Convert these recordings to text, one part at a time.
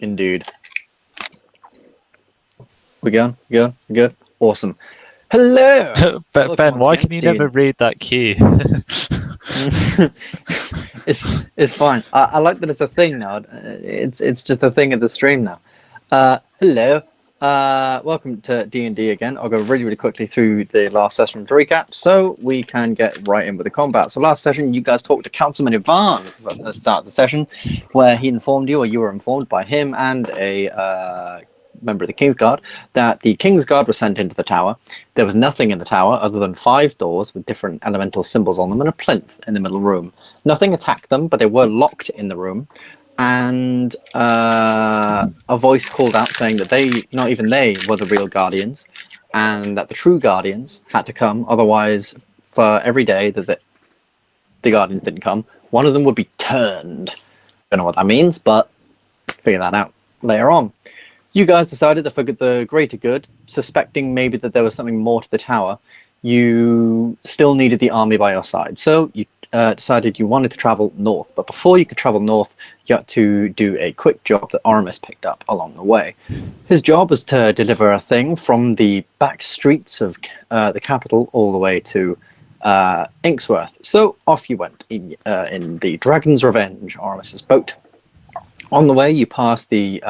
Indeed. We good? We good? Awesome. Hello! Ben, why can you never read that cue? It's fine. I like that it's a thing now. It's just a thing of the stream now. Hello. Welcome to D&D again. I'll go really quickly through the last session to recap so we can get right in with the combat. So last session you guys talked to Councilman Ivan at the start of the session, where he informed you, or you were informed by him and a member of the Kingsguard, that the Kingsguard was sent into the tower. There was nothing in the tower other than 5 doors with different elemental symbols on them and a plinth in the middle room. Nothing attacked them, but they were locked in the room. And a voice called out saying that not even they were the real guardians, and that the true guardians had to come, otherwise for every day that the guardians didn't come, one of them would be turned. Don't know what that means, but figure that out later on. You guys decided that for the greater good, suspecting maybe that there was something more to the tower, you still needed the army by your side. So you decided you wanted to travel north. But before you could travel north, you had to do a quick job that Oramis picked up along the way. His job was to deliver a thing from the back streets of the capital all the way to Inksworth. So off you went in the Dragon's Revenge, Oramis's boat. On the way, you passed the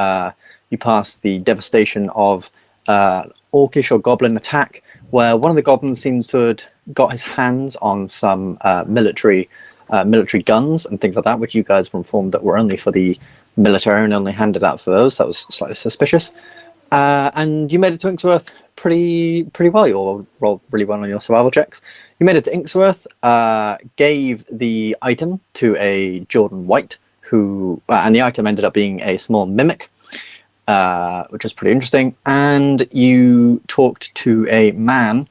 devastation of orcish or goblin attack, where one of the goblins seems to have got his hands on some military guns and things like that, which you guys were informed that were only for the military and only handed out for those. That was slightly suspicious. And you made it to Inksworth pretty well. You all rolled really well on your survival checks. You made it to Inksworth, gave the item to a Jordan White, and the item ended up being a small mimic, which was pretty interesting. And you talked to a man,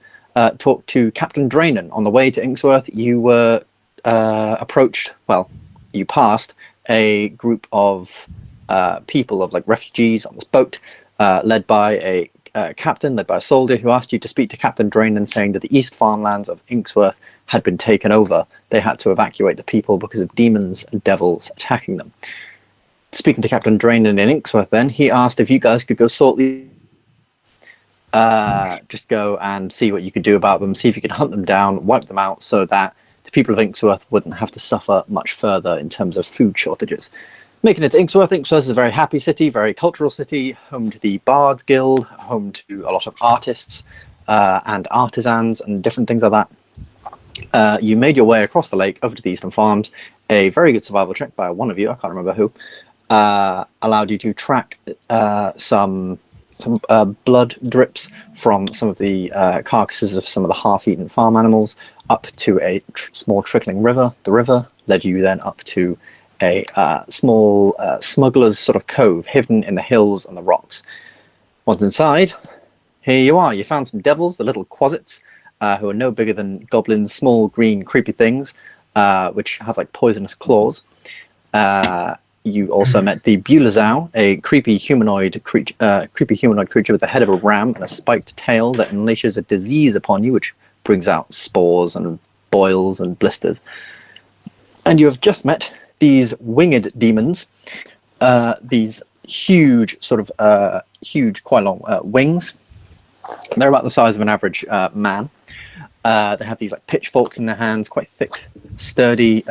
talked to Captain Drainan. On the way to Inksworth, you were you passed a group of people, of like refugees on this boat, led by a captain, led by a soldier, who asked you to speak to Captain Drainan, saying that the east farmlands of Inksworth had been taken over. They had to evacuate the people because of demons and devils attacking them. Speaking to Captain Drainan in Inksworth, then, he asked if you guys could go sort the... just go and see what you could do about them, see if you could hunt them down, wipe them out, so that the people of Inksworth wouldn't have to suffer much further in terms of food shortages. Making it to Inksworth, Inksworth is a very happy city, very cultural city, home to the Bards Guild, home to a lot of artists and artisans and different things like that. You made your way across the lake over to the Eastern Farms. A very good survival check by one of you, I can't remember who, allowed you to track some blood drips from some of the carcasses of some of the half-eaten farm animals up to a small trickling river. The river led you then up to a small smuggler's sort of cove hidden in the hills and the rocks. Once inside, here you are. You found some devils, the little quasits, who are no bigger than goblins, small green creepy things, which have like poisonous claws. You also met the Bulazau, a creepy humanoid creature with the head of a ram and a spiked tail that unleashes a disease upon you, which brings out spores and boils and blisters. And you have just met these winged demons, these huge, quite long wings. They're about the size of an average man. They have these like pitchforks in their hands, quite thick, sturdy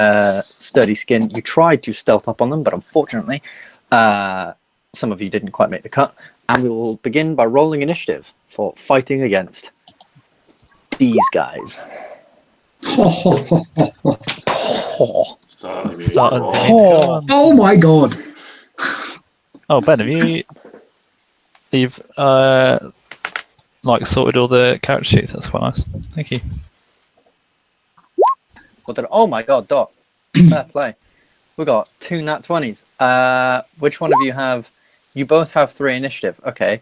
skin. You tried to stealth up on them, but unfortunately, some of you didn't quite make the cut. And we will begin by rolling initiative for fighting against these guys. Oh my god! Oh, Ben, you've sorted all the character sheets? That's quite nice. Thank you. Oh my god, Doc. Fair play. We got 2 nat 20s. Which one of you have... You both have 3 initiative. Okay.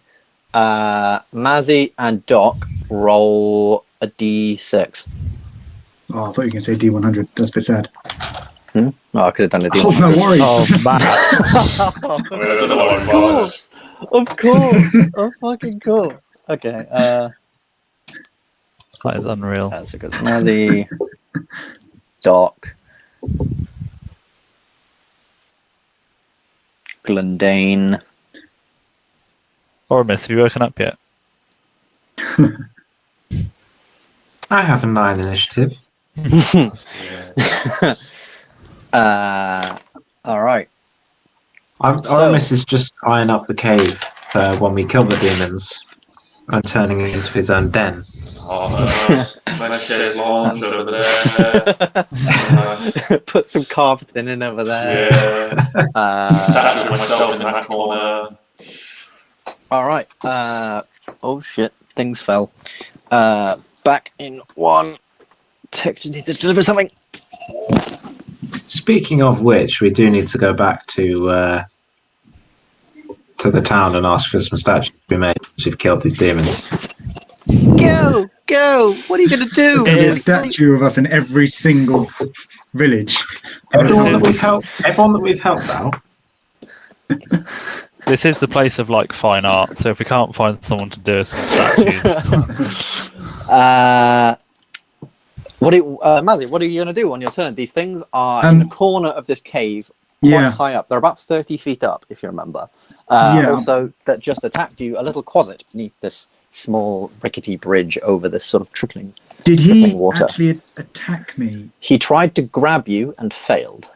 Mazzy and Doc roll a d6. Oh, I thought you were going to say D100. That's a bit sad. Oh, I could have done a d100. Oh, no worries. Oh, man. Of course. Oh, fucking cool. Okay. That is unreal. That's a good Mazzy, Doc, Gylndan, Oramis, have you woken up yet? I have a 9 initiative. All right. Oramis is just eyeing up the cave for when we kill the demons and turning it into his own den. My chaise lounge over there. Put some carved linen over there. Yeah. Statue of myself in that corner. All right. Oh shit! Things fell. Back in one. Tech needs to deliver something. Speaking of which, we do need to go back to the town and ask for some statues to be made once we've killed these demons. Go! What are you gonna do? There's going to be a statue of us in every single village. Everyone that we've helped out. This is the place of like fine art, so if we can't find someone to do some statues, Mazzy, what are you going to do on your turn? These things are in the corner of this cave, quite high up. They're about 30 feet up, if you remember. Also, that just attacked you, a little closet beneath this small, rickety bridge over this sort of trickling Did he water. actually attack me? He tried to grab you and failed.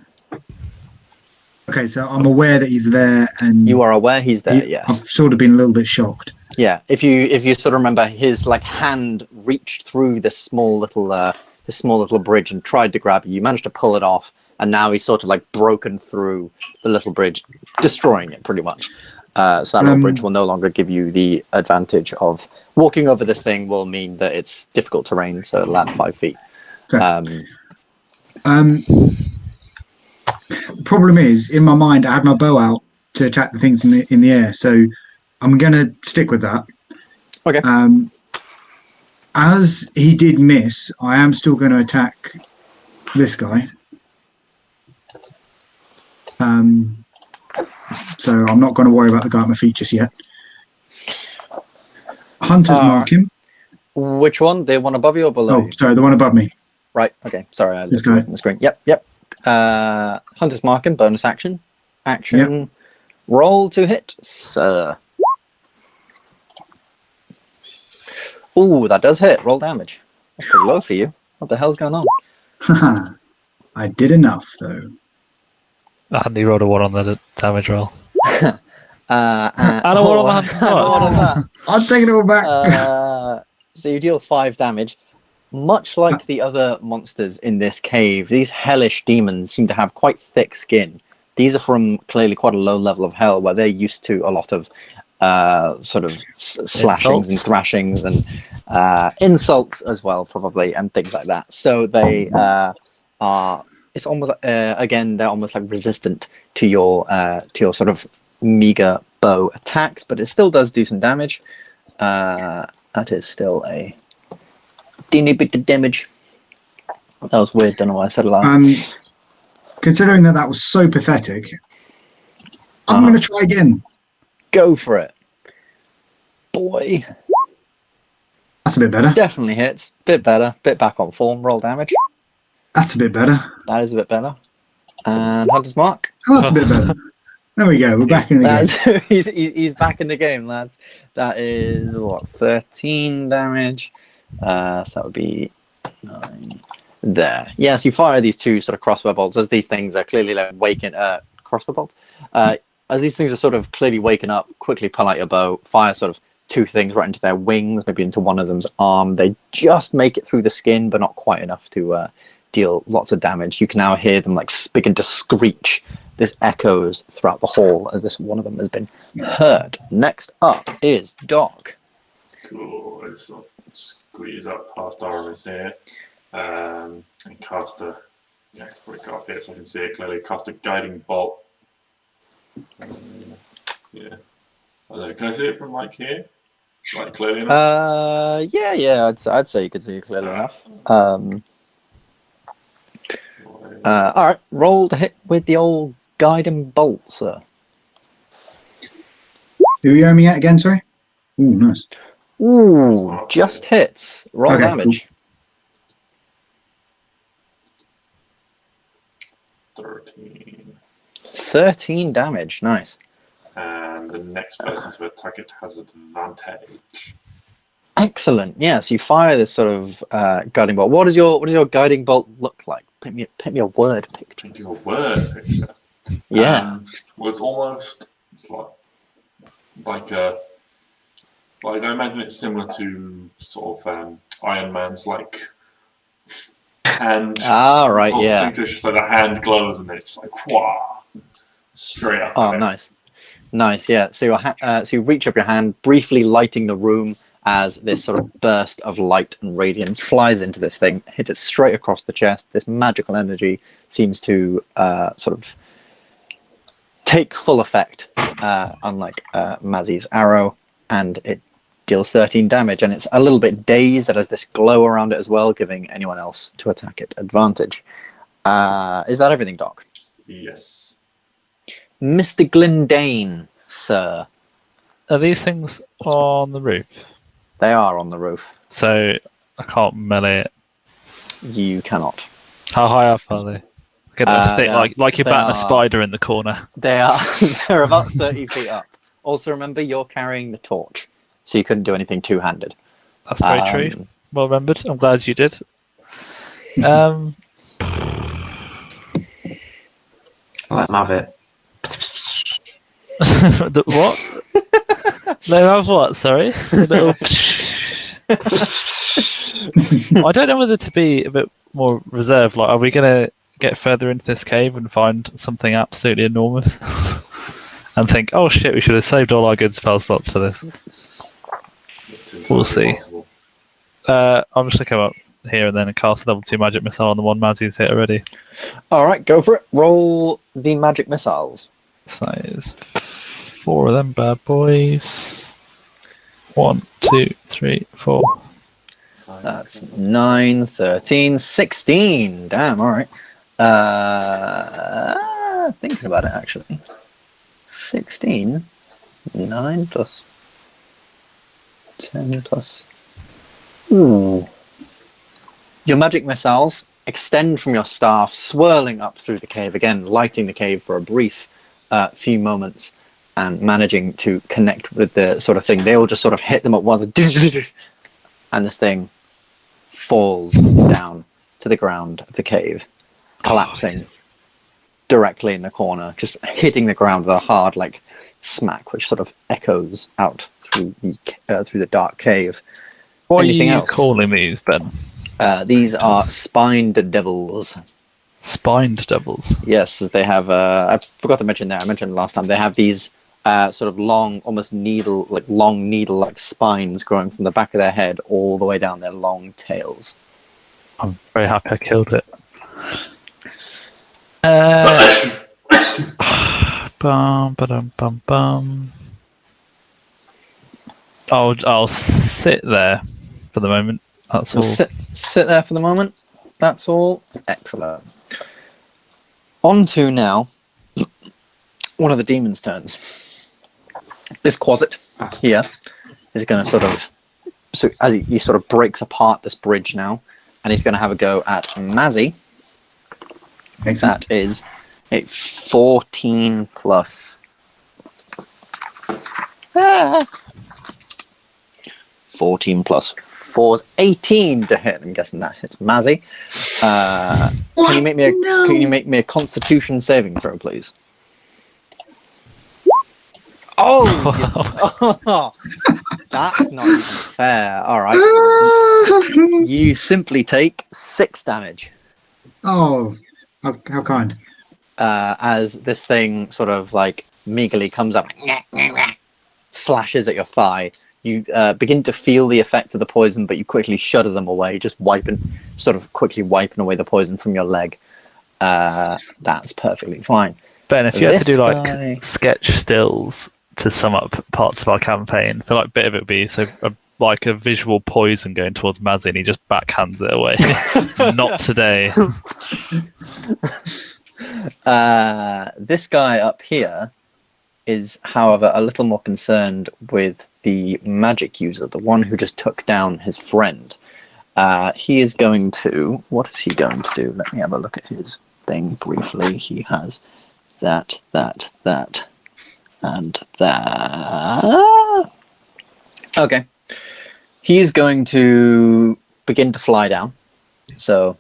Okay, so I'm aware that he's there, and You are aware he's there, yes. I've sort of been a little bit shocked. Yeah, if you sort of remember, his like hand reached through this small little bridge and tried to grab you. You managed to pull it off, and now he's sort of like broken through the little bridge, destroying it pretty much. So that little bridge will no longer give you the advantage of walking over this thing. Will mean that it's difficult terrain, so it'll add 5 feet. The problem is, in my mind, I had my bow out to attack the things in the air, so I'm going to stick with that. Okay. As he did miss, I am still going to attack this guy. So I'm not going to worry about the guy at my feet just yet. Hunter's mark him. Which one? The one above you or below? Oh, sorry, the one above me. Right. Okay. Sorry, I This looked away guy. from the screen. Yep. Hunter's marking, bonus action. Yep. Roll to hit, sir. Ooh, that does hit. Roll damage. That's pretty low for you. What the hell's going on? Haha. I did enough, though. Andy rolled a 1 on the damage roll. And I don't want to have I'm taking it all back. So you deal 5 damage. Much like the other monsters in this cave, these hellish demons seem to have quite thick skin. These are from clearly quite a low level of hell, where they're used to a lot of sort of slashings and thrashings and insults as well, probably, and things like that. So they are. It's almost again, they're almost like resistant to your sort of meager bow attacks, but it still does do some damage. That is still a teeny bit of damage. That was weird. Don't know why I said it loud. Considering that was so pathetic, I'm going to try again. Go for it, boy. That's a bit better. Definitely hits. Bit better. Bit back on form. Roll damage. That's a bit better. That is a bit better. And Hunter's mark. Oh, that's a bit better. There we go. We're back in the game. He's back in the game, lads. That is what, 13 damage. So that would be 9 there. Yes, you fire these 2 sort of crossbow bolts as these things are clearly like waking. Crossbow bolts. As these things are sort of clearly waking up, quickly pull out your bow, fire sort of 2 things right into their wings, maybe into one of them's arm. They just make it through the skin, but not quite enough to deal lots of damage. You can now hear them like begin to screech. This echoes throughout the hall as this one of them has been hurt. Next up is Doc. Cool. I just sort of squeeze up past Oramis here and cast a. Yeah, it's probably got up here so I can see it clearly. Cast a guiding bolt. Yeah. I don't know. Can I see it from like here? Like clearly enough? Yeah. I'd say you could see it clearly enough. All right. Roll to hit with the old guiding bolt, sir. Who are you aiming at again, sorry? Ooh, nice. Ooh, just hits. Roll Okay, damage. Cool. 13. 13 damage. Nice. And and the next person to attack it has advantage. Excellent. Yeah, so you fire this sort of guiding bolt. What does your guiding bolt look like? Pick me a word picture. Give you a word picture. Yeah. Well, it's almost like a. Like I imagine it's similar to sort of Iron Man's like hand. Ah, right. Yeah. Thing, so it's just like the hand glows and it's like wah, straight up. Oh, nice. Nice. Yeah. So so you reach up your hand, briefly lighting the room as this sort of burst of light and radiance flies into this thing, hits it straight across the chest. This magical energy seems to sort of take full effect, unlike Mazzy's arrow, and it deals 13 damage, and it's a little bit dazed. It has this glow around it as well, giving anyone else to attack it advantage. Is that everything, Doc? Yes. Mr. Glyndane, sir. Are these things on the roof? They are on the roof. So I can't melee it. You cannot. How high up are they? Get a stick, like you're batting a spider in the corner. They are. They're about 30 feet up. Also, remember, you're carrying the torch, so you couldn't do anything two-handed. That's very true. Well remembered. I'm glad you did. Let have it. The what? They have what? Sorry. Little... I don't know whether to be a bit more reserved. Like, are we going to get further into this cave and find something absolutely enormous, and think, "Oh shit, we should have saved all our good spell slots for this"? We'll see. I'm just going to come up here and then cast a level 2 magic missile on the one Mazzy's hit already. All right, go for it. Roll the magic missiles. So it's 4 of them bad boys. 1, 2, 3, 4. That's 9, 13, 16. Damn, all right. Thinking about it, actually. 16, 9 plus 10 plus... Ooh. Your magic missiles extend from your staff, swirling up through the cave, again, lighting the cave for a brief few moments, and managing to connect with the sort of thing. They all just sort of hit them at once, and this thing falls down to the ground of the cave, collapsing directly in the corner, just hitting the ground with a hard, like, smack, which sort of echoes out through the dark cave. What Anything are you else? calling these, Ben? These are spined devils. Spined devils? Yes, they have... I forgot to mention that. I mentioned last time. They have these sort of long, almost long needle-like spines growing from the back of their head all the way down their long tails. I'm very happy I killed it. Bum, ba-dum, bum, bum. I'll sit there for the moment. That's all. Sit there for the moment. That's all. Excellent. On to now one of the demons' turns. This Quasit here is going to sort of, so as he sort of breaks apart this bridge now, and he's going to have a go at Mazzy. Excellent. That is a 14 plus 14 plus 4 is 18 to hit. I'm guessing that hits Mazzy. Can you make me a Constitution saving throw, please? Oh, yes. That's not even fair. All right, you simply take 6 damage. Oh, how kind. As this thing sort of like meagerly comes up, slashes at your thigh. You begin to feel the effect of the poison, but you quickly shudder them away, just quickly wiping away the poison from your leg. That's perfectly fine. Ben, if you had to do like guy... sketch stills to sum up parts of our campaign, I feel like a bit of it would be like a visual poison going towards Mazzy, and he just backhands it away. Not today. This guy up here is, however, a little more concerned with the magic user, the one who just took down his friend. He is going to... What is he going to do? Let me have a look at his thing briefly. He has that, And that. Okay. He's going to begin to fly down. So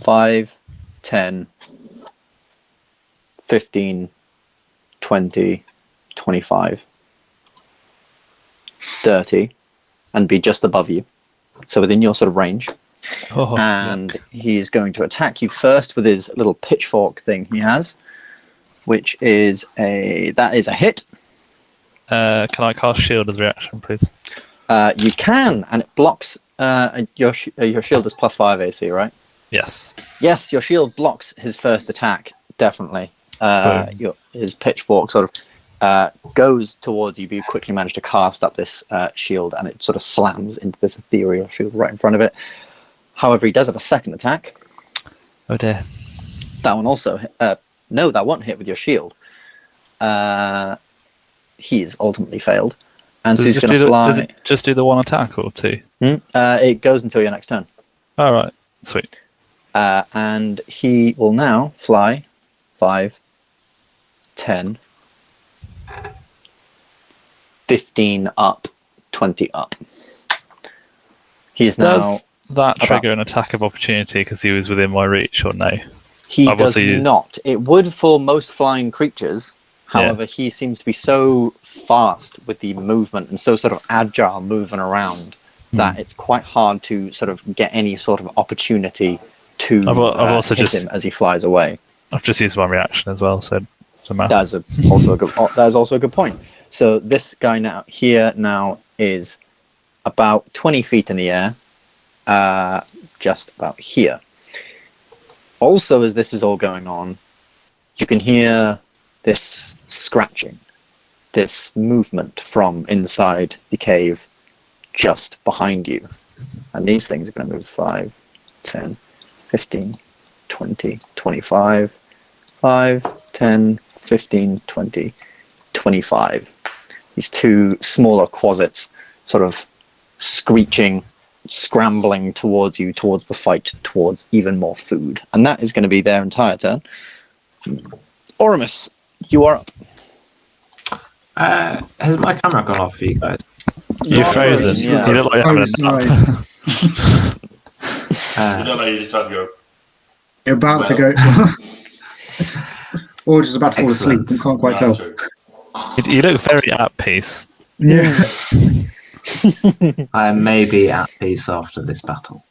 5, 10, 15, 20, 25, 30, and be just above you. So within your sort of range. Oh, And he's going to attack you first with his little pitchfork thing he has, which is a hit. can I cast shield as a reaction, please? You can, and it blocks. Your shield is +5 AC, right? Yes. Yes, your shield blocks his first attack, definitely. His pitchfork sort of goes towards you, but you quickly manage to cast up this shield, and it sort of slams into this ethereal shield right in front of it. However, he does have a second attack. Oh dear. That one also no, that won't hit with your shield. He's ultimately failed. And so he's going to fly. Does it just do the one attack or two? It goes until your next turn. All right. Sweet. And he will now fly 5, 10, 15 up, 20 up. He is now. Does that trigger an attack of opportunity because he was within my reach, or no? He does not. It would for most flying creatures. However, he seems to be so fast with the movement and so sort of agile moving around that it's quite hard to sort of get any sort of opportunity to hit him as he flies away. I've just used my reaction as well, so it doesn't matter. That's also a good point. So this guy now is about 20 feet in the air, just about here. Also, as this is all going on, you can hear this scratching, this movement from inside the cave just behind you. And these things are going to move 5, 10, 15, 20, 25, 5, 10, 15, 20, 25. These two smaller quasits sort of screeching, scrambling towards you, towards the fight, towards even more food. And that is going to be their entire turn. Oramis, you are up. Has my camera gone off for you guys? You're frozen. Yeah. You look like you're having a nap. You don't know, you just have to go. You're about to go. Or just about to fall asleep. You can't quite tell. True. You look very at peace. Yeah. I may be at peace after this battle.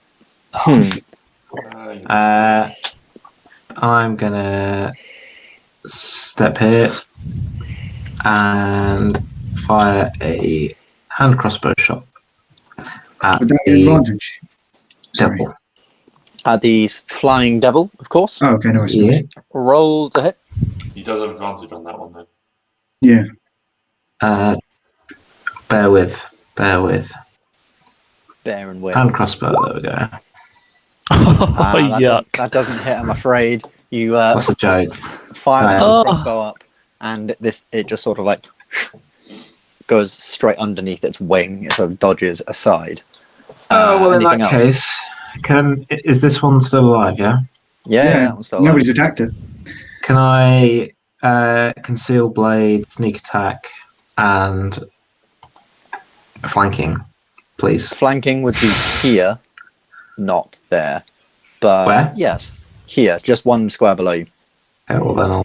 I'm gonna step here and fire a hand crossbow shot at Would that be the advantage? Sorry. devil. The flying devil, of course. Oh, okay, no worries. Yeah. Roll to hit. He does have advantage on that one, though. Yeah. Bear with. Bear and wait. Hand crossbow, there we go. Yuck. That doesn't hit, I'm afraid. You What's the joke? fire the crossbow up, and it just sort of like goes straight underneath its wing. It sort of dodges aside. Oh, well, in that anything else? case, is this one still alive, yeah? Yeah, that one's still alive. Nobody's attacked it. Can I conceal blade, sneak attack, and flanking, please? Flanking would be here, not there. But Where? yes, here, just one square below you. Okay, well then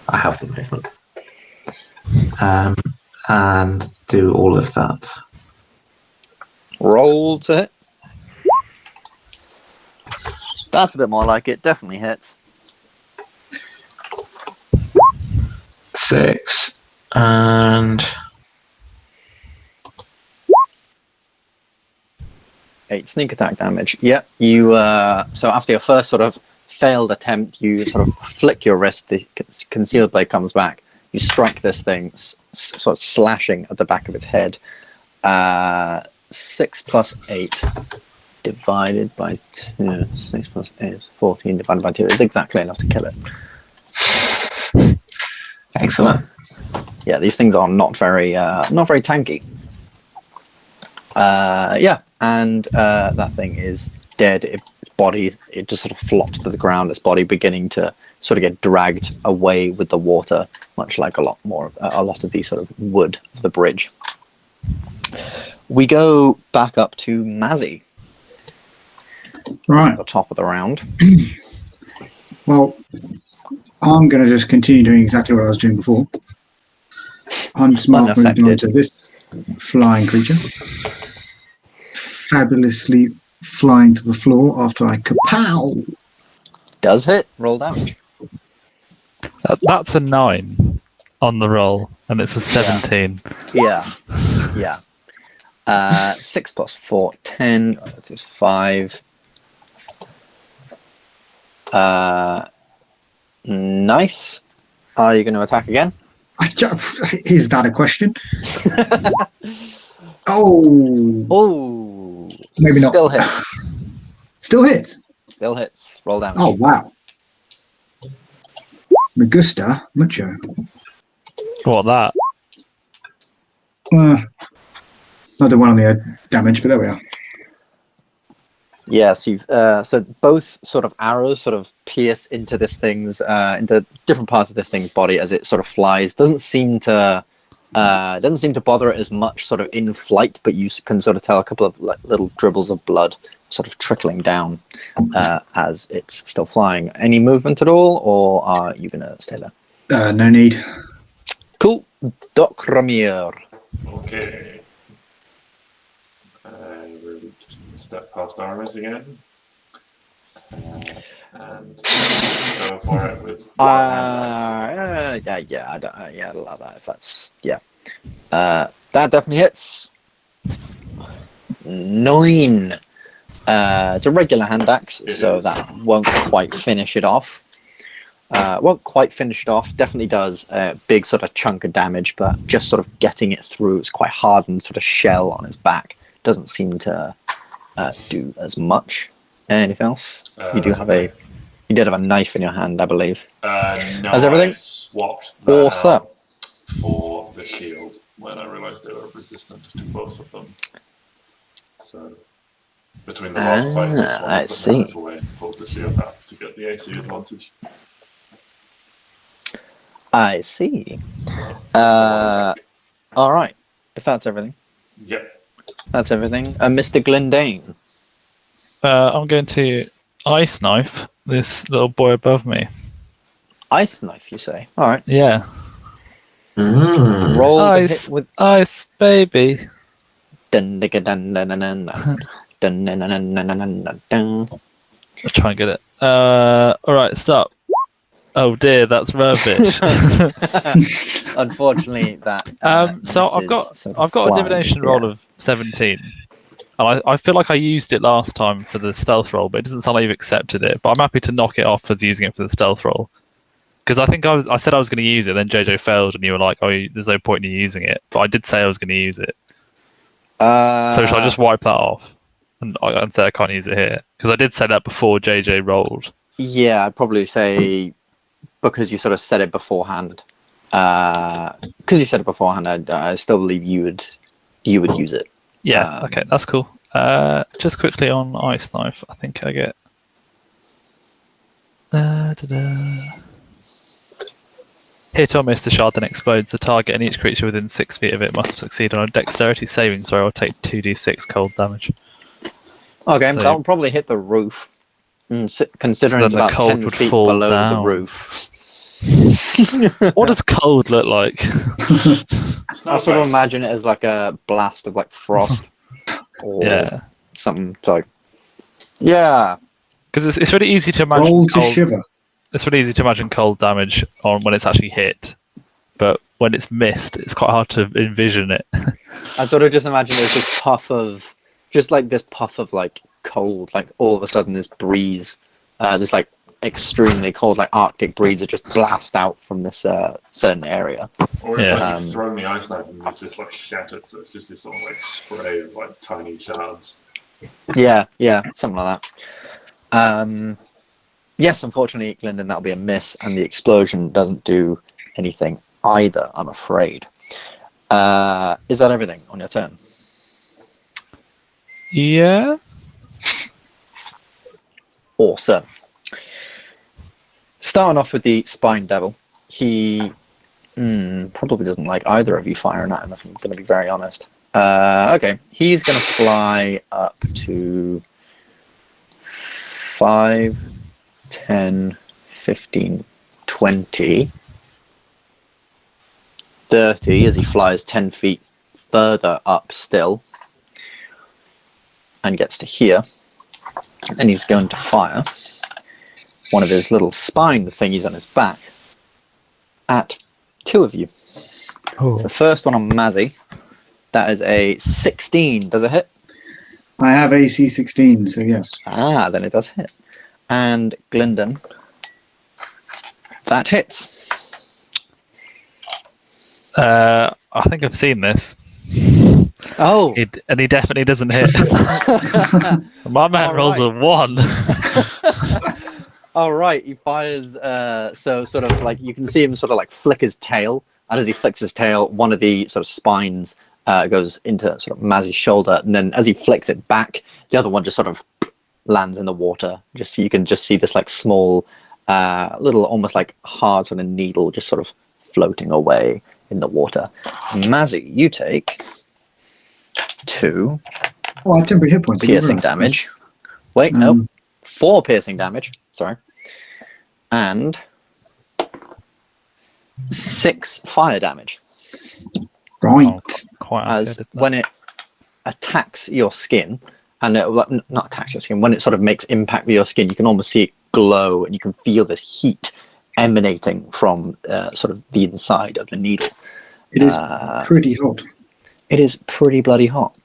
I have the movement. And do all of that. Roll to hit. That's a bit more like it. Definitely hits. 6 and 8 sneak attack damage. Yep. You so after your first sort of failed attempt, you sort of flick your wrist. The concealed blade comes back. You strike this thing, sort of slashing at the back of its head. 6 plus 8 divided by 2. 6 plus 8 is 14 divided by 2 is exactly enough to kill it. excellent. Yeah, these things are not very tanky. Yeah, and that thing is dead. Its body, it just sort of flops to the ground. Its body beginning to sort of get dragged away with the water, much like a lot of the sort of wood of the bridge. We go back up to Mazzy, Right. at the top of the round. Well, I'm going to just continue doing exactly what I was doing before. I'm just moved Unaffected. on to this flying creature. Fabulously flying to the floor after I kapow. Does hit. Roll damage. That's a 9 on the roll, and it's a 17. Yeah. 6 plus 4, 10. That is 5. Nice. Are you going to attack again? Is that a question? Oh. Oh. Maybe not. Still hits. Still hits? Still hits. Roll damage. Oh, wow. Me gusta mucho. What, that? Not the one on the damage, but there we are. Yeah, so so both sort of arrows sort of pierce into this thing's into different parts of this thing's body as it sort of flies. Doesn't seem to bother it as much sort of in flight, but you can sort of tell a couple of like little dribbles of blood sort of trickling down as it's still flying. Any movement at all, or are you gonna stay there? No need. Cool. Dokrumir. Okay. We'll just step past Oramis again. And go for it with yeah, I'd allow that if that's that definitely hits. 9. It's a regular hand axe, so that won't quite finish it off. Definitely does a big sort of chunk of damage, but just sort of getting it through. It's quite hardened sort of shell on his back. Doesn't seem to do as much. Anything else? You did have a knife in your hand, I believe. No, Has everything? I swapped that Awesome. out for the shield when I realised they were resistant to both of them. So between the last fight and this one, I put the knife away and pulled the shield out to get the AC advantage. I see. All right. If that's everything. Yep. That's everything. Mr. Gylndan. I'm going to ice knife this little boy above me. Ice knife, you say? All right. Yeah. Roll to Ice, hit with. ice, baby. Dun, dun, dun, dun, dun, dun, dun, dun, dun, dun, dun, dun, dun, dun. I'll try and get it. All right, stop. Oh dear, that's rubbish. Unfortunately, that. So I've got a divination roll of 17, and I feel like I used it last time for the stealth roll, but it doesn't sound like you've accepted it. But I'm happy to knock it off as using it for the stealth roll, because I think I said I was going to use it, then JJ failed, and you were like, "Oh, there's no point in you using it." But I did say I was going to use it. So should I just wipe that off and say I can't use it here? Because I did say that before JJ rolled. Yeah, I'd probably say because you sort of said it beforehand. I still believe you would use it. Yeah. Okay, that's cool. Just quickly on ice knife, I think I get. Hit or miss, the shard then explodes. The target and each creature within 6 feet of it must succeed on a dexterity saving throw or take 2d6 cold damage. Okay, So- that will probably hit the roof. Considering then it's the about cold 10 would feet fall below down. the roof. What does cold look like? It's I not sort of bad. imagine it as like a blast of like frost or Yeah, something. So, yeah, because it's really easy to imagine. Roll to Cold, shiver. it's really easy to imagine cold damage on when it's actually hit, but when it's missed, it's quite hard to envision it. I sort of just imagine there's this puff of like cold, like all of a sudden this breeze, this like extremely cold like Arctic breeze that just blast out from this certain area. Or it's Yeah. like you've thrown the ice knife and it's just like shattered, so it's just this sort of like spray of like tiny shards. Yeah, something like that. Yes, unfortunately, Gylndan, that'll be a miss, and the explosion doesn't do anything either, I'm afraid. Is that everything on your turn? Yeah. Awesome. Starting off with the Spine Devil. He probably doesn't like either of you firing at him, if I'm going to be very honest. Okay, he's going to fly up to 5, 10, 15, 20, 30 as he flies 10 feet further up still and gets to here. And he's going to fire one of his little spine thingies on his back at 2 of you. Oh. So the first one on Mazzy, that is a 16. Does it hit? I have AC 16, so yes. Ah, then it does hit. And Gylndan, that hits. I think I've seen this. Oh. And he definitely doesn't hit. My man rolls a 1. All right, he fires. So sort of like you can see him sort of like flick his tail, and as he flicks his tail, one of the sort of spines goes into sort of Mazzy's shoulder, and then as he flicks it back, the other one just sort of lands in the water. Just so you can just see this like small, little almost like hard sort of needle just sort of floating away in the water. Mazzy, you take 2 Oh, I have temporary hit points. piercing damage. Wait, no, 4 piercing damage. Sorry. And 6 fire damage. Right. Oh, quite As when it attacks your skin, and it not attacks your skin, when it sort of makes impact with your skin, you can almost see it glow, and you can feel this heat emanating from sort of the inside of the needle. It is pretty hot. It is pretty bloody hot.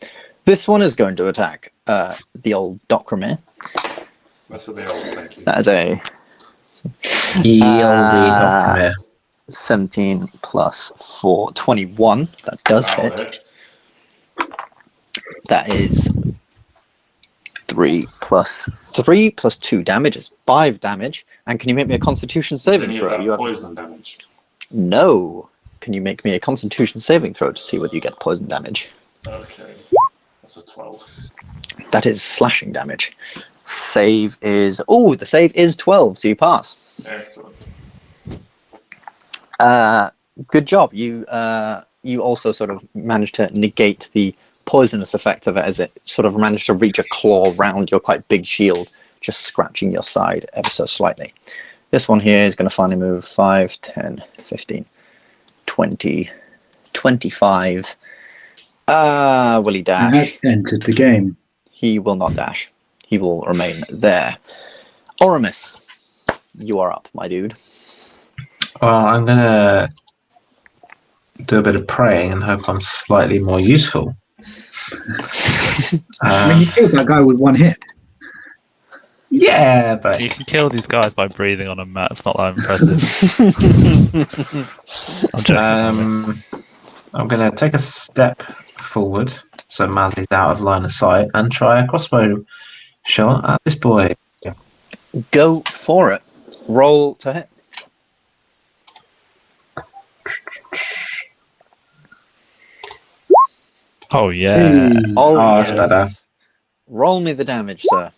This one is going to attack the old Dokrumir. That's the old, thank you. That is a Dokrumir. 17 plus 4, 21. That does That'll hit. That is 3 plus 2 damage is 5 damage. And can you make me a Constitution saving Any of throw? that You have poison damage. no. Can you make me a Constitution saving throw to see whether you get poison damage? Okay. That's a 12. That is slashing damage. Save is the save is 12, so you pass. Excellent. Good job. You also sort of managed to negate the poisonous effect of it as it sort of managed to reach a claw round your quite big shield, just scratching your side ever so slightly. This one here is going to finally move 5, 10, 15, 20, 25. Will he dash? He has entered the game. He will not dash. He will remain there. Oramis, you are up, my dude. Well, I'm going to do a bit of praying and hope I'm slightly more useful. I mean, you killed that guy with 1 hit. Yeah, but You can kill these guys by breathing on them, Matt. It's not that impressive. I'm joking. I'm going to take a step forward so Mazzy's out of line of sight and try a crossbow shot at this boy. Go for it. Roll to hit. Oh, yeah. Hey. Oh, that's yes. better. Roll me the damage, sir.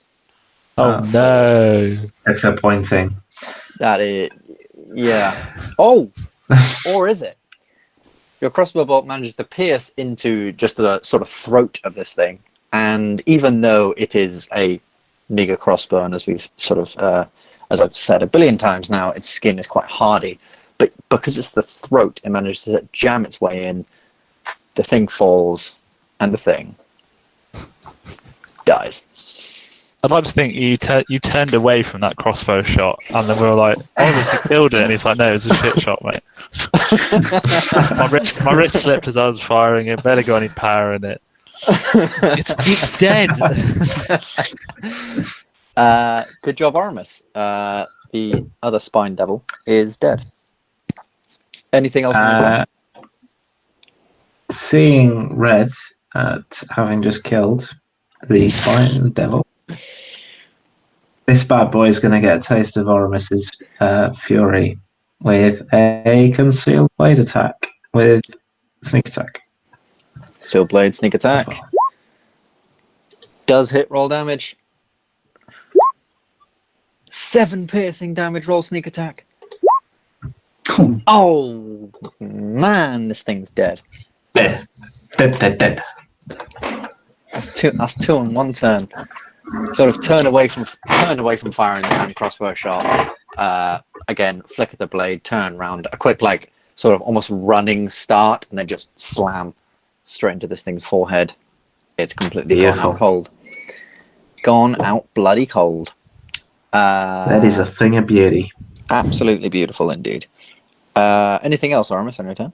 Oh, no. Disappointing. That is, yeah. Oh, or is it? Your crossbow bolt manages to pierce into just the sort of throat of this thing, and even though it is a meager crossbow, and as we've sort of, as I've said a billion times now, its skin is quite hardy, but because it's the throat, it manages to jam its way in. The thing falls, and the thing dies. I'd like to think you turned away from that crossbow shot, and then we were like, "Oh, he killed it," and he's like, "No, it was a shit shot, mate." my wrist slipped as I was firing it. Barely got any power in it. It's dead. Good job, Oramis. The other spine devil is dead. Anything else? Seeing red at having just killed the spine devil, this bad boy is going to get a taste of Oramis's fury with a concealed blade attack with sneak attack. Steel blade, sneak attack. As well. Does hit, roll damage. 7 piercing damage. Roll sneak attack. Oh, Oh man, this thing's dead. Dead. Dead. That's two in one turn. Sort of turn away from firing the hand crossbow shot. Again, flicker the blade, turn around, a quick like sort of almost running start, and then just slam straight into this thing's forehead. It's completely gone out cold. Gone out bloody cold. That is a thing of beauty. Absolutely beautiful indeed. Anything else, Oramis, on your turn?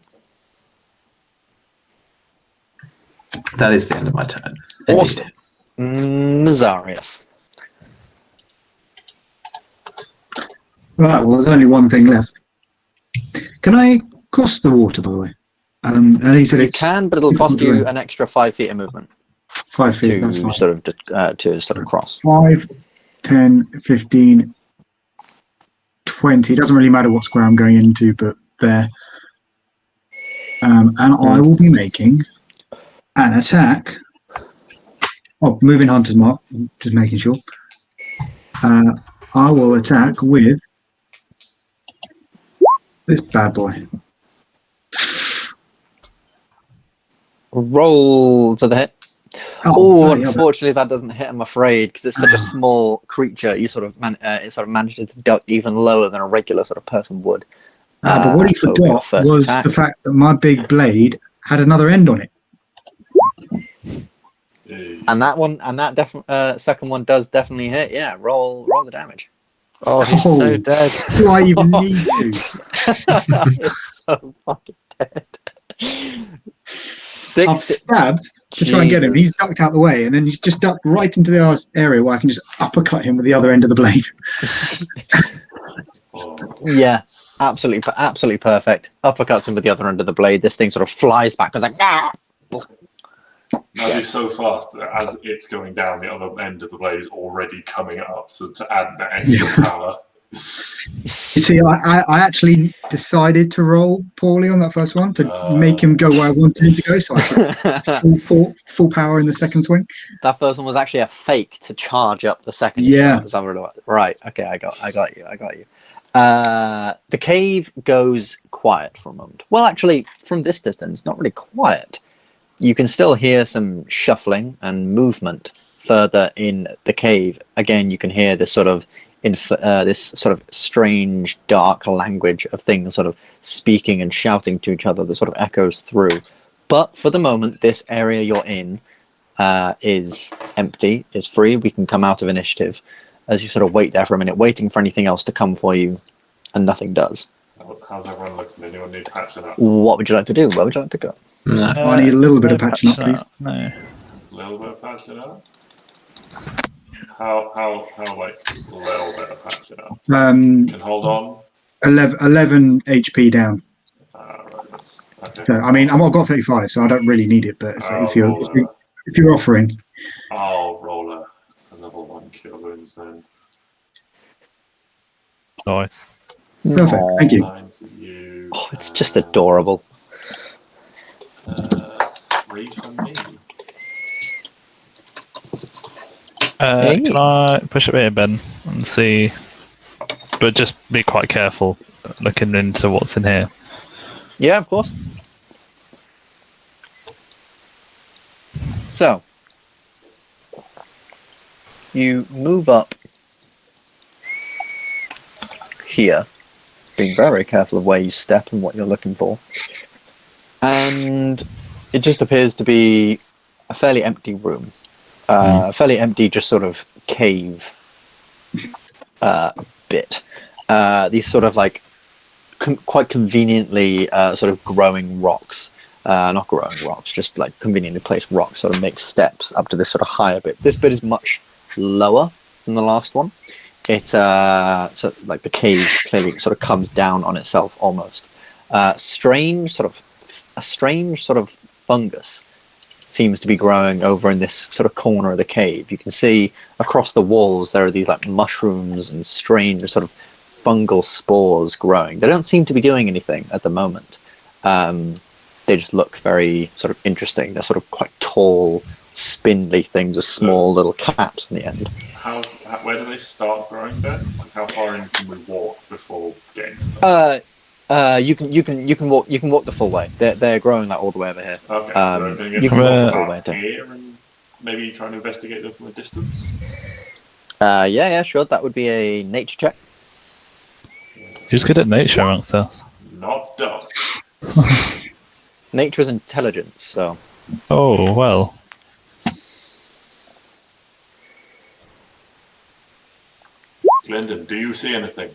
That is the end of my turn. Awesome. Mazzarious. right. Well, there's only one thing left. Can I cross the water, by the way? And he said You it's can, but it'll cost you an extra 5 feet of movement 5 feet. to That's fine. sort of cross. 5, 10, 15, 20. It doesn't really matter what square I'm going into, but there. And I will be making an attack. Oh, moving hunter's mark. Just making sure. I will attack with this bad boy. Roll to the hit. Oh, Oh, bloody hell, unfortunately, that doesn't hit. I'm afraid, because it's such a small creature. You sort of manages to duck even lower than a regular sort of person would. but what he over your forgot first was attack. the fact that my big blade had another end on it. And that second one does definitely hit. Yeah, roll the damage. Oh, he's so dead. Do I even need to? It's so fucking dead. I've stabbed to try and get him. He's ducked out the way, and then he's just ducked right into the area where I can just uppercut him with the other end of the blade. Yeah, absolutely perfect. Uppercuts him with the other end of the blade. This thing sort of flies back. It's like, ah! As he's so fast, as it's going down, the other end of the blade is already coming up. So to add that extra power. You see, I actually decided to roll poorly on that first one to make him go where I wanted him to go, so I put full power in the second swing. That first one was actually a fake to charge up the second. Yeah. Right. Okay. I got you. The cave goes quiet for a moment. Well, actually, from this distance, not really quiet. You can still hear some shuffling and movement further in the cave. Again, you can hear this sort of strange, dark language of things sort of speaking and shouting to each other that sort of echoes through. But for the moment, this area you're in is empty, is free. We can come out of initiative as you sort of wait there for a minute, waiting for anything else to come for you, and nothing does. How's everyone looking? Anyone need patching up? What would you like to do? Where would you like to go? No. I need a little bit of patching up, please. No. A little bit of patching up? How like a little bit of patching up? Can hold on? 11 HP down. Right, that's, okay. So, I mean, I've got 35, so I don't really need it, but if you're offering. I'll roll a level 1 cure wounds then. Nice. Perfect, thank you. 9 for you. Oh, it's just adorable. 3 for me. Can I push it here, Ben, and see? But just be quite careful looking into what's in here. Yeah, of course. So, you move up here, being very careful of where you step and what you're looking for. And it just appears to be a fairly empty room. Fairly empty, just sort of cave bit. These sort of like quite conveniently sort of growing rocks. Not growing rocks, just like conveniently placed rocks sort of make steps up to this sort of higher bit. This bit is much lower than the last one. It so like the cave clearly sort of comes down on itself almost. A strange sort of fungus seems to be growing over in this sort of corner of the cave. You can see across the walls there are these like mushrooms and strange sort of fungal spores growing. They don't seem to be doing anything at the moment. They just look very sort of interesting. They're sort of quite tall, spindly things with small little caps on the end. where do they start growing then? Like how far in can we walk before getting to them? You can walk the full way. They're growing like all the way over here. Okay, so I'm going to you get can to walk the full way about too. here and maybe try and investigate them from a distance. Yeah, sure. That would be a nature check. Who's good at nature amongst us? Not done. Nature is intelligence, so. Oh, well. Gylndan, do you see anything?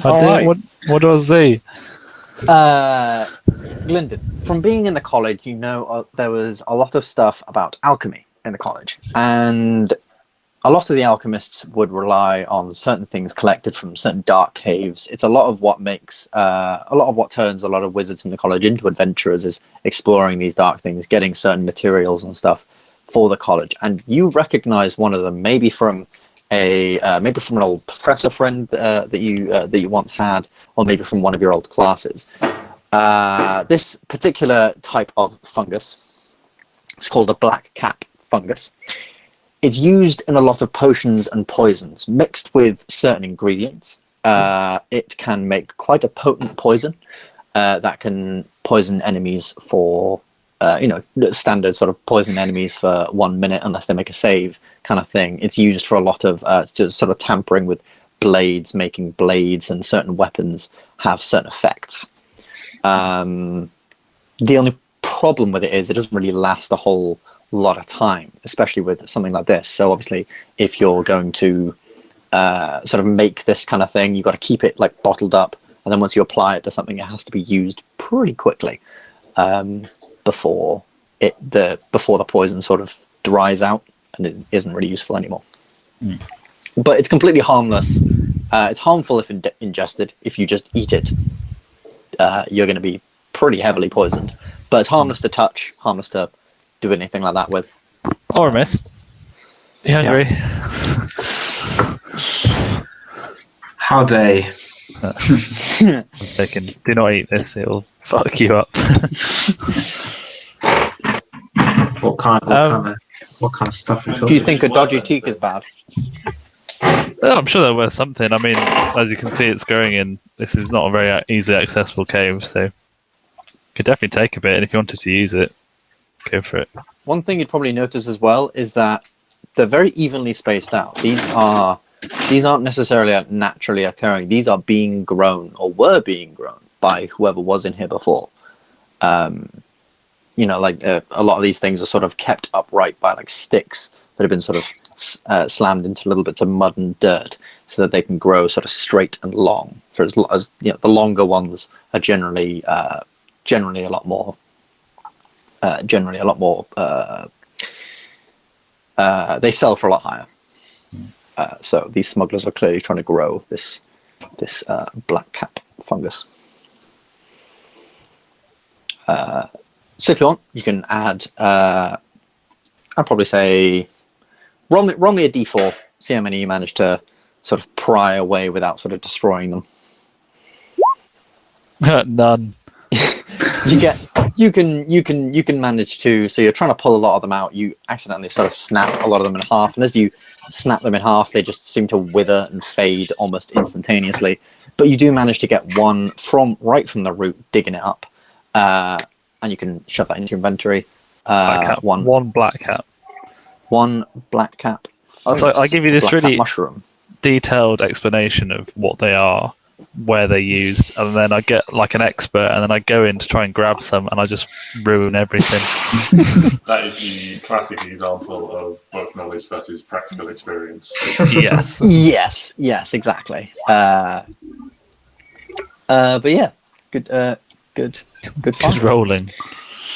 Alright. What do I see? Gylndan, from being in the college, you know there was a lot of stuff about alchemy in the college, and a lot of the alchemists would rely on certain things collected from certain dark caves. It's a lot of what makes, a lot of what turns a lot of wizards in the college into adventurers is exploring these dark things, getting certain materials and stuff for the college. And you recognize one of them, maybe from an old professor friend that you once had, or maybe from one of your old classes. This particular type of fungus is called a black cap fungus. It's used in a lot of potions and poisons, mixed with certain ingredients. It can make quite a potent poison that can poison enemies for, standard sort of poison enemies for 1 minute unless they make a save kind of thing. It's used for a lot of sort of tampering with blades, making blades and certain weapons have certain effects. The only problem with it is it doesn't really last a whole lot of time, especially with something like this. So obviously, if you're going to sort of make this kind of thing, you've got to keep it like bottled up, and then once you apply it to something, it has to be used pretty quickly before the poison sort of dries out and it isn't really useful anymore. But it's completely harmless. It's harmful if ingested. If you just eat it, you're going to be pretty heavily poisoned. But it's harmless to touch, harmless to do anything like that with. Oramis. You hungry? How dare. I'm thinking, do not eat this, it'll fuck you up. What kind of stuff are you If talking you think a dodgy teak is bad. Well, I'm sure there was something. I mean, as you can see, it's growing in. This is not a very easily accessible cave, so you could definitely take a bit, and if you wanted to use it, go for it. One thing you'd probably notice as well is that they're very evenly spaced out. These aren't necessarily naturally occurring. These are being grown or were being grown by whoever was in here before. Like a lot of these things are sort of kept upright by like sticks that have been sort of slammed into little bits of mud and dirt so that they can grow sort of straight and long. For as the longer ones are generally a lot more. They sell for a lot higher. So these smugglers are clearly trying to grow this black cap fungus. So if you want, you can add. I'd probably say, roll me a d4. See how many you manage to sort of pry away without sort of destroying them. None. You can manage to. So you're trying to pull a lot of them out. You accidentally sort of snap a lot of them in half, and as you snap them in half, they just seem to wither and fade almost instantaneously. But you do manage to get one right from the root, digging it up, and you can shove that into your inventory. One black cap. One black cap. So I give you this really mushroom. detailed explanation of what they are, where they're used, and then I get like an expert, and then I go in to try and grab some, and I just ruin everything. That is the classic example of book knowledge versus practical experience. Yes. Yes, exactly. But yeah, good fun. Good rolling.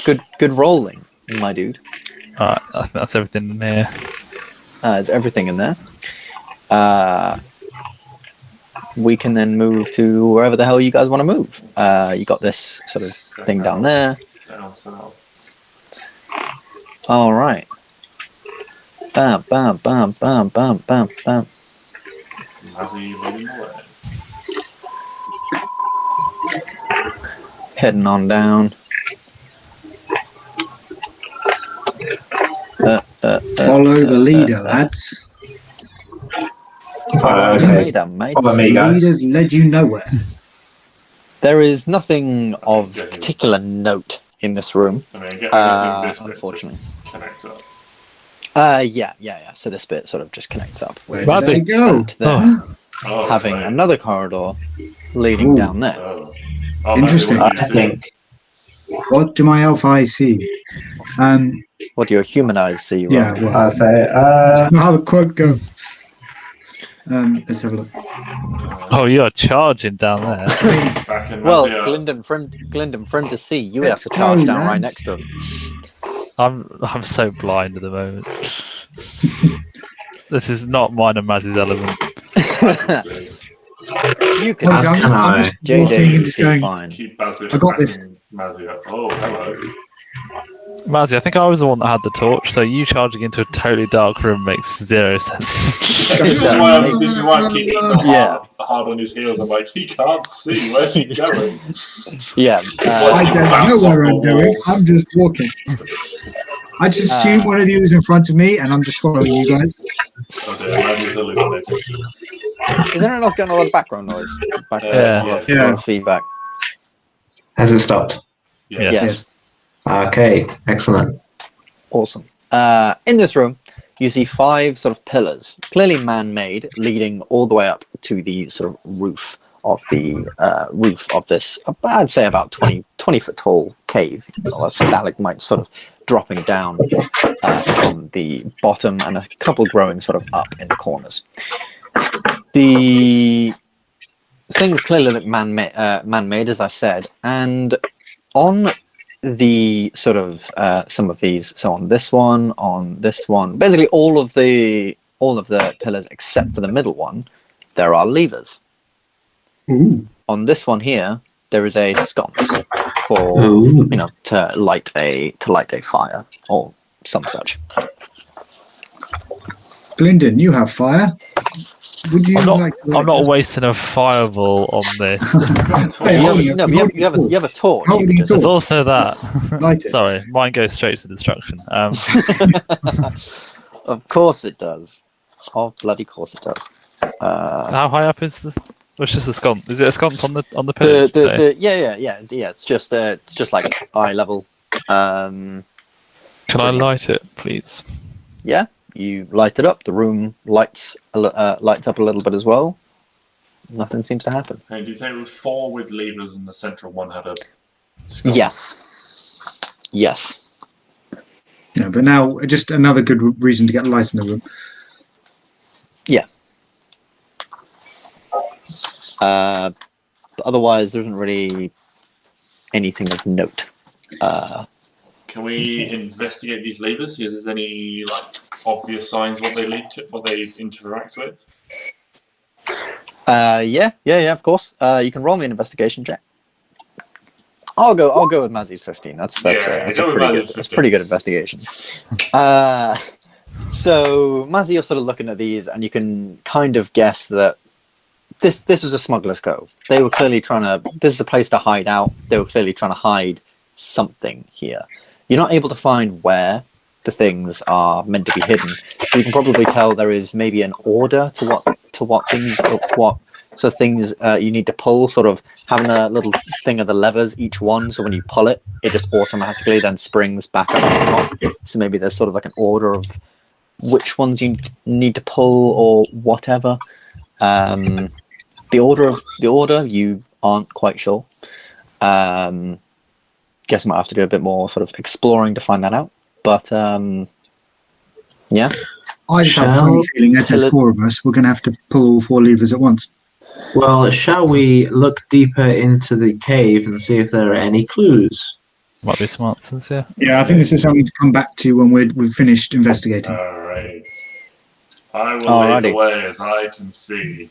Good rolling, my dude. Alright, I think that's everything in here. There's everything in there. We can then move to wherever the hell you guys want to move. You got this sort of thing down there. Down south. All right. Bam, bam, bam, bam, bam, bam, bam. Mazzy leading the way. Heading on down. Follow the leader, lads. Okay. Leader, mate. Follow me, guys. Leaders led you nowhere. There is nothing of guessing- particular note in this room, I mean, I'm guessing this bit unfortunately. just connects up. Yeah. So this bit sort of just connects up. Where Right, did they go? And there, Oh, having right. another corridor leading Ooh. down there. Oh. Interesting. Matthew, what do I you see? think. What do my elf eyes see? What do your human eyes see? Yeah, Rob? well, I'll say. how the quote go? Let's have a look. Oh, you're charging down there. Back in Well, Mazzarious. Glyndon, friend to see, you would have Let's to charge go, down right lads. next to him. I'm so blind at the moment. This is not mine and Mazzy's element. I can see. You can I'm can I? just walking JJ and just going, fine. Keep Basil I got this. and Mazzy up. Oh, hello. Mazzy, I think I was the one that had the torch, so you charging into a totally dark room makes zero sense. this is why I'm keeping so Yeah. hard on his heels. I'm like, he can't see. Where's he going? Yeah. I don't know where I'm going. I'm just walking. I just assume one of you is in front of me, and I'm just following you guys. Oh dear, Mazzy's hallucinating. Is anyone else getting a lot of background noise? Yeah. A lot Yeah. of feedback. Has it stopped? Yeah. Yes. Okay, excellent. Awesome. In this room, you see 5 sort of pillars, clearly man-made, leading all the way up to the sort of roof of this. I'd say about 20 foot tall cave. A stalagmite sort of dropping down from the bottom, and a couple growing sort of up in the corners. The things clearly look man-made, as I said, and on the sort of some of these, so on this one, basically all of the pillars except for the middle one, there are levers. Ooh. On this one here, there is a sconce for Ooh. to light a fire or some such. Glyndon, you have fire. Would you I'm not, like to light I'm not this? wasting a fireball on this. Hey, You hold have, on, no, hold you have on. a torch. Hold You on, can torch. There's also that. Light it. Sorry, mine goes straight to destruction. Of course it does. Oh, bloody course it does. How high up is this? What's just a sconce? Is it a sconce on the pillar? did you say? Yeah. It's just like eye level. Can I light it, please? Yeah, you light it up. The room lights up a little bit as well. Nothing seems to happen. And did you say it was 4 with levers and the central one had a skull? Yes. No, but now just another good reason to get light in the room. Otherwise, there isn't really anything of note. Can we investigate these levers? See if there's any obvious signs what they lead to, what they interact with? Yeah. Of course. You can roll me an investigation check. I'll go with Mazzy's 15. That's a pretty good investigation. So Mazzy, you're sort of looking at these, and you can kind of guess that this was a smuggler's cove. They were clearly trying to. This is a place to hide out. They were clearly trying to hide something here. You're not able to find where the things are meant to be hidden. You can probably tell there is maybe an order to what things you need to pull. Sort of having a little thing of the levers, each one. So when you pull it, it just automatically then springs back up on top. So maybe there's sort of like an order of which ones you need to pull or whatever. The order you aren't quite sure. Guess I might have to do a bit more sort of exploring to find that out. But yeah. I just have a funny feeling that there's 4 of us. We're going to have to pull all 4 levers at once. Well, shall we look deeper into the cave and see if there are any clues? Might be some answers, yeah. Yeah, I think this is something to come back to when we've finished investigating. Alright. I will lead the way as I can see.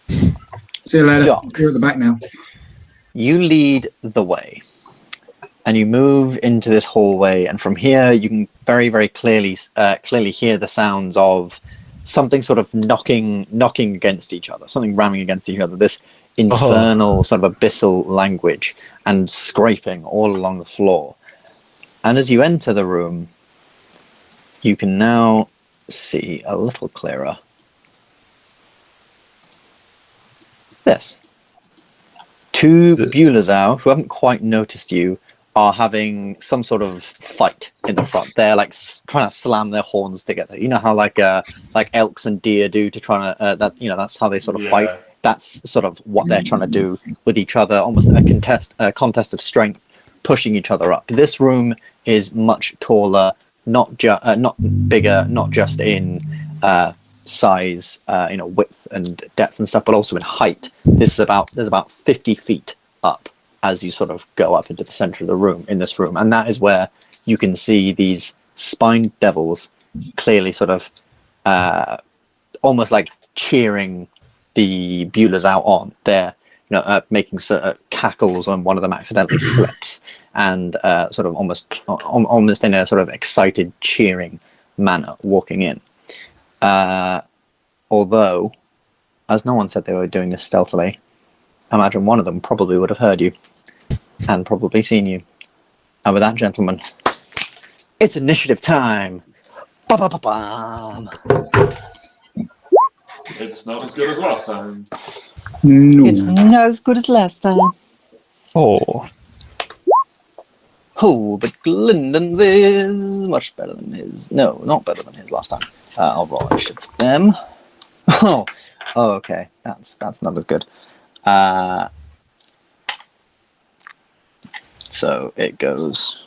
See you later. Doc. You're at the back now. You lead the way, and you move into this hallway, and from here you can very, very clearly hear the sounds of something sort of knocking against each other, something ramming against each other, this infernal sort of abyssal language, and scraping all along the floor. And as you enter the room, you can now see a little clearer. This. Two Bullazau, who haven't quite noticed you, are having some sort of fight in the front. They're like trying to slam their horns together. You know how like elks and deer do to try to that's how they sort of fight. That's sort of what they're trying to do with each other, almost a contest of strength, pushing each other up. This room is much taller, not bigger, not just in size, width and depth and stuff, but also in height. There's about 50 feet up as you sort of go up into the center of the room in this room, and that is where you can see these spined devils clearly sort of almost like cheering the Bullazau on. They're making cackles when one of them accidentally slips, and sort of almost in a sort of excited cheering manner walking in. Although, as no one said they were doing this stealthily, I imagine one of them probably would have heard you and probably seen you. And with that, gentlemen, it's initiative time. Ba-ba-ba-bam. It's not as good as last time. No. It's not as good as last time. Oh, but Gylndan's is much better than his. No, not better than his last time. I'll roll initiative for them. Oh, okay. That's not as good. So it goes.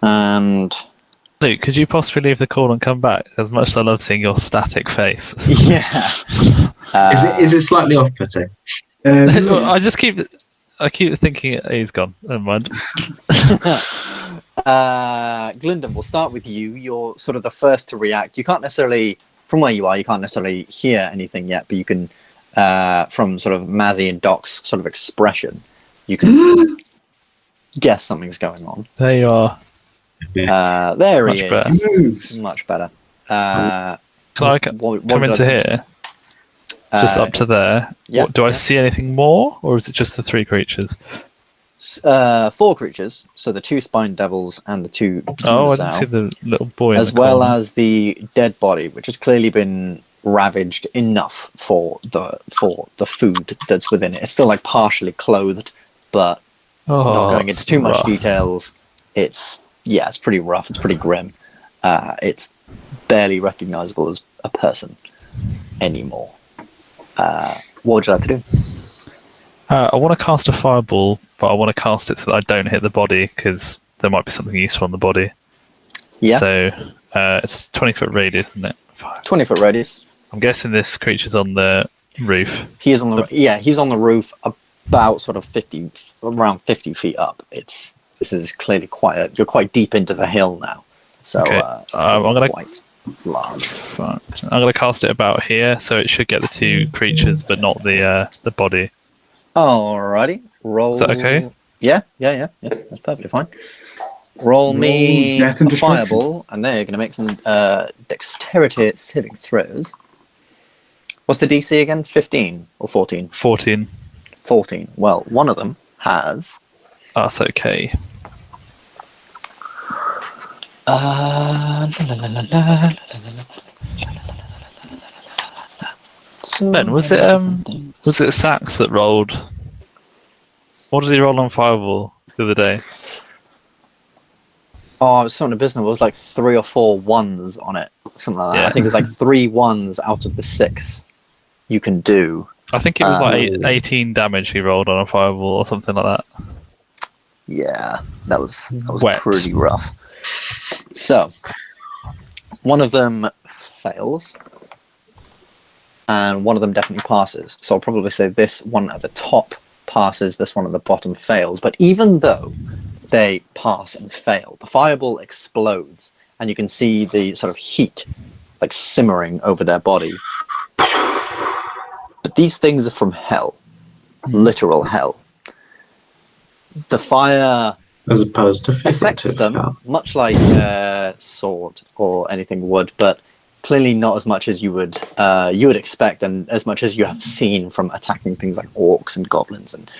And Luke, could you possibly leave the call and come back? As much as I love seeing your static face. yeah. Is it slightly off-putting? I keep thinking he's gone. Never mind. Gylndan, we'll start with you. You're sort of the first to react. You can't necessarily, from where you are, you can't necessarily hear anything yet, but you can, from sort of Mazzy and Doc's sort of expression, you can guess something's going on. There you are. There Much he is. better. Moves. Much better. Can I come into do I- here? Just up to there. yeah, Do I yeah. see anything more, or is it just the three creatures? 4 creatures, so the 2 spined devils and the 2 Oh, I Bullazau, didn't see the little boy in as the well corner. as the dead body, which has clearly been ravaged enough for the food that's within it. It's still like partially clothed, but not going into too much rough. details. It's pretty rough. It's pretty grim. It's barely recognizable as a person anymore. What would you like to do? I want to cast a fireball, but I want to cast it so that I don't hit the body, because there might be something useful on the body. Yeah, So it's 20-foot radius, isn't it? 20-foot radius. I'm guessing this creature's on the roof. He's on he's on the roof, about sort of around 50 feet up. This is clearly you're quite deep into the hill now, so Okay. I'm gonna- quite large. Fuck. I'm going to cast it about here, so it should get the 2 creatures, but not the body. Alrighty, roll. Is that okay? Yeah, that's perfectly fine. Roll me death and a destruction. fireball, and they're going to make some dexterity saving throws. What's the DC again? 15 or 14? 14. 14. Well, one of them has. That's okay. Ben, was it Sax that rolled? What did he roll on Fireball the other day? Oh, it was something abysmal. It was like 3 or 4 ones on it, something like that. Yeah. I think it was like 3 ones out of the 6 you can do. I think it was like 18 damage he rolled on a Fireball or something like that. Yeah, that was Wet. pretty rough. So, one of them fails, and one of them definitely passes. So I'll probably say this one at the top passes, this one at the bottom fails. But even though they pass and fail, the fireball explodes, and you can see the sort of heat like simmering over their body. But these things are from hell, literal hell. The fire As opposed to affects figurative. them, much like sword or anything would, but clearly not as much as you would expect, and as much as you have seen from attacking things like orcs and goblins and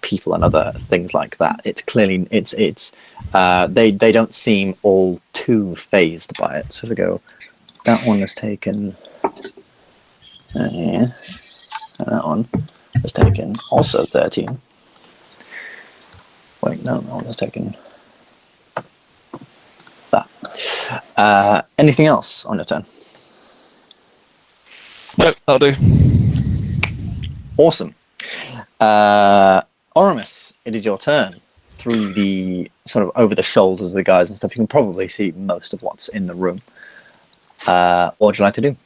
people and other things like that. It's clearly they don't seem all too phased by it. So if we go, that one is taken. Yeah, and that one is taken also 13. Wait, no, that one is taken. That. Anything else on your turn? No, that'll do. Awesome. Oramis, it is your turn. Through the sort of over the shoulders of the guys and stuff, you can probably see most of what's in the room. What would you like to do?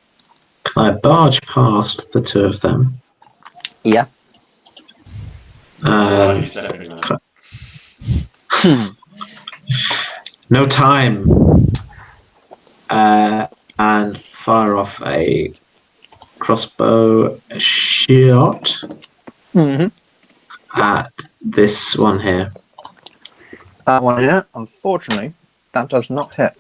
Can I barge past the two of them? Yeah. Why are you stepping there? No time. And fire off a crossbow shot at this one here. That one here, unfortunately, that does not hit.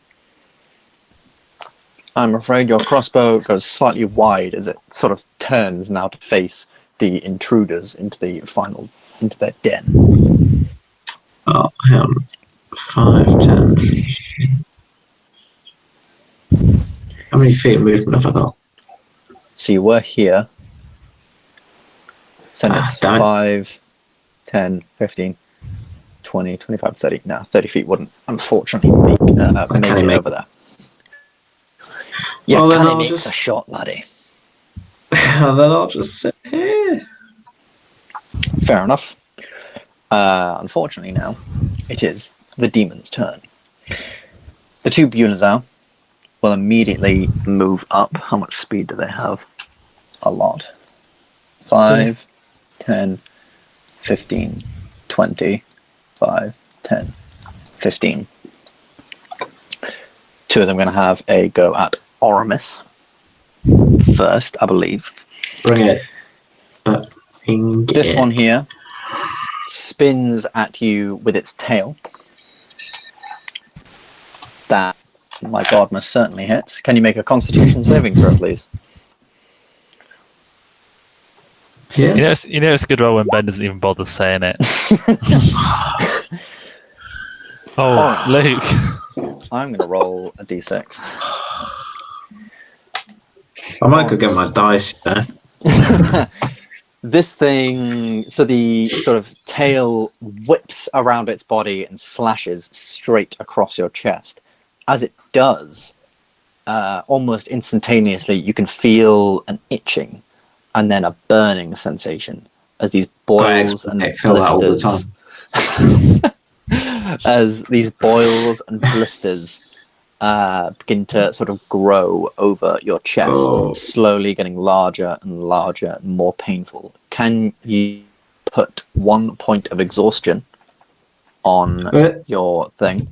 I'm afraid your crossbow goes slightly wide as it sort of turns now to face the intruders into their den. Oh, hang on. 5, 10, 15. How many feet of movement have I got? So you were here. So it's 5, 10, 15, 20, 25, 30. No, 30 feet wouldn't, unfortunately, make it over there. Yeah, well, can it make a shot, laddie? And then I'll just sit here. Fair enough. Unfortunately now, it is the demon's turn. The two Bunazau will immediately move up. How much speed do they have? A lot. 5, 10, 15, 20, 5, 10, 15. Two of them are going to have a go at Oramis first, I believe. Bring it. This one here spins at you with its tail. That, my god, most certainly hits. Can you make a Constitution saving throw, please? Yes. You know it's good when Ben doesn't even bother saying it. Oh, Luke. I'm going to roll a d6. I might go get my dice there. This thing, so the sort of tail whips around its body and slashes straight across your chest. As it does, almost instantaneously, you can feel an itching and then a burning sensation as these boils and blisters. As these boils and blisters begin to sort of grow over your chest, slowly getting larger and larger and more painful. Can you put 1 point of exhaustion on your thing?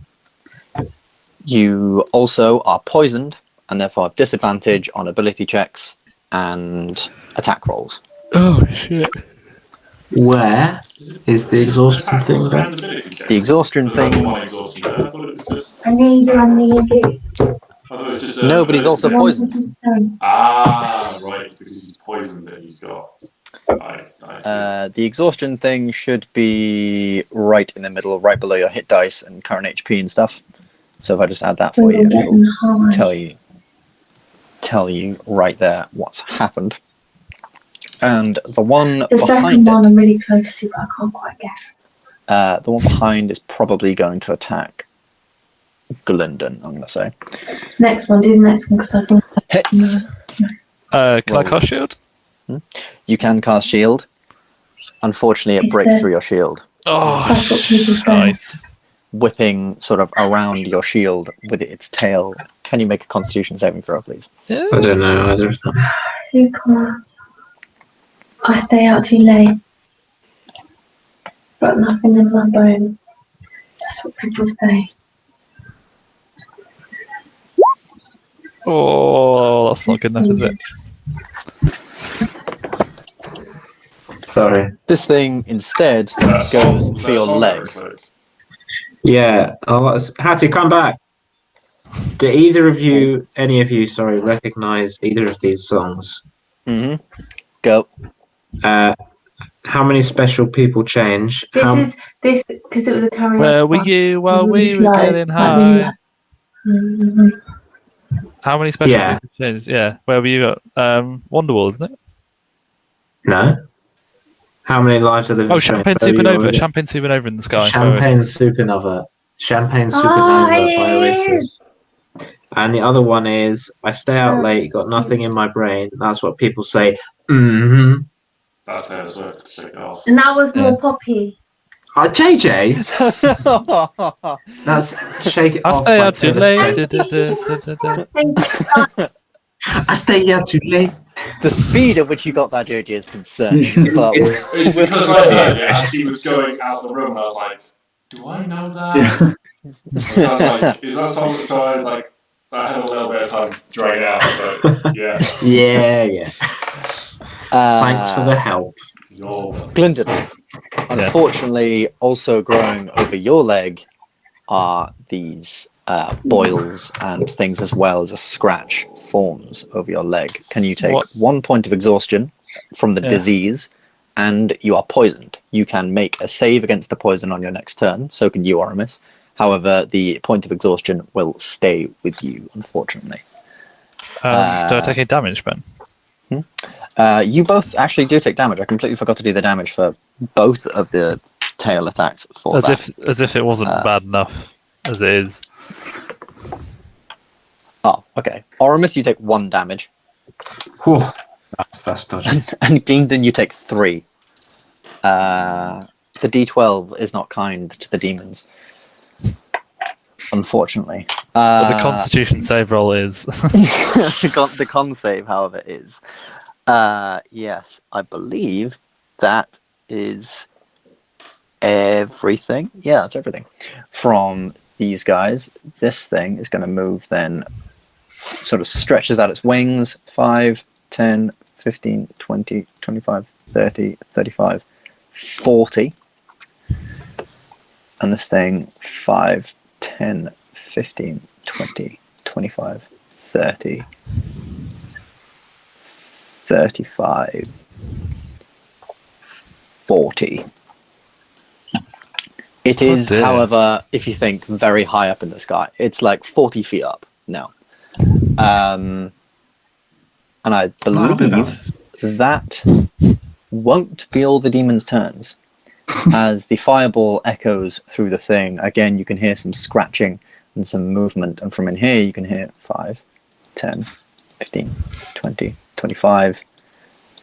You also are poisoned and therefore have disadvantage on ability checks and attack rolls. Oh, shit. Where is the exhaustion thing, Ben? The exhaustion thing... Nobody's also poisoned. Right, because he's poisoned and he's got... I see. The exhaustion thing should be right in the middle, right below your hit dice and current HP and stuff. So if I just add that for you, it'll tell you right there what's happened. And the one the second one I'm really close to, but I can't quite get. The one behind is probably going to attack Gylndan, I'm going to say. Next one, do the next one because I think hits. Can I cast shield? You can cast shield. Unfortunately, it breaks through your shield. Oh, that's what people say. nice. Whipping sort of around your shield with its tail. Can you make a Constitution saving throw, please? Yeah. I don't know either of them. I stay out too late. But nothing in my bone. That's what people say. Oh, that's not good enough, is it? Sorry. This thing instead goes for your leg. Yeah. Oh, Hattie, come back. Do either of you, any of you, sorry, recognize either of these songs? Mm-hmm. Go. How many special people change? This because it was a karaoke. Where were one. you while It was we were slow, getting like really high? like- How many special Yeah. people changed? Yeah. Where were you at? Wonderwall, isn't it? No. How many lives are there? Oh, Champagne Supernova. Champagne Supernova in the sky. Champagne Supernova. Champagne Oh, Supernova by Oasis. yes. And the other one is I stay out late, got nothing in my brain. That's what people say. Mm-hmm. That's Taylor Swift. Shake it off. And that was more poppy. JJ, that's Shake It I Off. stay by out too Taylor late. Swift. Thank you. I stay out too late. The speed at which you got that, Joji, is concerning. But It's because I heard it as she was going out the room, and I was like, "Do I know that?" So I was like, "Is that song?" So I had a little bit of time trying it out, but yeah. Yeah. Thanks for the help. Gylndan, unfortunately, also growing over your leg are these boils and things, as well as a scratch forms over your leg. Can you take 1 point of exhaustion from the disease, and you are poisoned? You can make a save against the poison on your next turn, so can you, Oramis. However, the point of exhaustion will stay with you, unfortunately. Do I take any damage, Ben? You both actually do take damage. I completely forgot to do the damage for both of the tail attacks. As if it wasn't bad enough as it is. Oh, okay. Oramis, you take 1 damage. Whew. That's dodgy. And Gylndan, you take 3. The D12 is not kind to the demons, unfortunately. But the Constitution save roll is. The con save, however, is. Yes, I believe that is everything. Yeah, that's everything. From these guys, this thing is going to move then, sort of stretches out its wings, 5, 10, 15, 20, 25, 30, 35, 40. And this thing, 5, 10, 15, 20, 25, 30, 35, 40. It is, however, if you think, very high up in the sky. It's like 40 feet up now. And I believe that won't be all the demons' turns. As the fireball echoes through the thing, again, you can hear some scratching and some movement. And from in here, you can hear 5, 10, 15, 20, 25,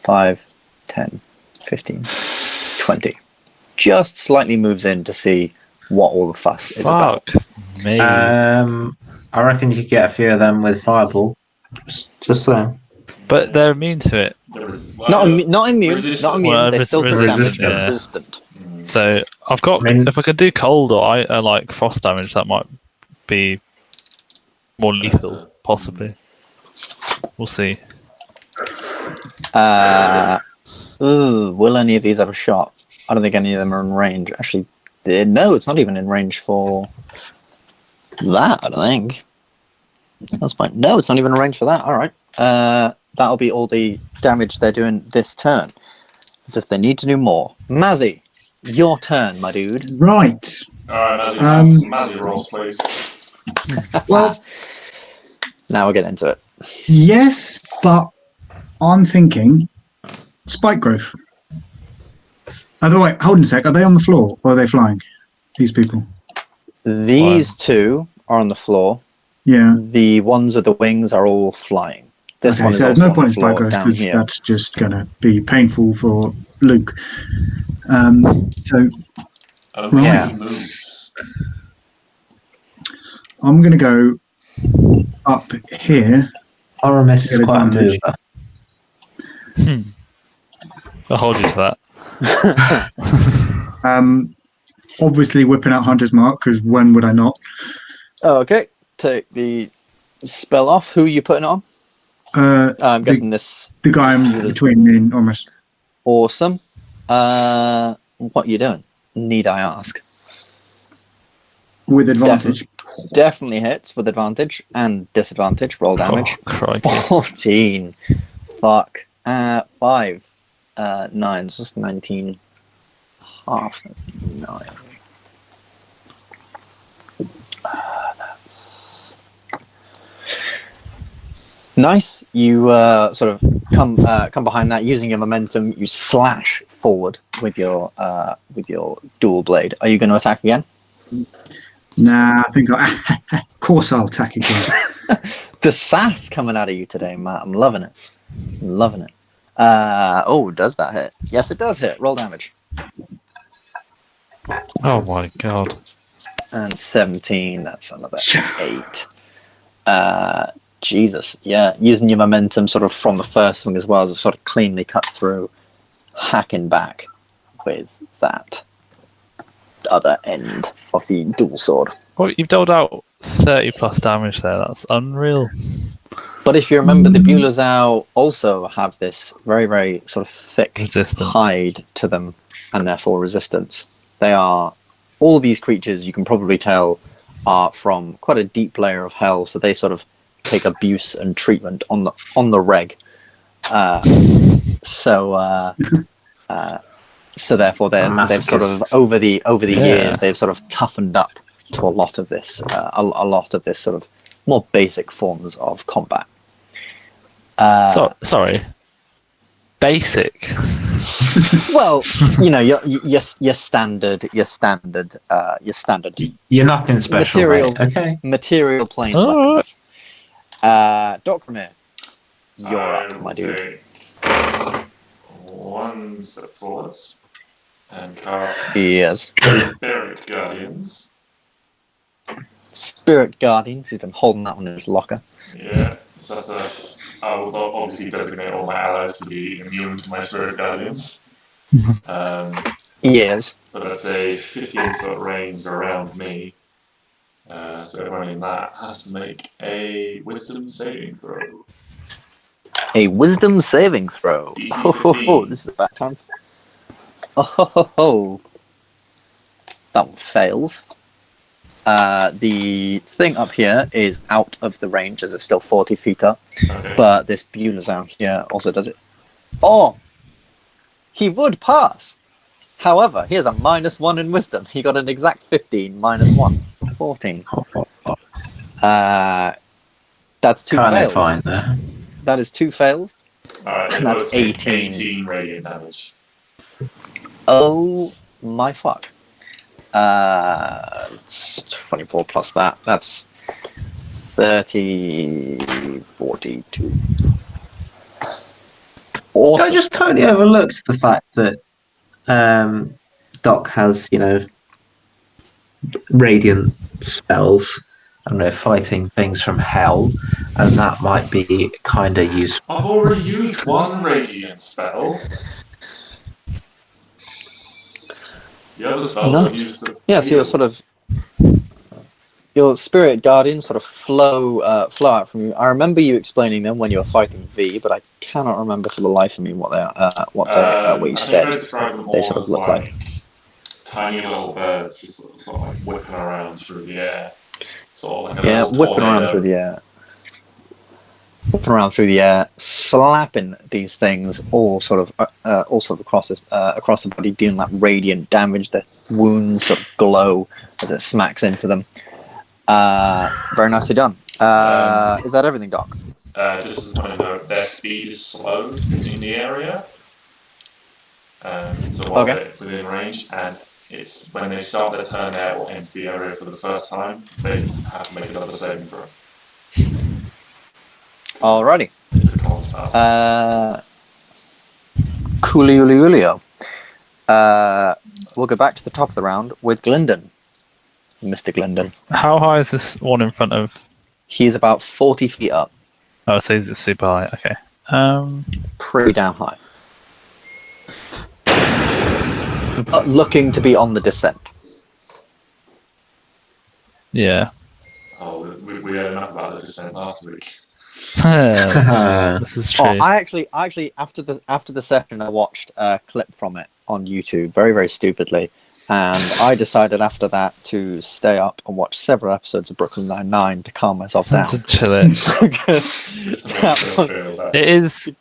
5, 10, 15, 20. Just slightly moves in to see what all the fuss is about. Me. I reckon you could get a few of them with fireball. Just saying. But they're immune to it. Not immune. Resistant. Not immune. Well, they still take damage. yeah. Resistant. So I've got. If I could do cold or like frost damage, that might be more lethal, possibly. We'll see. Will any of these have a shot? I don't think any of them are in range. Actually, no, it's not even in range for that, I don't think. That's fine. No, it's not even in range for that. All right. That'll be all the damage they're doing this turn. As if they need to do more. Mazzy, your turn, my dude. Right. Alright, Mazzy rolls, please. Well, now we'll get into it. yes, but I'm thinking spike growth. By the way, hold on a sec. Are they on the floor or are they flying? These people. These two are on the floor. Yeah. The ones with the wings are all flying. This Okay, one is so there's also no on point the in spike floor growth down because here. that's just going to be painful for Luke. So Yeah. He moves. I'm going to go up here. Oramis is Get quite a advantage. mover. I'll hold you to that. Obviously whipping out Hunter's Mark, because when would I not? Okay, take the spell off. Who are you putting it on? I'm guessing this. The guy in between me and Oramis. Awesome. What are you doing? Need I ask? with advantage. Definitely hits with advantage and disadvantage. Roll damage. Oh, crikey. 14. Fuck. 5. 9. It's just 19. Half. That's 9. That's... Nice. You sort of come behind that using your momentum. You slash forward with your dual blade. Are you going to attack again? Nah, I think of course I'll attack again. The sass coming out of you today, Matt. I'm loving it. I'm loving it. Oh, does that hit? Yes, it does hit. Roll damage. Oh my god. And 17. That's another 8. Jesus. Yeah, using your momentum sort of from the first swing as well as it sort of cleanly cuts through, hacking back with that other end of the dual sword. Well, you've doled out 30 plus damage there. That's unreal. But if you remember, the Bulezau also have this very, very sort of thick Resistance. hide to them, and therefore resistance. They are, all these creatures, you can probably tell, are from quite a deep layer of hell, so they sort of take abuse and treatment on the reg. So therefore they've sort of over the years they've sort of toughened up to a lot of this sort of more basic forms of combat. Sorry. Basic. Well, you know, your standard. You're nothing special, material, mate. Okay. material plane All weapons. Dokrumir, you're up, my dude. One step forwards and cast Yes. Spirit Guardians. Spirit Guardians. He's been holding that one in his locker. Yeah, so that's I will obviously designate all my allies to be immune to my Spirit Guardians. Yes. But that's a 15-foot range around me. So everyone in that has to make a Wisdom saving throw. A Wisdom saving throw. DC Oh, this is a bad time. Oh, that one fails. The thing up here is out of the range as it's still 40 feet up. Okay. But this Bulezau here also does it. Oh! He would pass! However, he has a -1 in wisdom. He got an exact 15, -1. 14. That's 2 Can't fails. find that. That is 2 fails. Alright, And that's 18. 18 radiant damage. Oh my fuck. It's 24 plus that. That's 30, 42. Awesome. I just totally overlooked the fact that Doc has, radiant spells. I don't know, fighting things from hell, and that might be kind of useful. I've already used one radiant spell. The other spells I've used. Yeah, so you're sort of your spirit guardians sort of flow out from you. I remember you explaining them when you were fighting V, but I cannot remember for the life of me what you said. They sort of look like tiny little birds, just sort of like whipping around through the air. Sort of like whipping around through the air, slapping these things all sort of across the body, dealing that radiant damage. The wounds sort of glow as it smacks into them. Very nicely done. Is that everything, Doc? Just want to note their speed is slowed in the area. So while they're within range, and it's when they start their turn there or enter the area for the first time, they have to make another saving throw. Alrighty. It's a con spell. Cooliulio. We'll go back to the top of the round with Gylndan. Mr. Gylndan. How high is this one in front of? He's about 40 feet up. Oh, so he's super high. Okay. Pretty damn high. But looking to be on the descent. Yeah. Oh, we had enough about the descent last week. This is true. Oh, I actually after the session I watched a clip from it on YouTube very, very stupidly, And I decided after that to stay up and watch several episodes of Brooklyn Nine-Nine to calm myself down. To chill it. Just to make you feel better. It is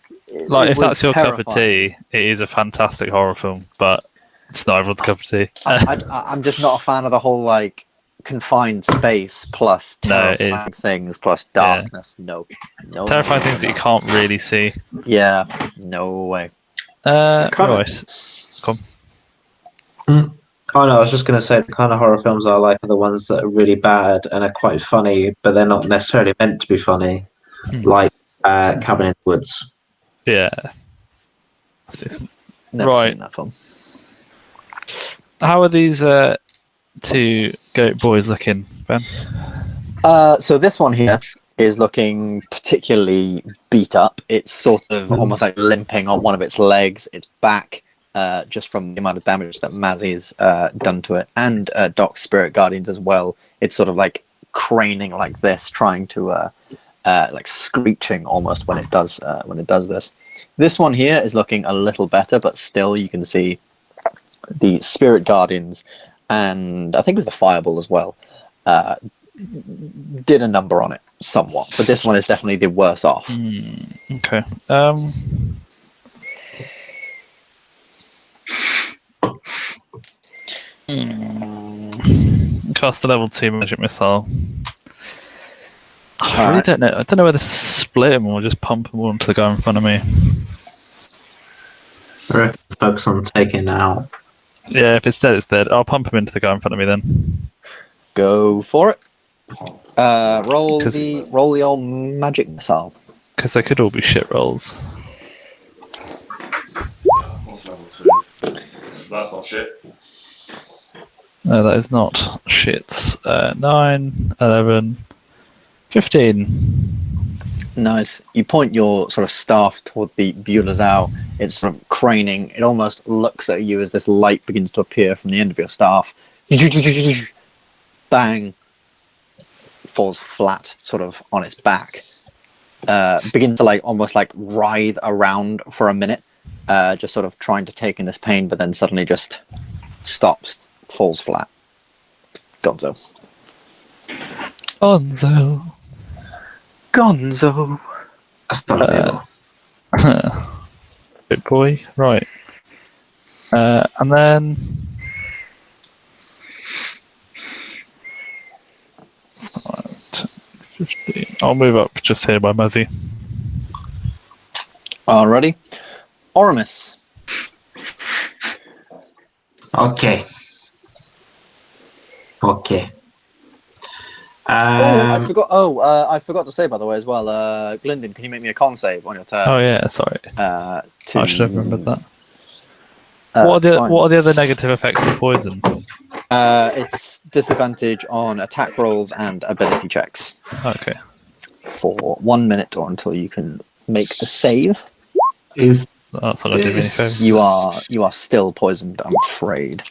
like, if was that's your cup of terrifying. tea, it is a fantastic horror film, but it's not everyone's cup of tea. I'm just not a fan of the whole like confined space plus No, terrifying things plus darkness. No, Terrifying things that you can't really see. Yeah, no way. Right. Come. Oh no, I was just going to say the kind of horror films I like are the ones that are really bad and are quite funny, but they're not necessarily meant to be funny, like Cabin in the Woods. Yeah. Never Right. seen that film. How are these two goat boys looking, Ben? So this one here is looking particularly beat up. It's sort of almost like limping on one of its legs, its back, just from the amount of damage that Mazzy's done to it, and Doc's Spirit Guardians as well. It's sort of like craning like this, trying to like screeching almost when it does this. This one here is looking a little better, but still you can see the Spirit Guardians, and I think it was the Fireball as well, did a number on it somewhat. But this one is definitely the worse off. Okay. Cast a level 2 magic missile. I really don't know. I don't know whether to split them or just pump them all into the guy in front of me. Or focus on taking out. Yeah, if it's dead, it's dead. I'll pump him into the guy in front of me then. Go for it. Roll 'Cause- the old magic missile. Because they could all be shit rolls. What's level 2? That's not shit. No, that is not shit. 9, 11, 15. Nice. You point your sort of staff toward the Bulazao. It's sort of craning. It almost looks at you as this light begins to appear from the end of your staff. Bang. Falls flat, sort of on its back. Begins to like almost like writhe around for a minute, just sort of trying to take in this pain, but then suddenly just stops, falls flat. Gonzo. Gonzo. That's not evil. Good boy. Right. And then... 10, 15. I'll move up just here by Muzzy. Alrighty. Oramis. Okay. I forgot to say, by the way, as well. Gylndan, can you make me a con save on your turn? Oh yeah, sorry. I should have remembered that. What are the other negative effects of poison? It's disadvantage on attack rolls and ability checks Okay. for 1 minute or until you can make a save. Is That's not going to do me any favours. You are still poisoned, I'm afraid.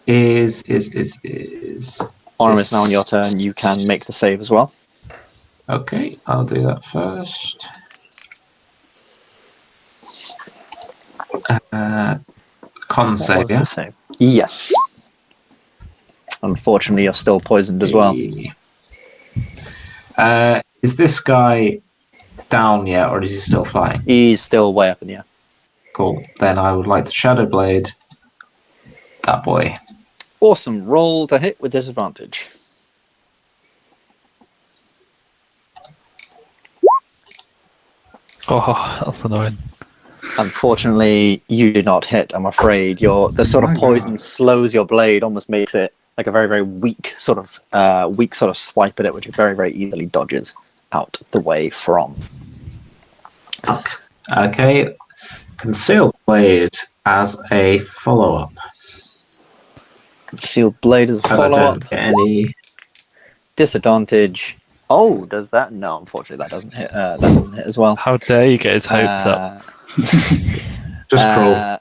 is Oramis, now on your turn, you can make the save as well. okay? I'll do that first. Con save, yeah? Save. Yes. Unfortunately, you're still poisoned as well. Is this guy down yet, or is he still flying? He's still way up in the air. Cool. Then I would like to Shadow Blade that boy. Awesome. Roll to hit with disadvantage. Oh, that's annoying. Unfortunately, you do not hit, I'm afraid. The sort of poison slows your blade, almost makes it like a very, very weak sort of swipe at it, which it very, very easily dodges out the way from. Okay. Concealed Blade as a follow-up. Concealed blade as a I follow-up. don't get any. Disadvantage. Oh, does that? No, unfortunately, that doesn't hit. That doesn't hit as well. How dare you get his hopes up? Just cruel.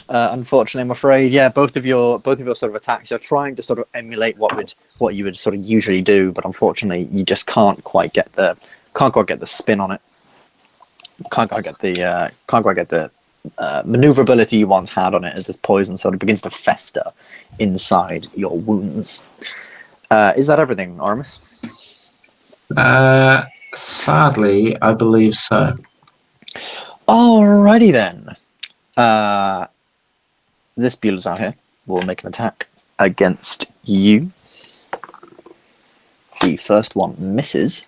Unfortunately, I'm afraid. Yeah, both of your sort of attacks. You're trying to sort of emulate what you would sort of usually do, but unfortunately, you just can't quite get the spin on it. Can't quite get the maneuverability you once had on it as this poison sort of begins to fester inside your wounds. Is that everything, Oramis? Sadly, I believe so. Alrighty then. This Beulah out here will make an attack against you. The first one misses.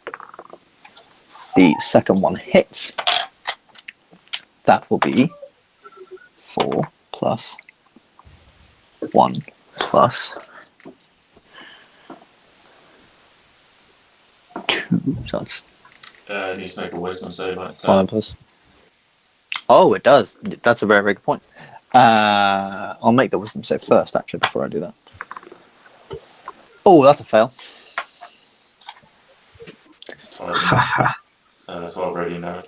The second one hits. That will be 4 plus 1 plus 2. So that's needs to make a wisdom save. Like 5 plus. Oh, it does. That's a very, very good point. I'll make the wisdom save first, actually, before I do that. Oh, that's a fail. 12 radiant damage.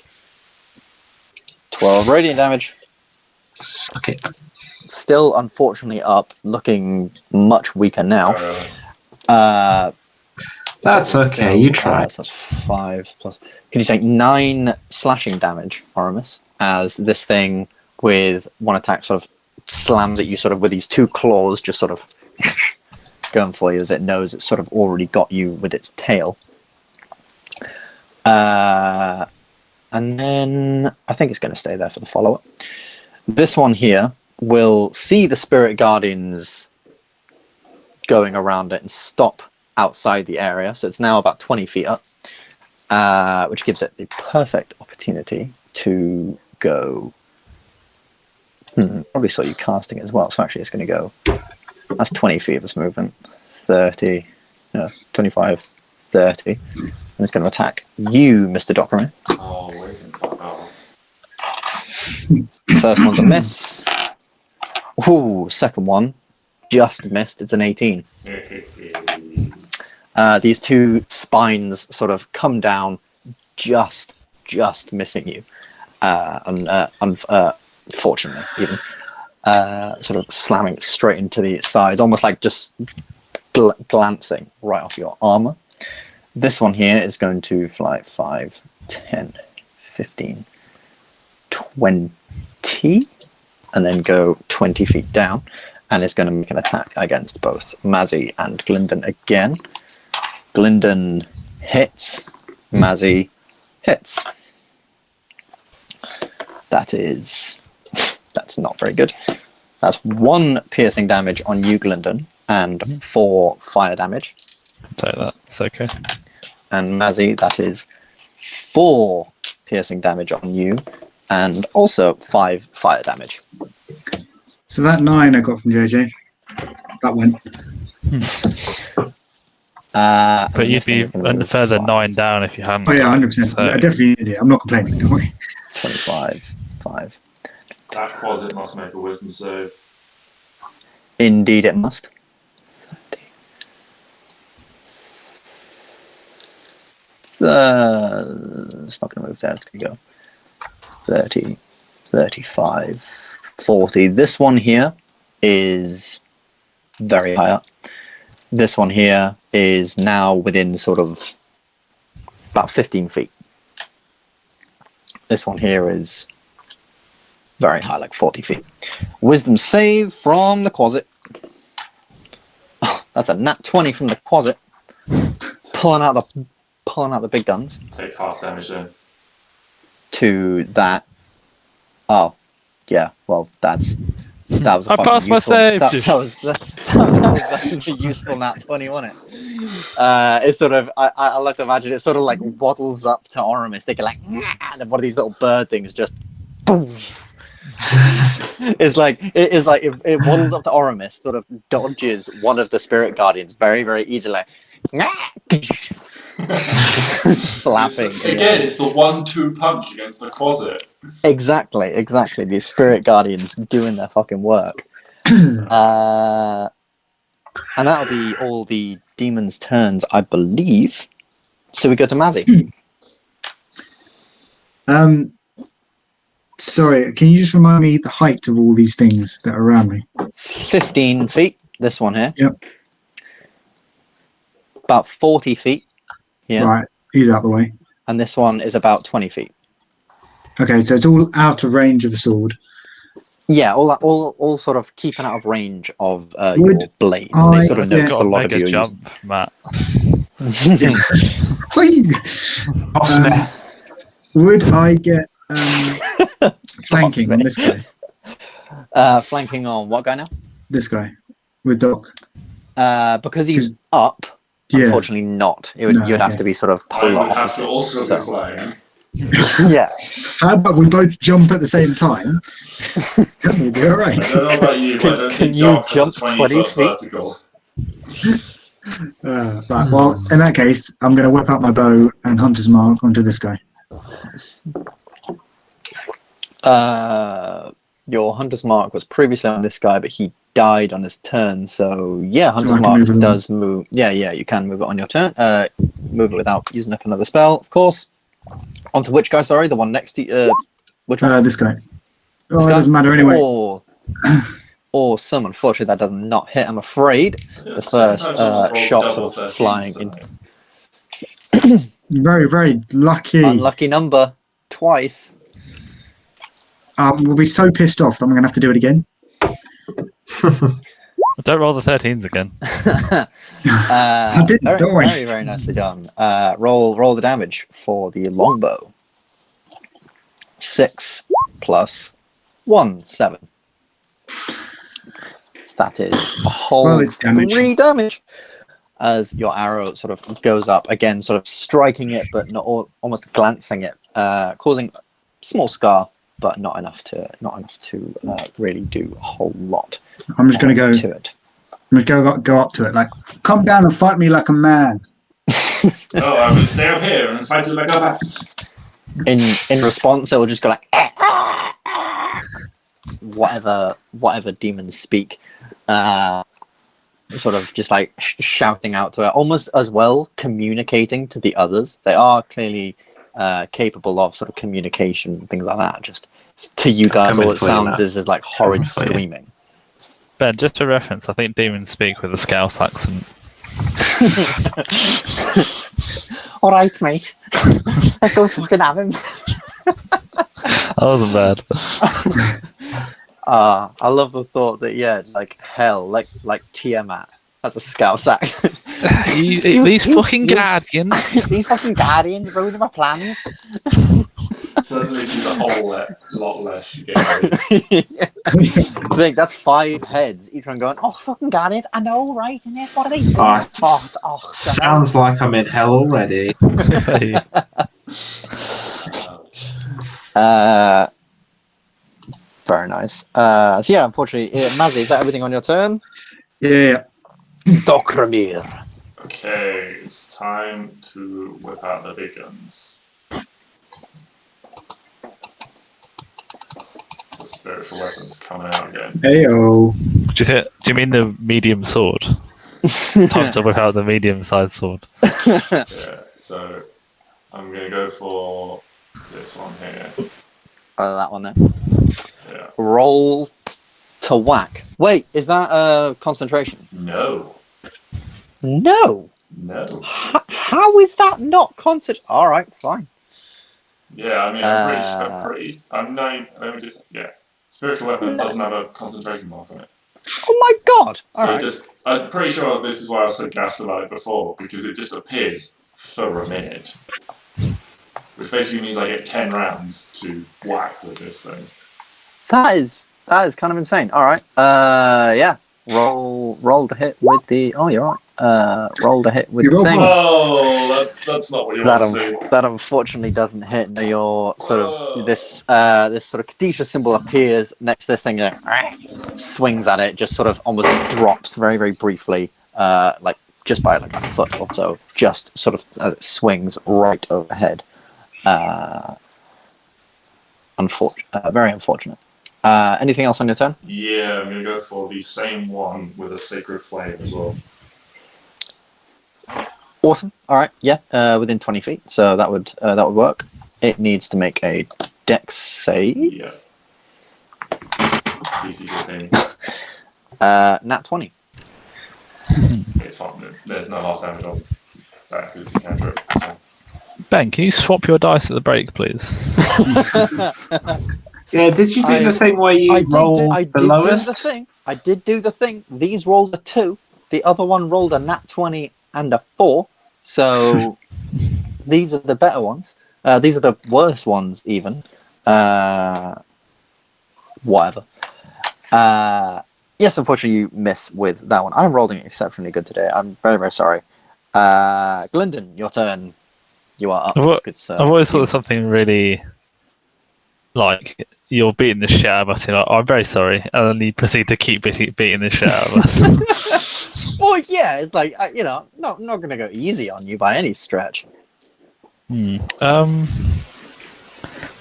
12 radiant damage. Suck it. Still, unfortunately, up, looking much weaker now. That's okay, you tried. That's 5 plus. Can you take 9 slashing damage, Oramis, as this thing with one attack sort of slams at you, sort of with these 2 claws, just sort of going for you as it knows it's sort of already got you with its tail. And then I think it's going to stay there for the follow-up. This one here will see the Spirit Guardians going around it and stop outside the area. So it's now about 20 feet up, which gives it the perfect opportunity to go... probably saw you casting it as well, so actually it's going to go... That's 20 feet of its movement. 30, no, 25, 30. And it's going to attack you, Mr. Dokrumir. Oh, we can fuck off. First one's a miss. Ooh, second one just missed. It's an 18. These 2 spines sort of come down, just missing you. Unfortunately, even sort of slamming straight into the sides, almost like just glancing right off your armor. This one here is going to fly 5, 10, 15, 20, and then go 20 feet down, and is going to make an attack against both Mazzy and Gylndan again. Gylndan hits, Mazzy hits. That's not very good. That's 1 piercing damage on you, Gylndan, and 4 fire damage. Take that. It's okay. And Mazzy, that is 4 piercing damage on you, and also 5 fire damage. So that 9 I got from JJ, that went. But you'd be a further 9 down if you hadn't. Oh yeah, 100%. So... I definitely did it. I'm not complaining. Don't worry. 25, 5. That closet must make a wisdom save. Indeed, it must. It's not going to move there. It's going to go 30, 35, 40. This one here is very high up. This one here is now within sort of about 15 feet. This one here is very high, like 40 feet. Wisdom save from the closet. Oh, that's a nat 20 from the closet. Pulling out the big guns. Takes half damage then. To that. Oh, yeah. Well, that was. I passed my save. That was a useful nat 20, wasn't it? It's sort of. I like to imagine it sort of like waddles up to Oramis. They go like, and one of these little bird things just. Boom. It's like if it waddles up to Oramis, sort of dodges one of the Spirit Guardians very, very easily. Slapping. Again, it's the 1-2 punch against the closet. Exactly. These Spirit Guardians doing their fucking work. And that'll be all the demons' turns, I believe. So we go to Mazzy. Sorry, can you just remind me the height of all these things that are around me? 15 feet, this one here. Yep. About 40 feet. Yeah. Right, he's out the way. And this one is about 20 feet. Okay, so it's all out of range of the sword. Yeah, all sort of keeping out of range of your Would blades. I- They sort of yeah. notice a Got a lot of mega you. jump, Matt. Whee! Off me. Would I get flanking on me. this guy? Flanking on what guy now? This guy with Doc. Because he's 'Cause- up. Yeah. Unfortunately, not. You'd No, have okay. to be sort of I polar would have to opposites. also So, be flying. yeah. How about we both jump at the same time? Then we'll be all I right. don't know about you, but I don't Can think you Doc has jump a 20 20-foot feet? vertical. Right. Well, in that case, I'm going to whip out my bow and hunter's mark onto this guy. Your hunter's mark was previously on this guy, but he died on his turn. So yeah, I hunter's can mark move it does move. Yeah, you can move it on your turn. Move it without using up another spell, of course. Onto which guy? Sorry, the one next to which one? This guy. Oh, This it guy? doesn't matter anyway. Awesome. Unfortunately, that does not hit. I'm afraid. The first Sometimes someone's rolled shot double sort of 13s, flying so- into Very, very lucky. unlucky number twice. We'll be so pissed off that I'm going to have to do it again. Don't roll the 13s again. I didn't, very, don't worry. very, very nicely done. Roll the damage for the longbow. 6 plus 1, 7. That is a whole Well, it's damage. 3 damage. As your arrow sort of goes up again, sort of striking it, but not almost glancing it, causing a small scar, but not enough to really do a whole lot. I'm just going to go. to it. I'm just going to go up to it. Like, come down and fight me like a man. Oh, I will stay up here and fight you like a bat. In response, it will just go like whatever demons speak, sort of just like shouting out to it, almost as well communicating to the others. They are clearly capable of sort of communication and things like that. Just to you guys, Coming all it for you, sounds Matt. is like horrid Coming for you. screaming. Ben, just a reference, I think demons speak with a Scouse accent. All right, mate. Let's go fucking have him. That wasn't bad. I love the thought that like hell, like Tiamat has a Scouse accent. These fucking guardians. These fucking guardians ruining my plans. Suddenly she's a whole lot less scary. I think that's 5 heads, each one going, oh, fucking guardians, I know, right? And that's what are they doing? Sounds like I'm in hell already. Very nice. So yeah, unfortunately, Mazzy, is that everything on your turn? Yeah. Dokrumir. Okay, it's time to whip out the big guns. The spiritual weapons coming out again. Heyo. Do you mean the medium sword? It's time to whip out the medium-sized sword. Yeah, so I'm gonna go for this one here. That one there. Yeah. Roll to whack. Wait, is that concentration? No. No. No. How is that not concentration? All right, fine. Yeah, I mean, I'm 9. Let me just. Yeah. Spiritual weapon doesn't have a concentration mark on it. Oh my god! All So right. I'm pretty sure this is why I was so gassed about it before, because it just appears for a minute. Which basically means I get 10 rounds to whack with this thing. That is kind of insane. All right. Yeah. Roll to hit with the. Oh, you're right. Roll to hit with You the roll thing. Oh, that's not what you want to see. That unfortunately doesn't hit. No, your sort of Whoa. this sort of Kadisha symbol appears next to this thing. Swings at it, just sort of almost drops very, very briefly, like just by like a foot or so, just sort of as it swings right overhead. Very unfortunate. Anything else on your turn? Yeah, I'm going to go for the same one with a sacred flame as well. Awesome. All right. Yeah. Within 20 feet. So that would work. It needs to make a dex save. Yeah. DC 15. Nat 20. It's fine. There's no half damage on that because it's a cantrip. So. Ben, can you swap your dice at the break, please? Yeah, did you do the thing where you roll the lowest? I did do the thing. These rolled a 2. The other one rolled a nat 20 and a 4. So these are the better ones. These are the worst ones, even. Whatever. Yes, unfortunately, you miss with that one. I'm rolling exceptionally good today. I'm very, very sorry. Gylndan, your turn. You are up. Good sir. I've always thought of something really like you're beating the shit out of us. You're like, I'm very sorry, and then you proceed to keep beating the shit out of us. Well, yeah, it's like not going to go easy on you by any stretch.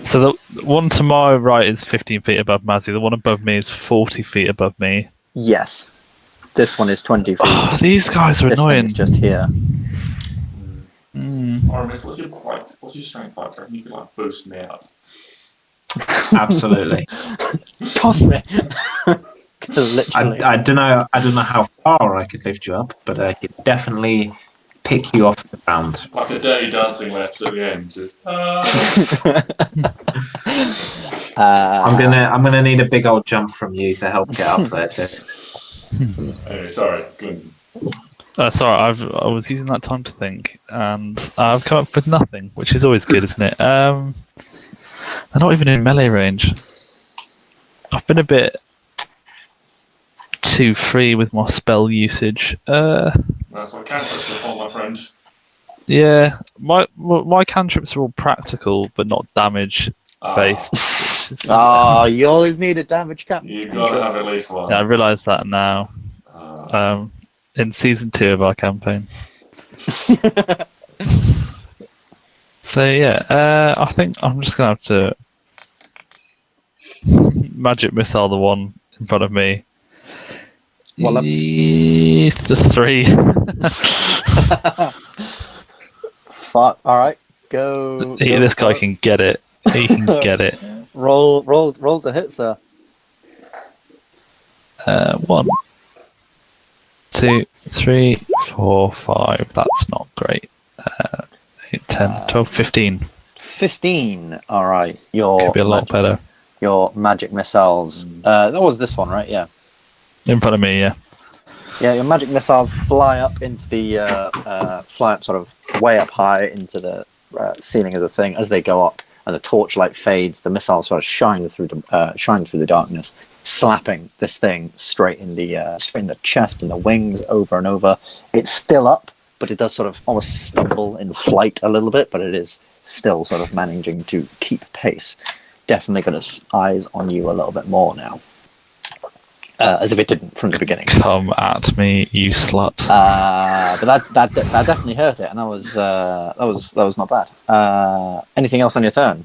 So the one to my right is 15 feet above Mazzy. The one above me is 40 feet above me. Yes, this one is 20 feet. Oh, these guys are annoying. This just here. Oramis, what's your strength like? I reckon you can boost me up. Absolutely. Toss me. Literally. I don't know how far I could lift you up, but I could definitely pick you off the ground. Like a dirty dancing left at the end, just. I'm gonna need a big old jump from you to help get up there. Anyway, sorry. Good. Sorry, I was using that time to think, and I've come up with nothing, which is always good, isn't it? They're not even in melee range. I've been a bit too free with my spell usage. That's what cantrips are for, my friend. Yeah, my cantrips are all practical, but not damage based. You always need a damage cap. You've got to have at least one. Yeah, I realise that now. In season 2 of our campaign. So yeah, I think I'm just gonna have to magic missile the one in front of me. Well, it's just 3. Fuck. All right, go. This guy can get it. He can get it. Roll to hit, sir. 1, 2, 3, 4, 5. That's not great. 8, 10, 12, 15. 15. All right. Could be a lot better. Your magic missiles. That was this one, right? Yeah. In front of me, yeah. Yeah, your magic missiles fly up into the fly up sort of way up high into the ceiling of the thing. As they go up and the torchlight fades, the missiles sort of shine through the darkness, slapping this thing straight in the chest and the wings over and over. It's still up, but it does sort of almost stumble in flight a little bit, but it is still sort of managing to keep pace. Definitely got its eyes on you a little bit more now. As if it didn't from the beginning. Come at me, you slut. But that definitely hurt it, and that was not bad. Anything else on your turn?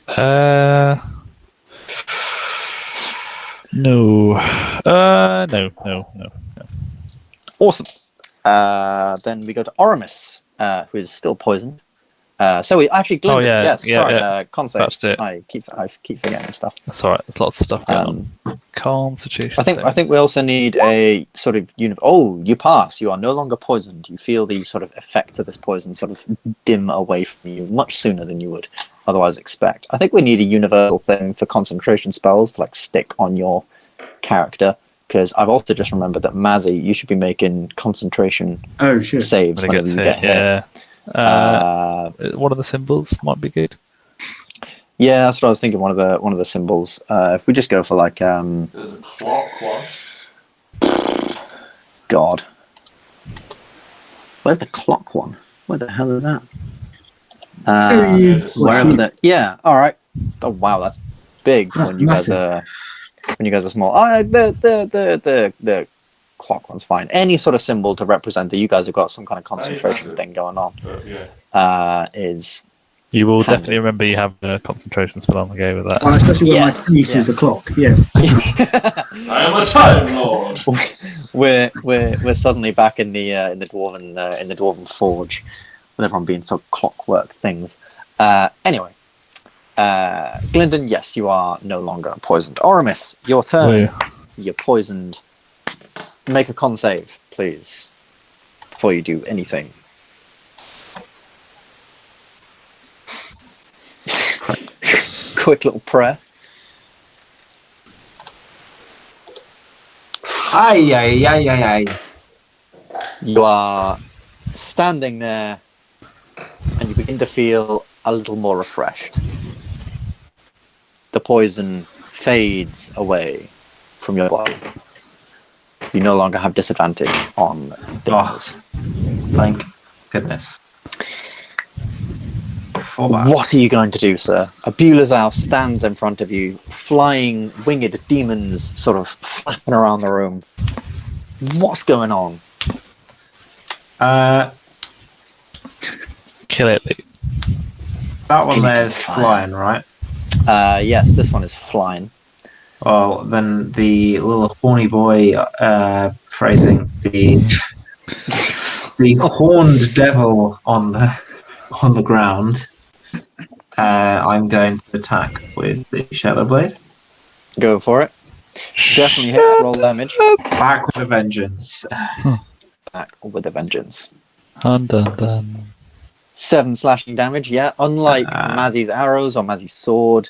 No. No. Awesome. Then we go to Oramis, who is still poisoned. So we actually Gylndan. Oh yeah, yes, yeah, sorry, yeah. Con save. That's it. I keep forgetting stuff. That's alright. There's lots of stuff going on. Constitution. I think we also need a sort of Oh, you pass. You are no longer poisoned. You feel the sort of effects of this poison sort of dim away from you much sooner than you would otherwise expect. I think we need a universal thing for concentration spells to stick on your character. Because I've also just remembered that Mazzy, you should be making concentration saves whenever you get hit. Yeah. One of the symbols might be good. Yeah, that's what I was thinking. One of the symbols. If we just go for there's a clock one. God, where's the clock one? Where the hell is that? Wherever that. Yeah. All right. Oh wow, that's big. That's when you guys are small. The clock one's fine. Any sort of symbol to represent that you guys have got some kind of concentration thing going on. Is. You will definitely remember you have a concentration spell on the go with that. Especially when my piece is a clock. Yes. I am a time lord. We're suddenly back in the dwarven forge, with everyone being sort of clockwork things. Anyway, Gylndan, yes, you are no longer poisoned. Oramis, your turn. Oh, You're poisoned. Make a con save, please, before you do anything. Quick little prayer. Ay, ay, ay, ay, ay. You are standing there, and you begin to feel a little more refreshed. The poison fades away from your body. You no longer have disadvantage on damage. Thank goodness. What are you going to do, sir? A Bulazau stands in front of you, flying winged demons sort of flapping around the room. What's going on? Kill it, Luke. That one there is flying, right? Yes, this one is flying. Well, then the little horny boy, phrasing the horned devil on the ground. I'm going to attack with the Shadow Blade. Go for it. Definitely hits. Roll damage. Back with a vengeance. Back with a vengeance. Dun, dun, dun. 7 slashing damage. Yeah, unlike Mazzy's arrows or Mazzy's sword,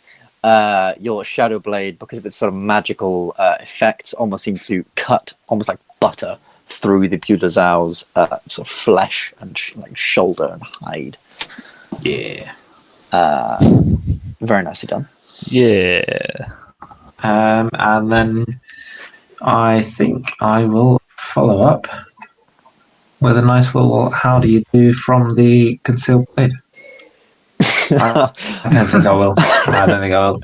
your Shadow Blade, because of its sort of magical effects, almost seems to cut almost like butter through the Bulazau's sort of flesh and like shoulder and hide. Yeah. Very nicely done. Yeah. And then I think I will follow up with a nice little how do you do from the concealed blade. I don't think I will. I don't think I will.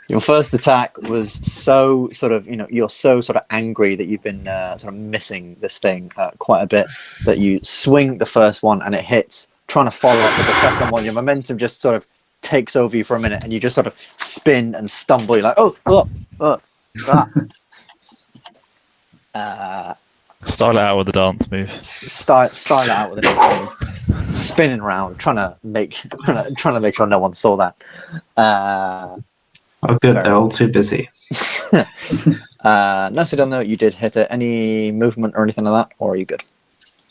Your first attack was so sort of, you're so sort of angry that you've been sort of missing this thing quite a bit, that you swing the first one and it hits. Trying to follow up with the second one, your momentum just sort of takes over you for a minute and you just sort of spin and stumble. You're like, Style it out with the dance move. Style it out with a dance move. Spinning around, trying to make sure no one saw that. Oh, good. They're all too busy. Nicely done, though. You did hit it. Any movement or anything like that, or are you good?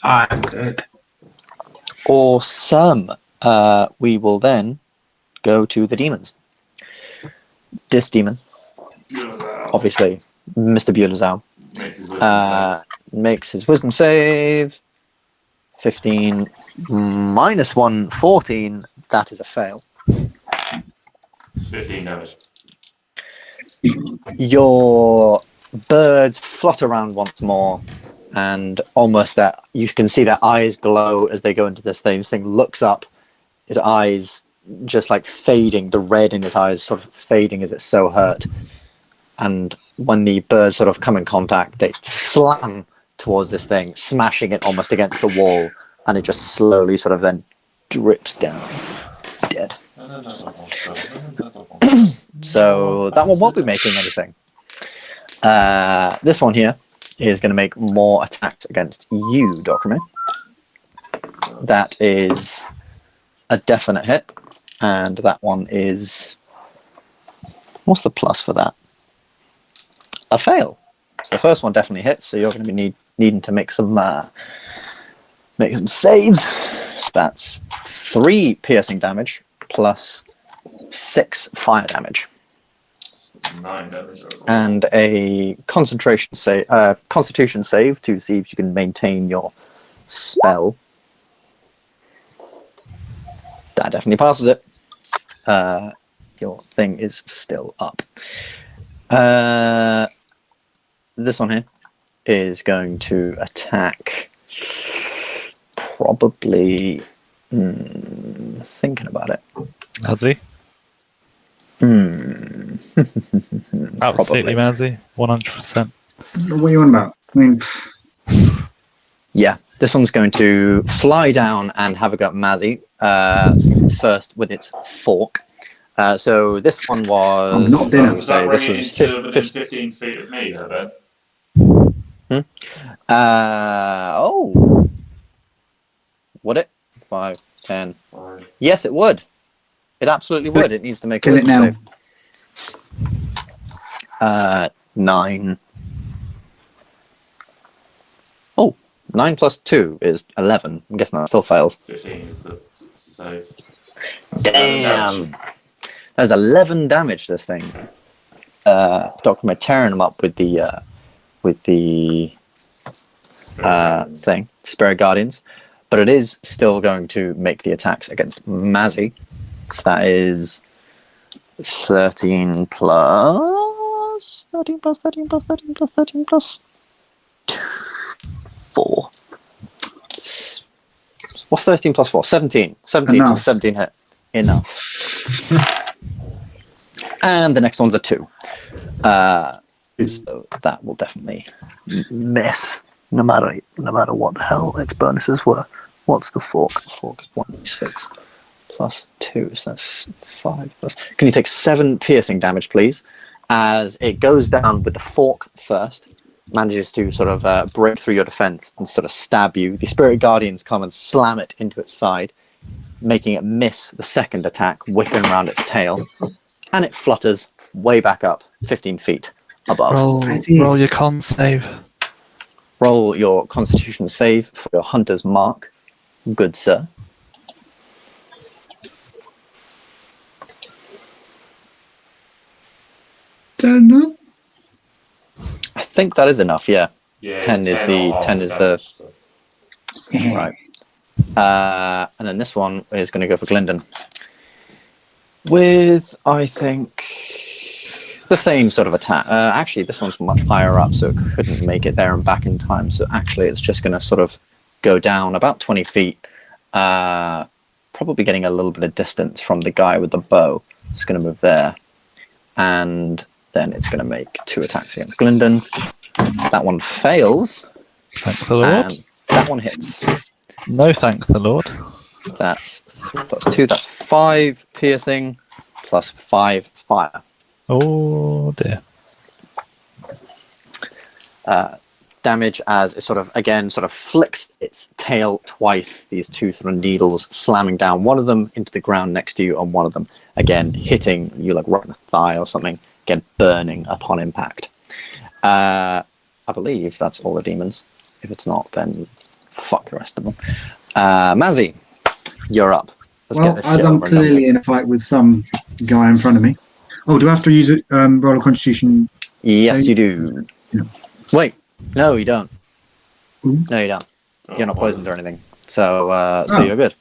I'm good. Awesome. We will then go to the demons. This demon, obviously, Mr. Bulazau, makes his wisdom save. 15 minus 1, 14. That is a fail. 15 damage. Your birds flutter around once more, and almost that you can see their eyes glow as they go into this thing. This thing looks up, his eyes just like fading, the red in his eyes sort of fading as it's so hurt. And when the birds sort of come in contact, they slam towards this thing, smashing it almost against the wall, and it just slowly sort of then drips down, dead. So that one won't be making anything. This one here is going to make more attacks against you, Dokrumir. That is a definite hit, and that one is... What's the plus for that? A fail. So the first one definitely hits, so you're going to be needing to make some saves. So that's 3 piercing damage plus 6 fire damage. 9 damage overall. And a constitution save to see if you can maintain your spell. That definitely passes it. Your thing is still up. This one here is going to attack probably... thinking about it. Mazzy? Absolutely Mazzy. 100%. What are you on about? I mean... Yeah, this one's going to fly down and have a go at Mazzy. First with its fork. So this one was... I'm not dinner. Does that bring it into within 15 feet of me, though, Ben? Oh. Would it? 5, 10. Yes, it would. It absolutely would. It needs to make a Kill it now. save. 9. Oh, 9 plus 2 is 11. I'm guessing that still fails. 15 is the save. That's Damn. There's 11 damage, this thing. Dokrumir tearing him up with the with the thing, Spirit Guardians, but it is still going to make the attacks against Mazzy. So that is 13 plus 13 plus 13 plus 13 plus 13 plus 4. What's 13 plus 4? 17. 17 Enough. plus 17 hit. Enough. And the next one's a 2. So that will definitely miss, no matter what the hell its bonuses were. What's the fork? The fork is 1d6 plus 2, so that's 5 plus. Can you take 7 piercing damage, please? As it goes down with the fork first, manages to sort of break through your defense and sort of stab you. The Spirit Guardians come and slam it into its side, making it miss the second attack, whipping around its tail, and it flutters way back up 15 feet above. Roll your con save. Roll your Constitution save for your Hunter's Mark, good sir. Don't know. I think that is enough. Yeah. Yeah, 10 it's is 10 the or half 10 is the damage, so. right. And then this one is going to go for Gylndan. With, I think, the same sort of attack. Actually, this one's much higher up, so it couldn't make it there and back in time. So actually, it's just going to sort of go down about 20 feet, probably getting a little bit of distance from the guy with the bow. It's going to move there. And then it's going to make 2 attacks against Gylndan. That one fails. Thank the Lord. And that one hits. No, thank the Lord. That's 3 plus 2. That's 5 piercing plus 5 fire. Oh dear. Damage as it sort of flicks its tail twice. These 2 sort of needles slamming down. One of them into the ground next to you, and one of them again hitting you like right in the thigh or something. Again, burning upon impact. I believe that's all the demons. If it's not, then fuck the rest of them. Mazzy, you're up. Well, as I'm clearly in a fight with some guy in front of me. Oh, do I have to use it? Roll a Constitution? Yes, save? you do. Yeah. Wait, no, you don't. Ooh. No, you don't. Oh, You're not poisoned or anything. So Oh. you're good.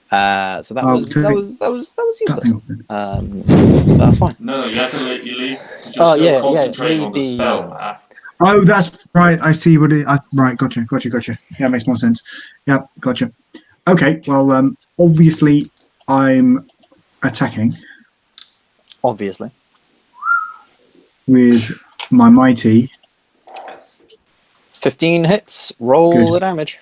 So that Oh, was That thing useless. up then. That's fine. No, you have to leave. Because you're Oh, still yeah, concentrating leave on the the, spell, Matt. Oh, that's right. I see what it. Right, gotcha. Yeah, makes more sense. Yeah, gotcha. Okay, well, obviously, I'm attacking Obviously. with my mighty. 15 hits. Roll Good. the damage.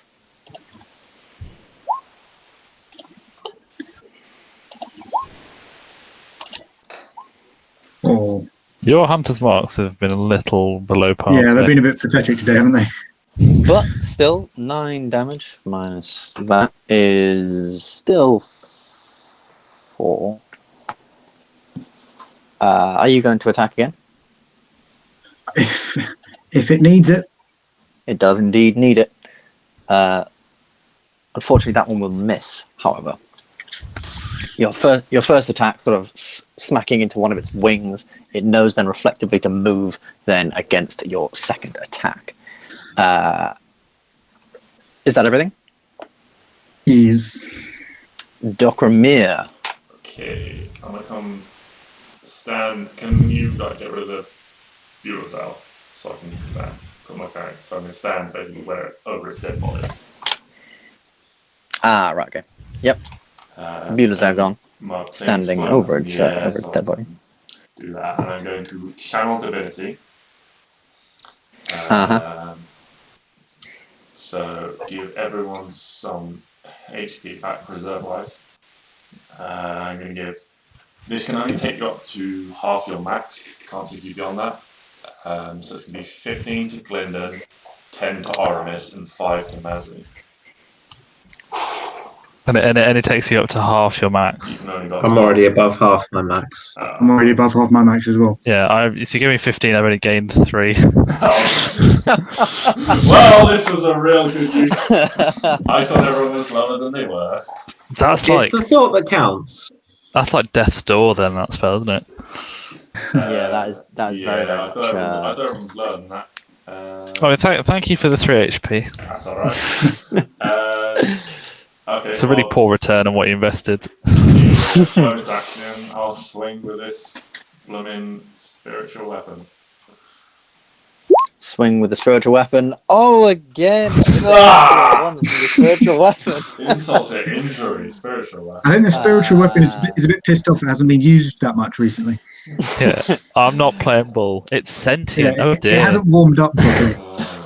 Oh, Your hunter's marks have been a little below par. yeah, they've today. been a bit pathetic today, haven't they? But still, 9 damage minus that is still 4. Are you going to attack again? If it needs it. It does indeed need it. Unfortunately, that one will miss, however. Your first attack sort of smacking into one of its wings. It knows then reflectively to move then against your second attack. Is that everything? Yes. Dokrumir. Okay, I'm gonna come stand. Can you like get rid of the viewers out so I can stand? Put my character so I can stand basically where over its dead body. Ah, right, okay. Yep. Viewers are gone. My thing's Standing fine. over its so dead body. Do that, and I'm going to channel divinity. So give everyone some HP back, preserve life. I'm going to give. This can only take you up to half your max. Can't take you beyond that. So it's going to be 15 to Gylndan, 10 to Oramis, and 5 to Mazzy. And it takes you up to half your max. You can only go I'm already above half my max. I'm already above half my max as well. Yeah, if you give me 15, I've only gained 3. Well, this was a real good use. I thought everyone was lower than they were. That's It's like the thought that counts. that's like Death's Door then, that spell, isn't it? Yeah, that is very, very I much. thought everyone was lower than that. Oh, thank you for the 3 HP. That's alright. Okay, It's a really poor return on what you invested. Bonus action, I'll swing with this blooming spiritual weapon. Swing with the spiritual weapon. Oh, again! One with the spiritual weapon. Insult to injury, spiritual weapon. I think the spiritual weapon is a bit pissed off. It hasn't been used that much recently. Yeah, I'm not playing ball. It's sentient. Yeah, Oh it dear. hasn't warmed up properly.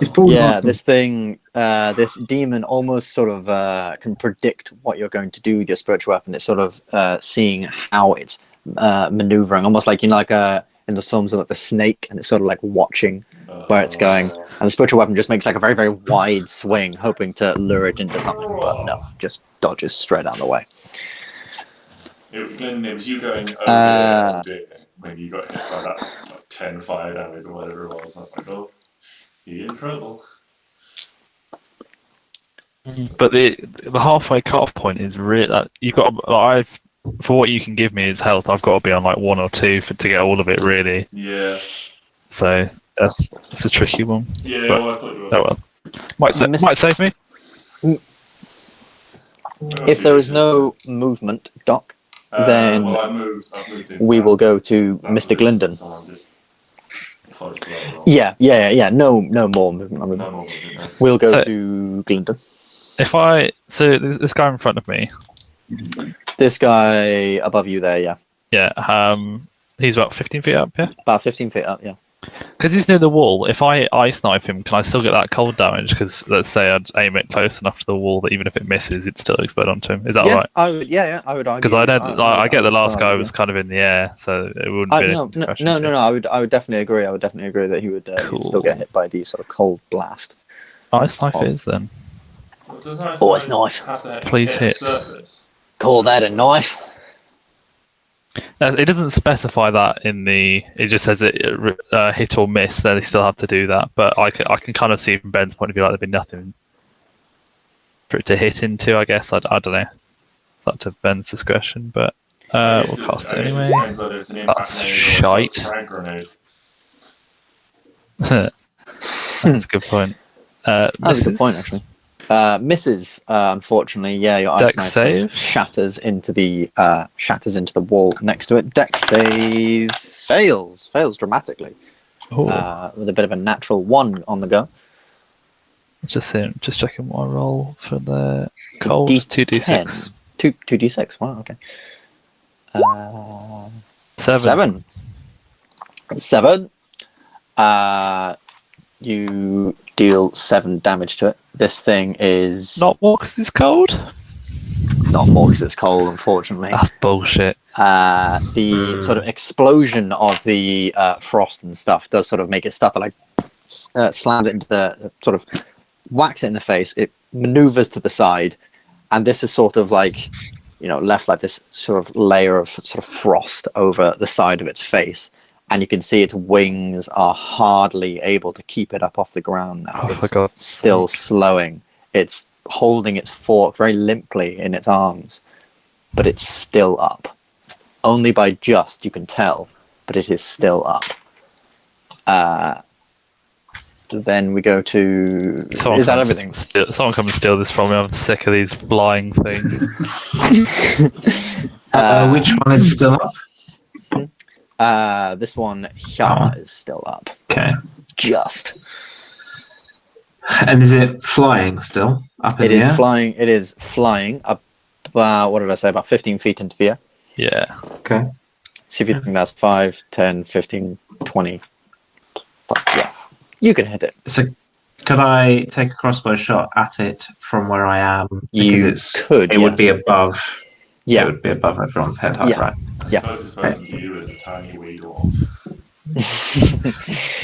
It's pulled Yeah, past this thing, this demon almost sort of can predict what you're going to do with your spiritual weapon. It's sort of seeing how it's maneuvering, almost like in the films of like the snake, and it's sort of like watching where it's going. And the spiritual weapon just makes like a very, very wide swing, hoping to lure it into something, but no, just dodges straight out of the way. It was you going, oh dear, when you got hit by that 10 fire damage or whatever it was. I was like, oh, you're in trouble. But the halfway cut-off point is really you've got. For what you can give me as health, I've got to be on like 1 or 2 to get all of it really. Yeah. So that's a tricky one. Yeah. But, Well, I thought you were. oh well. Might save me. If there is no movement, Doc, then well, I've moved we will go to Mr. Gylndan. So I'm just close to that roll. Yeah. No more movement. No more movement, no. We'll go So- to Gylndan. So this guy in front of me, This guy above you there, yeah. yeah, he's about 15 feet up, yeah. About 15 feet up, yeah. Because he's near the wall. If I snipe him, can I still get that cold damage? Because let's say I'd aim it close enough to the wall that even if it misses, it'd still explode onto him. Is that right? I would argue. Because I know I get the last guy would was kind of in the air, so it wouldn't be. No. I would definitely agree. I would definitely agree that he would Cool. still get hit by the sort of cold blast. Ice knife is then. Oh, it's knife. Please hit. Surface. Call that a knife. It doesn't specify that in the. It just says it hit or miss. Then they still have to do that. But I can kind of see from Ben's point of view like there'd be nothing for it to hit into. I guess I don't know. It's up to Ben's discretion, but we'll cast it anyway. That's shite. That's a good point. That's a good point, actually. Misses, unfortunately. Yeah, your Dex ice knife save? shatters into the wall next to it. Dex save fails dramatically. Ooh. With a bit of a natural 1 on the go. Just checking what I roll for the cold. D10. 2d6. 2d6. Wow. Okay. 7. 7. You deal 7 damage to it. This thing is Not more because it's cold. not more because it's cold, unfortunately. That's bullshit. The sort of explosion of the frost and stuff does sort of make it start to like slam it into the sort of whacks it in the face. It maneuvers to the side, and this is sort of like left like this sort of layer of sort of frost over the side of its face. And you can see its wings are hardly able to keep it up off the ground now. Oh, It's for God's still sake. slowing. It's holding its fork very limply in its arms, but it's still up. Only by just, you can tell, but it is still up. Then we go to... is that everything? Someone come and steal this from me. I'm sick of these flying things. Which one is still up? This one here is still up. Okay. Just. And is it flying still? Up in It the is air? flying. It is flying up about, what did I say, about 15 feet into the air. Yeah. Okay. See if you think that's 5, 10, 15, 20. Yeah. You can hit it. So could I take a crossbow shot at it from where I am? You could, It would be yes. above. Yeah. It would be above everyone's head height, Yeah. right? Yeah. Closest person to you is a tiny wee dwarf.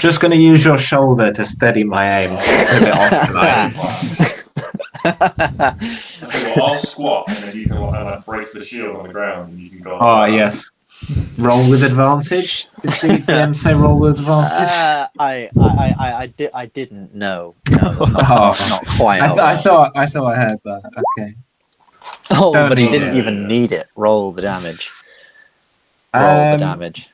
Just going to use your shoulder to steady my aim. Put it off tonight. I'll squat and then you can like brace the shield on the ground and you can go. Oh, yes. Roll with advantage? Did the DM say roll with advantage? I didn't know. No, that's not quite. I thought I heard that. Okay. Oh, but he Yeah, didn't yeah, even yeah. need it. Roll the damage. Roll the damage.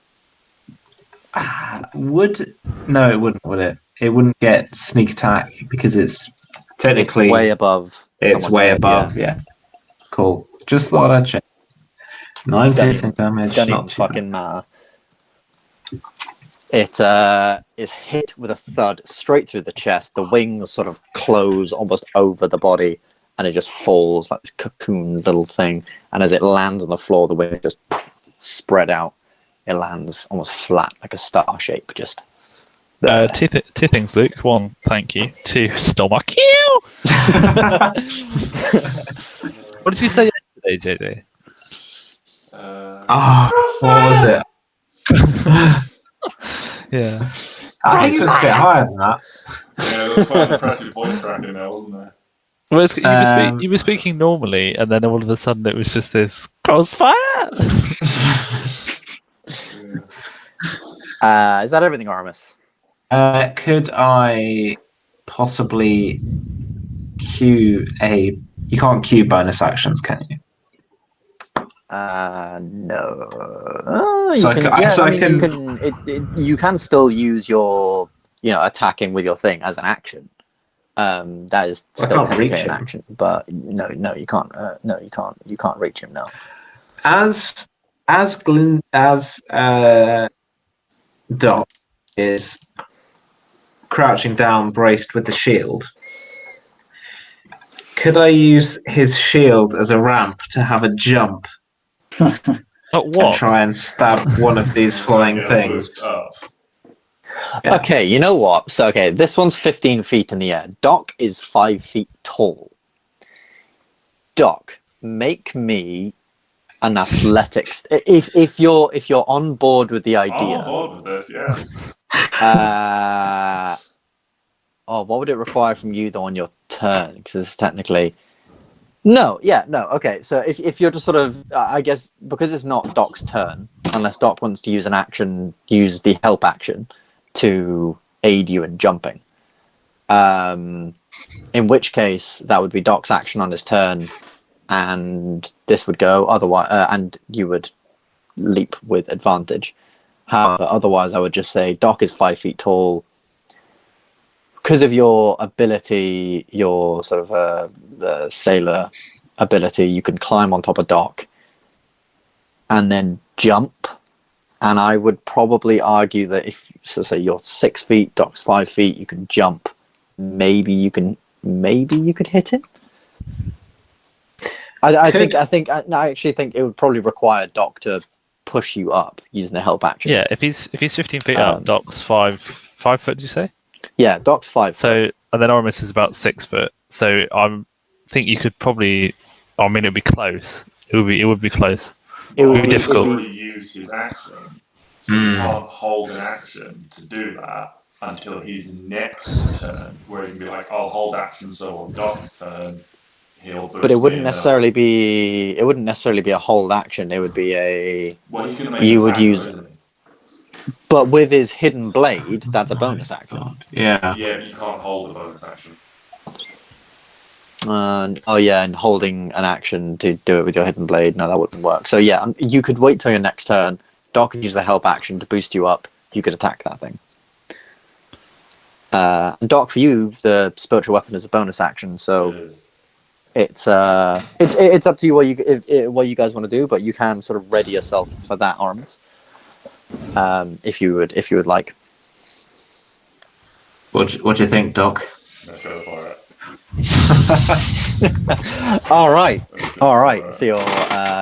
No, it wouldn't, would it? it wouldn't get sneak attack because it's technically It's way above. It's someone's way head, above. Yeah. Cool. Just thought I'd check. 9 piercing damage. Doesn't Not even too fucking matter. It is hit with a thud straight through the chest. The wings sort of close almost over the body, and it just falls like this cocoon little thing. And as it lands on the floor, the wings just spread out. It lands almost flat, like a star shape. Just two things, Luke. One, thank you. Two, stole my kill. What did you say yesterday, JJ? What was it? Yeah. I think it was a bit higher than that. Yeah, there was quite an impressive voice crack in there, wasn't there? Well, you were speaking normally, and then all of a sudden it was just this crossfire. Is that everything, Oramis? Could I possibly queue a... You can't queue bonus actions, can you? No. You can still use your, attacking with your thing as an action. That is still technically an action, but no, you can't. No, you can't. You can't reach him now. As Doc is crouching down, braced with the shield, could I use his shield as a ramp to have a jump? What? Try and stab one of these flying things. Yeah. Okay, you know what? So, this one's 15 feet in the air. Doc is 5 feet tall. Doc, make me an athletics. If you're on board with the idea. I'm on board with this, yeah. What would it require from you though on your turn? Because it's technically. No. Okay, so if you're just sort of, I guess, because it's not Doc's turn, unless Doc wants to use an action, use the help action to aid you in jumping. In which case, that would be Doc's action on his turn, and this would go otherwise, and you would leap with advantage. However, otherwise, I would just say Doc is 5 feet tall. Because of your ability, your sort of sailor ability, you can climb on top of Doc and then jump. And I would probably argue that if, say you're 6 feet, Doc's 5 feet, you can jump. Maybe you could hit him. I actually think it would probably require Doc to push you up using the help action. Yeah, if he's 15 feet up, Doc's 5 foot. Did you say? Yeah, Doc's 5 foot. So, and then Oramis is about 6 foot. So I think you could probably. I mean, it'd be close. It would be close. It would be difficult. He already used his action, so he can't hold an action to do that until his next turn, where he can be like, "I'll hold action, so on Doc's turn, he'll boost." But it wouldn't necessarily be. It wouldn't necessarily be a hold action. It would be a. Well, he's going to make. You would use. But with his hidden blade, that's a bonus action. Yeah. Yeah, but you can't hold a bonus action. And holding an action to do it with your hidden blade, no, that wouldn't work. So yeah, you could wait till your next turn. Doc could use the help action to boost you up. You could attack that thing. And Doc, for you, the spiritual weapon is a bonus action, so it's up to you what you guys want to do, but you can sort of ready yourself for that, Oramis. If you would like. What do you think, Doc? Let's go for it. All right. So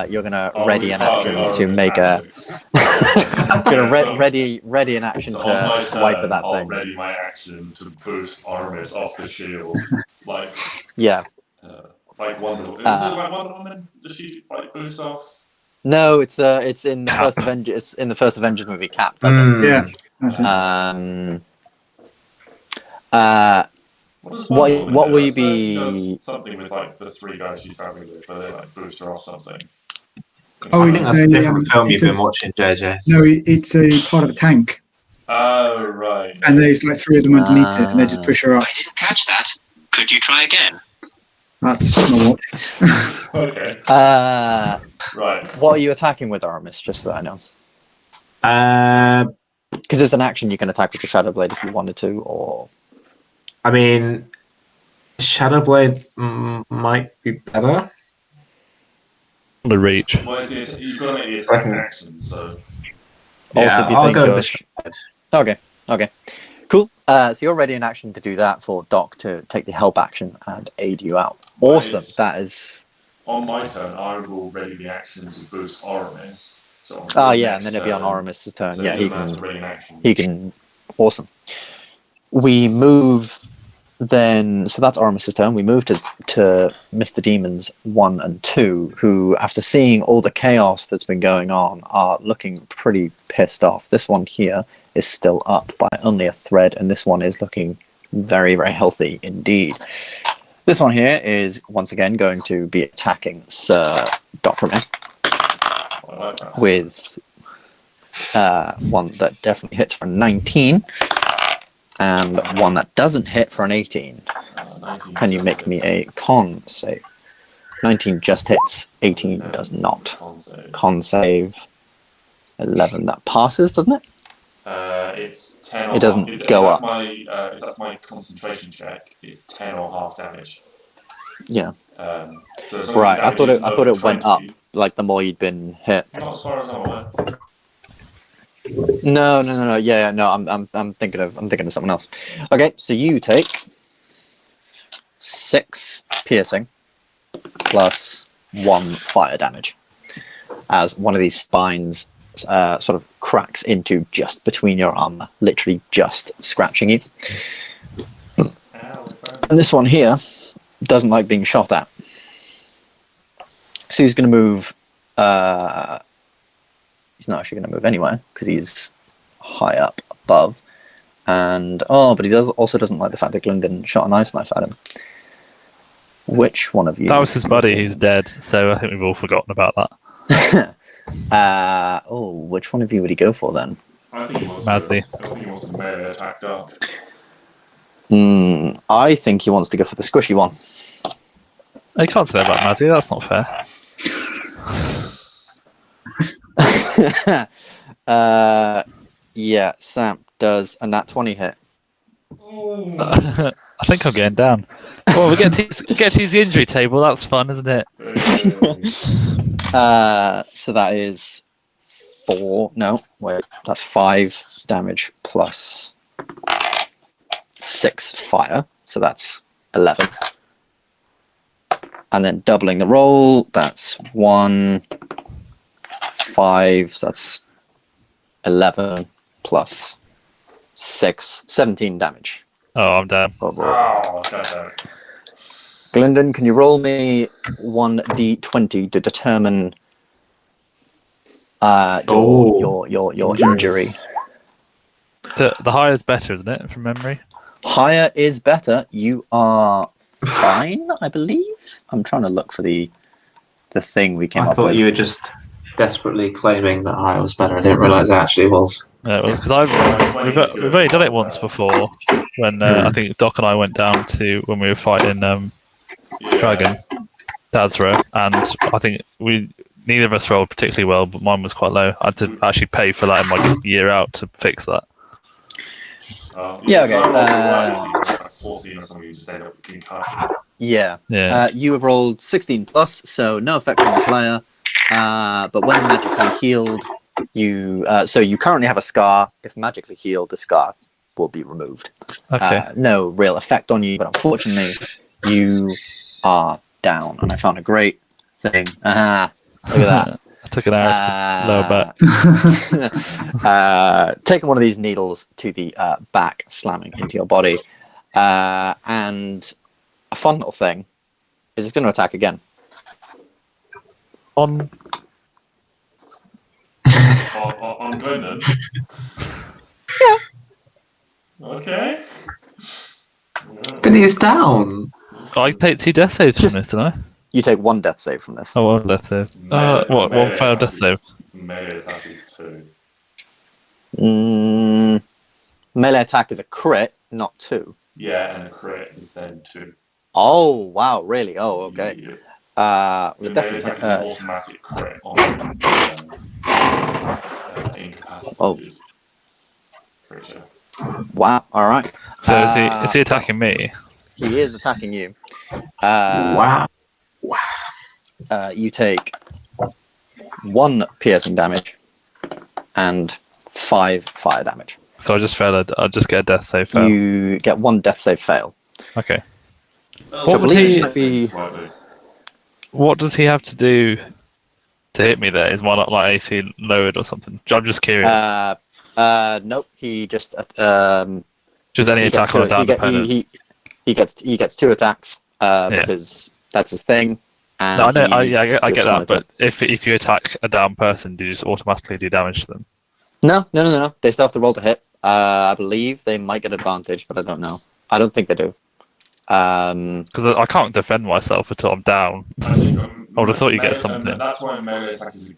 you're gonna ready an action to make a. ready an action to swipe at that thing. I'll ready my action to boost Oramis off the shield, like. Yeah. Like Wonder Woman. Is it like Wonder Woman? Does she boost off? No, it's in the first Avengers. It's in the first Avengers movie. Cap does it. Yeah. That's it. What will you be? She does something with like the 3 guys she's family with, but they like boost her off something. I think that's a different film you've been watching, JJ. No, it's a part of a tank. Oh right. And there's like 3 of them underneath it, and they just push her up. I didn't catch that. Could you try again? That's my watch. Okay. Right. Right. What are you attacking with, Aramis? Just so that I know. Because there's an action you can attack with the Shadow Blade if you wanted to, or... I mean, Shadow Blade might be better. The reach. Well, you've got to make the attack action, so... Yeah, I'll go with the Shadow. Okay. Cool. So you're ready in action to do that for Doc to take the help action and aid you out. Awesome. That is... On my turn, I will ready the action to boost Oramis. So and then it'll be on Oramis' turn. So yeah, he can... He can... Awesome. We move... Then, so that's Oramis' turn. We move to Mr. Demons 1 and 2, who, after seeing all the chaos that's been going on, are looking pretty pissed off. This one here is still up by only a thread, and this one is looking very, very healthy indeed. This one here is, once again, going to be attacking Sir Dokrumir with one that definitely hits for 19. And one that doesn't hit for an 18. Can you make me a con save? 19 just hits, 18 does not. Con save 11. That passes, doesn't it? It's 10. It doesn't go up. If that's my concentration check, it's 10 or half damage. Yeah. So right. I thought it went up like the more you'd been hit. Not as far as I'm aware. No. Yeah, no. I'm thinking of something else. Okay, so you take 6 piercing plus 1 fire damage as one of these spines sort of cracks into just between your armor, literally just scratching you. And this one here doesn't like being shot at, so he's going to move. He's not actually going to move anywhere because he's high up above, and but he also doesn't like the fact that Gylndan shot an ice knife at him. Which one of you? That was his buddy who's dead, so I think we've all forgotten about that. Which one of you would he go for then? I think he wants to melee attack Dark. I think he wants to go for the squishy one. You can't say that about Mazzy, that's not fair. Yeah, Sam does a nat 20 hit. I think I'm getting down. Well, we get to use the injury table. That's fun, isn't it? So that is 4. No, wait, that's 5 damage plus 6 fire. So that's 11. And then doubling the roll, that's 1, 5. So that's 11 plus 6, 17 damage. Oh, I'm down. Gylndan, can you roll me 1d20 to determine your injury? The higher is better, isn't it, from memory? Higher is better. You are fine, I believe. I'm trying to look for the thing we came up with. I thought you were just desperately claiming that higher was better. I didn't realise it actually was. Yeah, because we've only done it once before when I think Doc and I went down to when we were fighting Dragon Dazra, and I think neither of us rolled particularly well, but mine was quite low. I had to actually pay for that in my year out to fix that. Yeah, okay. 14 or something, you just end up with concussion. Yeah. Yeah. You have rolled 16 plus, so no effect on the player. But when magically healed, you currently have a scar. If magically healed, the scar will be removed. Okay. No real effect on you, but unfortunately, you are down. And I found a great thing. Look at that. I took an arrow to the lower back. Taking one of these needles to the back, slamming into your body. And a fun little thing is it's going to attack again. On Gylndan? Yeah. Okay. But he's down. I take 2 death saves from this, don't I? You take 1 death save from this. Oh, 1 death save. One failed death save. Melee attack is 2. Melee attack is a crit, not 2. Yeah, and a crit is then 2. Oh, wow, really? Oh, okay. Yeah. We'll Melee definitely attack is an automatic crit on incapacitated. creature. Wow. All right. So is he attacking me? He is attacking you. Wow. You take 1 piercing damage and 5 fire damage. So I just failed. I just get a death save fail. You get 1 death save fail. Okay. What would What What does he have to do to hit me there? Is my AC lowered or something? I'm just curious. Nope. He just Just any attack on a downed opponent. He gets 2 attacks because that's his thing. And No, I know. I get just that. wanted But if you attack a down person, do you just automatically do damage to them? No. They still have to roll to hit. I believe they might get advantage, but I don't know. I don't think they do. Because I can't defend myself until I'm down. I think, I would have thought you'd get something. And that's why melee attack is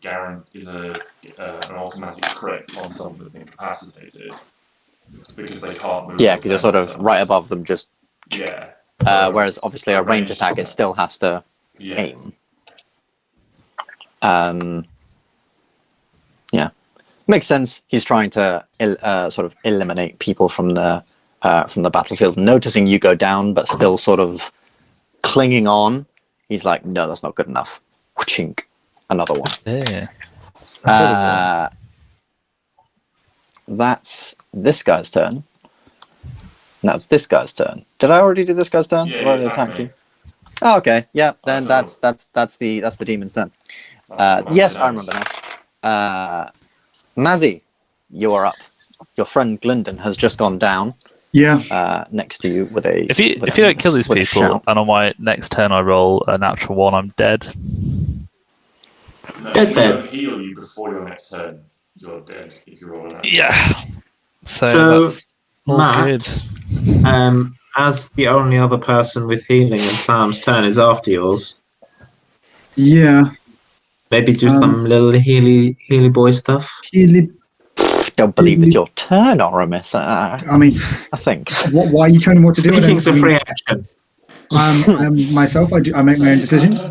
an automatic crit on someone that's incapacitated. Because they can't move. Yeah, because you're sort of right above them, just. Yeah. Whereas obviously a ranged attack, it still has to aim. Yeah, makes sense. He's trying to sort of eliminate people from the battlefield. Noticing you go down, but still sort of clinging on. He's like, no, that's not good enough. Chink, another one. Yeah. That's this guy's turn. No, it's this guy's turn. Did I already do this guy's turn? Yeah, Have I already attacked you? Oh, okay. Yeah. Then that's the demon's turn. Yes, I remember now. Mazzy, you're up. Your friend Gylndan has just gone down. Yeah. Next to you with a. If you don't kill these people, and on my next turn I roll a natural 1, I'm dead. No, Dead if then. I don't heal you before your next turn, you're dead if you roll an action. Yeah. So that's all Matt, good. As the only other person with healing and Sam's turn is after yours, Yeah. maybe just some little healy boy stuff. Don't believe it's your turn, Oramis. I mean, I think. why are you telling me what to do? Speaking of free action, Myself, I make my own decisions.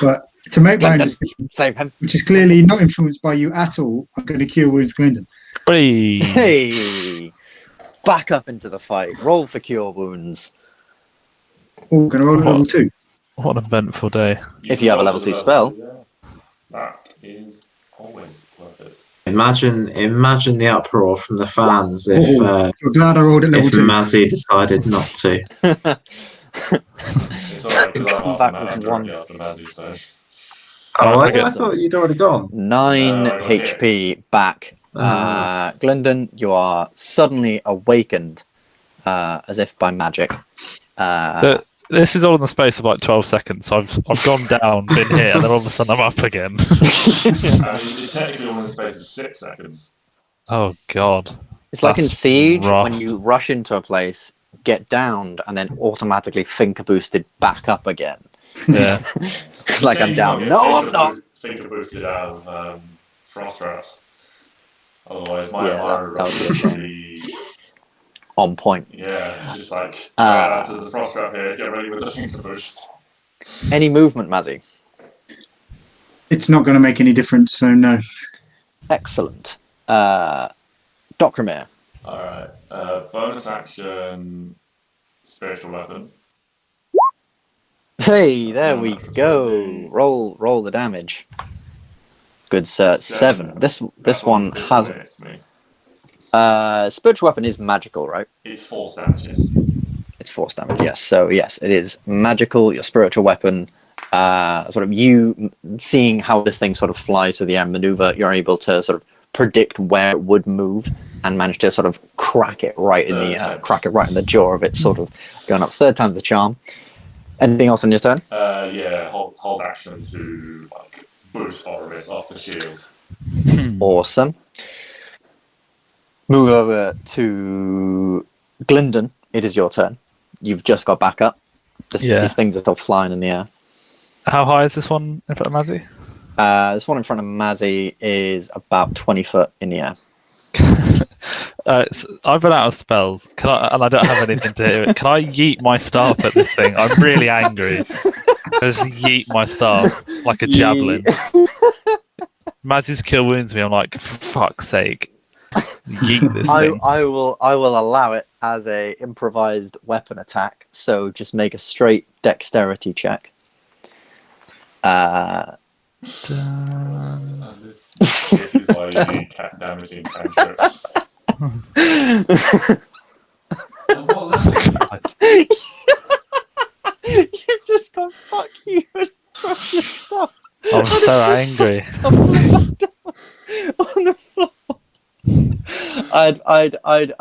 But to make my own decision, Save him. which is clearly not influenced by you at all, I'm going to cure wounds Gylndan. Hey. Hey, back up into the fight. Roll for cure wounds. Oh, going to roll at level 2. What an eventful day. If you have a level 2 spell. That is always worth it. imagine the uproar from the fans if You're glad I rolled at level 2. Mazzy decided not to. It's alright, because I'm Come off back now, with I'm one. directly after Mazzy, so. I thought you'd already gone. 9 okay. HP back. Gylndan, you are suddenly awakened as if by magic. This is all in the space of like 12 seconds. So I've gone down, been here, and then all of a sudden I'm up again. I mean, it's technically all in the space of 6 seconds. Oh god. It's like in That's Siege, rough. when you rush into a place, get downed, and then automatically finger boosted back up again. Yeah. It's like I'm down. No, I'm not. Finger boosted out of frost traps. Otherwise, my Yeah, armor that would be On point. yeah, just like that's the frost trap here. Get ready with the finger boost. Any movement, Mazzy? It's not going to make any difference, so no. Excellent. Dokrumir. All right, bonus action, spiritual weapon. Hey, there we go. Roll the damage. Good, sir. 7. This one has. Spiritual weapon is magical, right? It's force damage. Yes. It's force damage, yes. So yes, it is magical. Your spiritual weapon, sort of you seeing how this thing sort of flies through the air, maneuver. You're able to sort of predict where it would move and manage to sort of crack it right in the jaw of it, sort of going up 3rd time's the charm. Anything else on your turn? Yeah, hold action to like boost Oramis off the shield. Awesome. Move over to Gylndan. It is your turn. You've just got back up. These things are still flying in the air. How high is this one in front of Mazzy? This one in front of Mazzy is about 20 foot in the air. So I've run out of spells. And I don't have anything to do. Can I yeet my staff at this thing? I'm really angry. Just yeet my staff like a javelin. Mazzy's kill wounds me. I'm like, for fuck's sake. Yeet this thing. I will allow it as a improvised weapon attack. So just make a straight dexterity check. This is why you need damaging cantrips. You've just gone fuck you and thrown your stuff. I'm so angry. On the floor.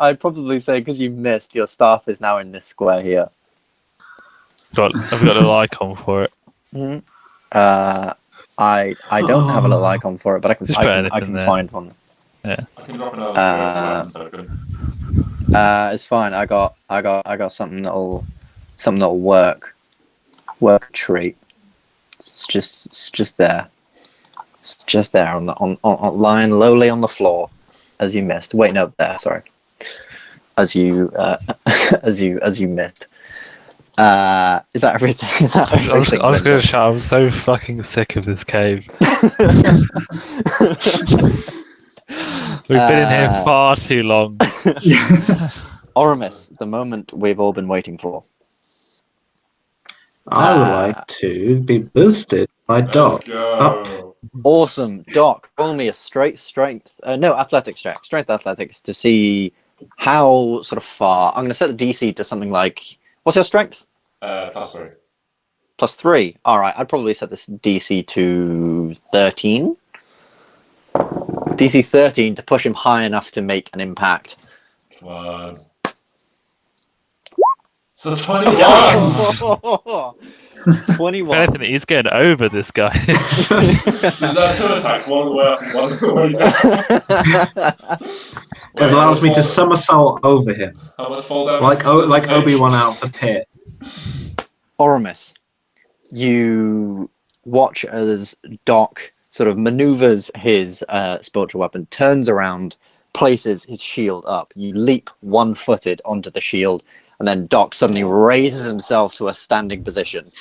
I'd probably say because you missed, your staff is now in this square here. I've got a little icon for it. Mm-hmm. I don't have a little icon for it, but I can find one. Yeah. I can drop another token. It's fine. I got something that'll work. Work a trait. It's just there. It's just there on lying lowly on the floor, as you missed. Wait, no, there. Sorry. As you missed. Is that everything? Is that everything? I was going to shout. I'm so fucking sick of this cave. We've been in here far too long. Oramis, the moment we've all been waiting for. I would like to be boosted by Doc. Up. Awesome, Doc. Roll me a athletics check. Strength athletics to see how sort of far. I'm going to set the DC to something like. What's your strength? +3. +3. All right. I'd probably set this DC to 13. DC 13 to push him high enough to make an impact. Come on. So 21! 21. If anything, he's getting over this guy. Does that 2 attacks? One on the way up and one on the way down. It allows me to somersault over him. How much fall damage? Like Obi-Wan out of the pit. Oramis, you watch as Doc sort of maneuvers his spiritual weapon, turns around, places his shield up. You leap one-footed onto the shield, and then Doc suddenly raises himself to a standing position,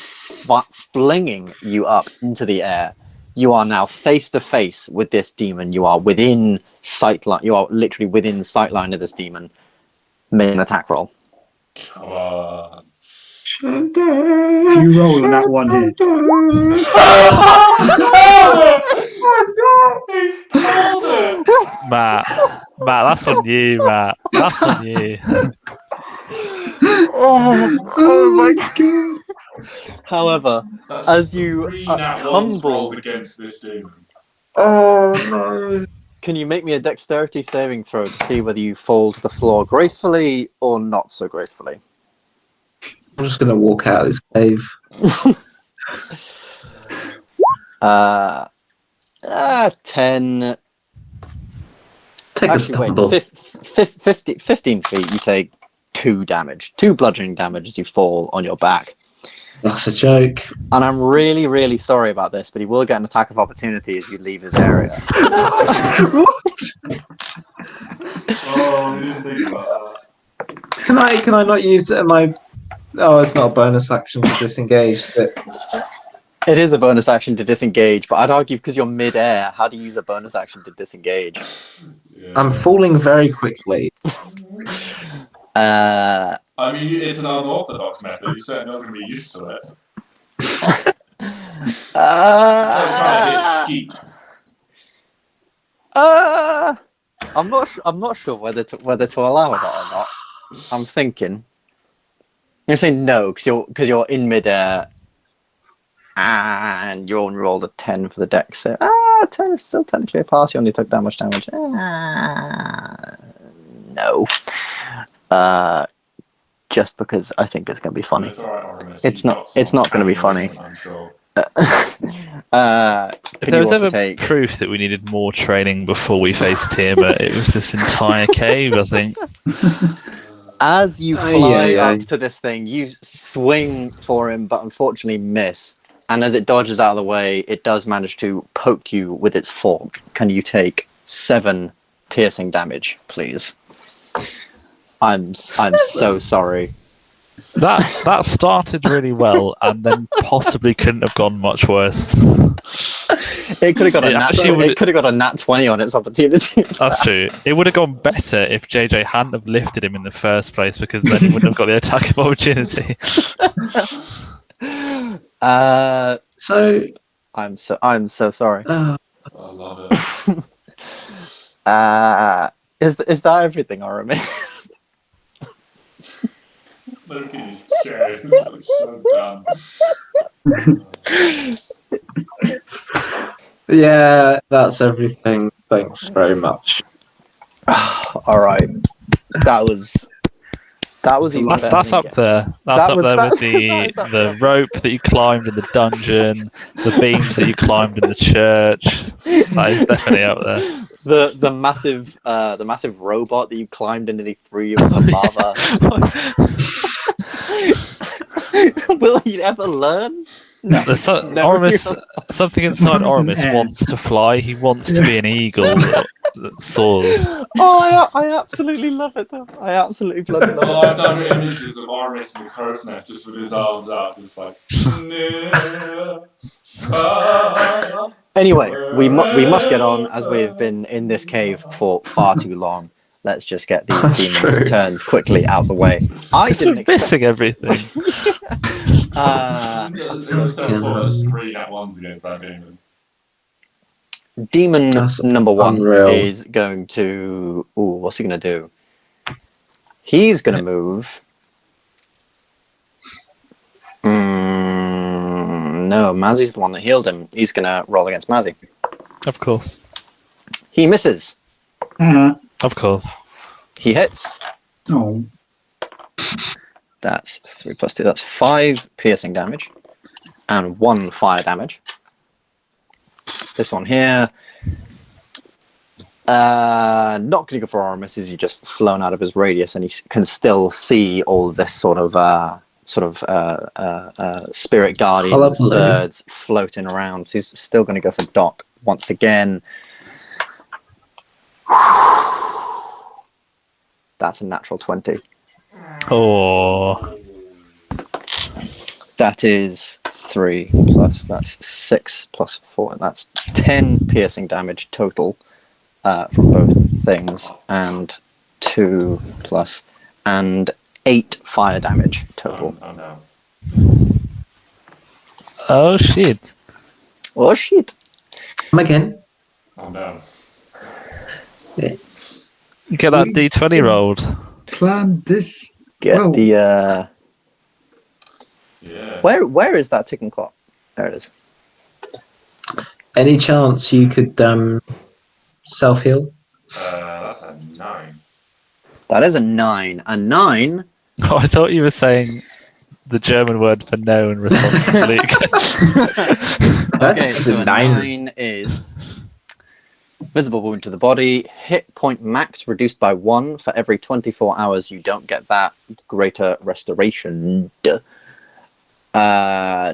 flinging you up into the air. You are now face to face with this demon. You are within sightline. You are literally within sightline of this demon. Make an attack roll. Come on. If you roll on that one here. He's killed it! Matt, that's on you, Matt. That's on you. Oh my god! However, That's as you 3 nat ones rolled against this demon. Oh no. can you make me a dexterity saving throw to see whether you fall to the floor gracefully or not so gracefully? I'm just going to walk out of this cave. 10. Take a stumble. 15 feet, you take 2 damage. 2 bludgeoning damage as you fall on your back. That's a joke. And I'm really, really sorry about this, but he will get an attack of opportunity as you leave his area. What? Oh, we didn't think about that. Can I not use my... Oh, it's not a bonus action to disengage, is it? It is a bonus action to disengage, but I'd argue because you're mid-air, how do you use a bonus action to disengage? Yeah. I'm falling very quickly. I mean, it's an unorthodox method. You're certainly not going to be used to it. It's like trying to hit skeet. I'm not sure whether to allow that or not. I'm thinking. I'm gonna say no because you're in midair, and you only rolled a 10 for the dex. So 10 is still technically a pass. You only took that much damage. No. Just because I think it's gonna be funny. It's alright, Oramis. It's not gonna be funny. I'm sure. If there was ever proof that we needed more training before we faced Tiamat, it was this entire cave, I think. As you fly up to this thing, you swing for him, but unfortunately miss. And as it dodges out of the way, it does manage to poke you with its fork. Can you take 7 piercing damage, please? I'm so sorry. That started really well, and then possibly couldn't have gone much worse. It could have got a It nat. actually would- It could have got a nat 20 on its opportunity. That's true. It would have gone better if JJ hadn't have lifted him in the first place, because then he wouldn't have got the attack of opportunity. So I'm so sorry. I love it. Is that everything, Oramis? Look at his chair. He looks so dumb. yeah, that's everything. Thanks very much. All right. That was even better That's than up there. That's up there with that is up the rope that you climbed in the dungeon, the beams that you climbed in the church. That is definitely up there. the massive robot that you climbed in and he threw you into lava. Will he ever learn? No. Oramis, something inside Oramis in Oramis air. wants to fly. He wants to be an eagle that soars. Oh, I absolutely love it. Though. I absolutely bloody Oh, love I've done images of Oramis in the crow's nest just with his arms out, just like. it. Anyway, we must get on, as we've been in this cave for far too long. Let's just get these That's demons' true. turns quickly out the way. I Because didn't we're expect. missing everything. Three at ones against that demon. Demon That's number one unreal. is going to. Ooh, what's he going to do? He's going to move. No, Mazzy's the one that healed him. He's going to roll against Mazzy. Of course. He misses. Of course. He hits. Oh, That's 3 plus 2. That's 5 piercing damage and 1 fire damage. This one here. Not going to go for Oramis, as he's just flown out of his radius, and he can still see all this sort of spirit guardians, Lovely. birds floating around. So he's still going to go for Doc once again. That's a natural 20. Oh, That is 3 plus, that's 6 plus 4. That's 10 piercing damage total from both things, and 2 plus, and 8 fire damage total. Oh no. oh shit! Oh shit! Come again. Oh no. Get that D20 rolled. plan this. Get Well- the Yeah. where is that ticking clock? There it is. Any chance you could self heal? That's a 9. That is a 9. A 9. Oh, I thought you were saying the German word for no in response to Luke. Okay, That's so a a 9. 9 is visible wound to the body, hit point max reduced by 1 for every 24 hours. You don't get that. Greater restoration.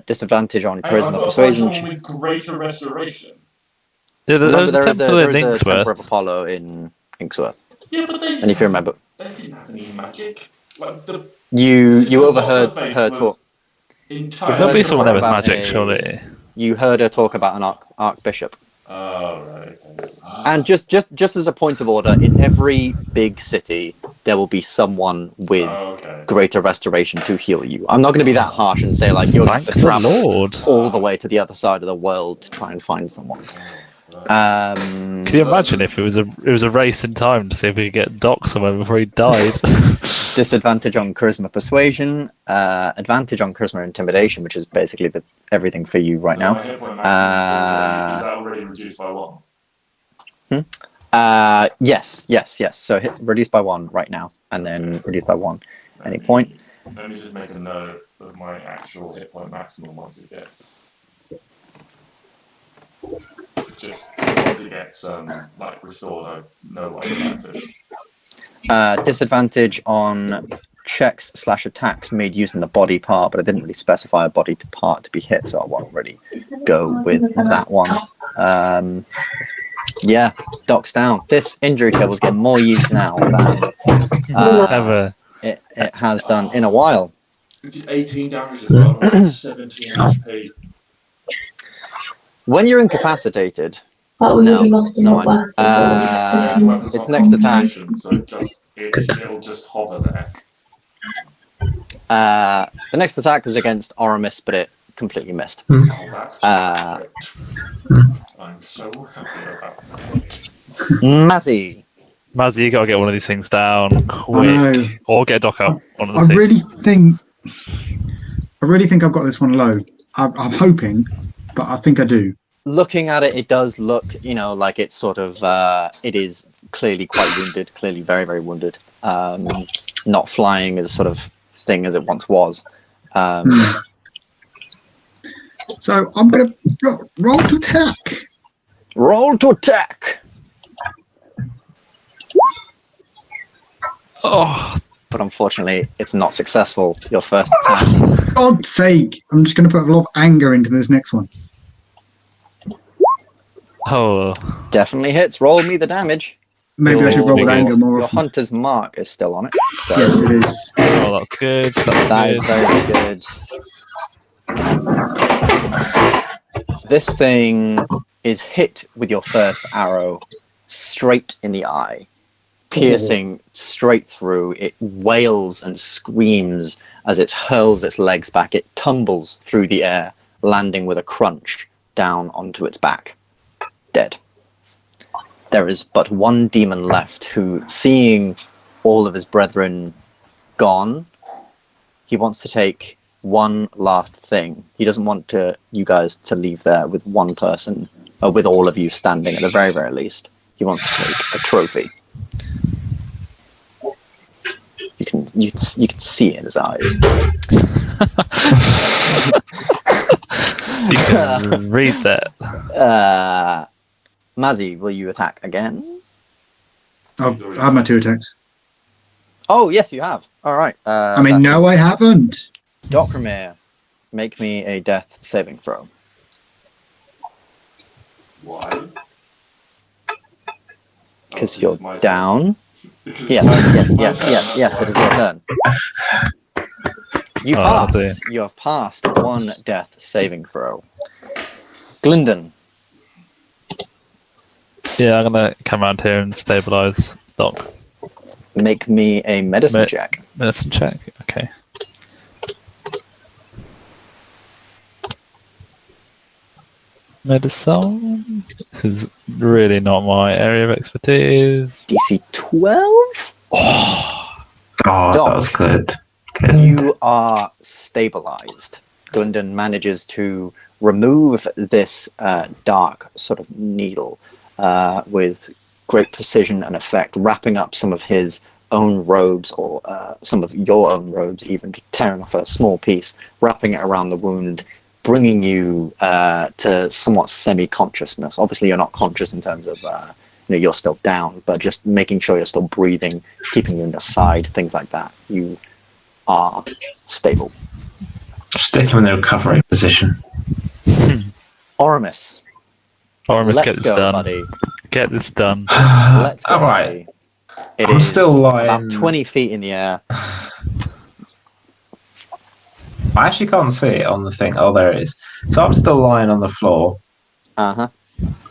Disadvantage on Hey, I've charisma got persuasion. someone with greater restoration. Yeah, there Remember, was a temple in there is a Temple of Inksworth. Apollo in Inksworth. Yeah, but they And if you remember, they didn't have any magic. Like the you Sister overheard What's-Her-Face her was talk. entirely There'll be Heard someone there with about magic, a- surely. You heard her talk about an archbishop. Oh right. Okay. And just as a point of order, in every big city, there will be someone with Okay. greater restoration to heal you. I'm not going to be that harsh and say like you're going Thank to the travel Lord. all the way to the other side of the world to try and find someone. Can you imagine if it was a race in time to see if we could get Doc somewhere before he died? Disadvantage on charisma persuasion, advantage on charisma intimidation, which is basically everything for you right So now. my hit point maximum is that already reduced by 1? Yes. So reduce by 1 right now, and then reduce by 1 any point. Let me just make a note of my actual hit point maximum once it gets. Just once it gets like restored, I know what I'm about to. Disadvantage on checks/attacks made using the body part, but I didn't really specify a body part to be hit, so I won't really go with that one. Yeah, Doc's down. This injury table's getting more use now than Ever. it has done in a while. It did 18 damage as well. 17 HP. When you're incapacitated, But we No, would have lost a no lot mind. worse. if it was Weapons It's on next attack. concentration, so it'll just hover there. The next attack was against Oramis, but it completely missed. Oh, that's great. I'm so happy about that. Mazzy. Mazzy, you gotta get one of these things down I quick, know. or get a dock out. One of the I two. really think I've got this one low. I'm hoping, but I think I do. Looking at it, it does look, like it's sort of, it is clearly quite wounded, clearly very, very wounded. Not flying as sort of thing as it once was. So I'm going to roll to attack. Roll to attack! Oh, But unfortunately, it's not successful, your first attack. For God's sake. I'm just going to put a lot of anger into this next one. oh, Definitely hits. Roll me the damage. Maybe I should roll with Your- anger more Your often. hunter's mark is still on it. So Yes, it is. oh, that's good. that is very good. This thing is hit with your first arrow straight in the eye, piercing straight through. It wails and screams as it hurls its legs back. It tumbles through the air, landing with a crunch down onto its back, dead. There is but one demon left who, seeing all of his brethren gone, he wants to take one last thing. He doesn't want you guys to leave there with one person, or with all of you standing at the very, very least. He wants to take a trophy. You can see it in his eyes. You can read that. Mazzy, will you attack again? I've had my 2 attacks. Oh, yes, you have. All right. No, I haven't. Dokrumir, make me a death saving throw. Why? Because Oh, you're my turn. down. Because Yes, yes, it is your turn. You Oh, pass. dear. You have passed one death saving throw. Gylndan, Yeah, I'm gonna come around here and stabilize Doc. make me a medicine check. Medicine check. Okay. Medicine. This is really not my area of expertise. DC 12? Oh, Doc. that was good. Good. You are stabilized. Gylndan manages to remove this dark sort of needle with great precision and effect, wrapping up some of his own robes, or some of your own robes, even tearing off a small piece, wrapping it around the wound, bringing you to somewhat semi-consciousness. Obviously, you're not conscious in terms of you're still down, but just making sure you're still breathing, keeping you in your side, things like that. You are stable. Stick him in the recovery position. Oramis, Oramis, let's get this go, done. buddy. Get this done. Let's go, All right. buddy. It I'm is still lying. about 20 feet in the air. I actually can't see it on the thing. Oh, there it is. So I'm still lying on the floor. Uh-huh.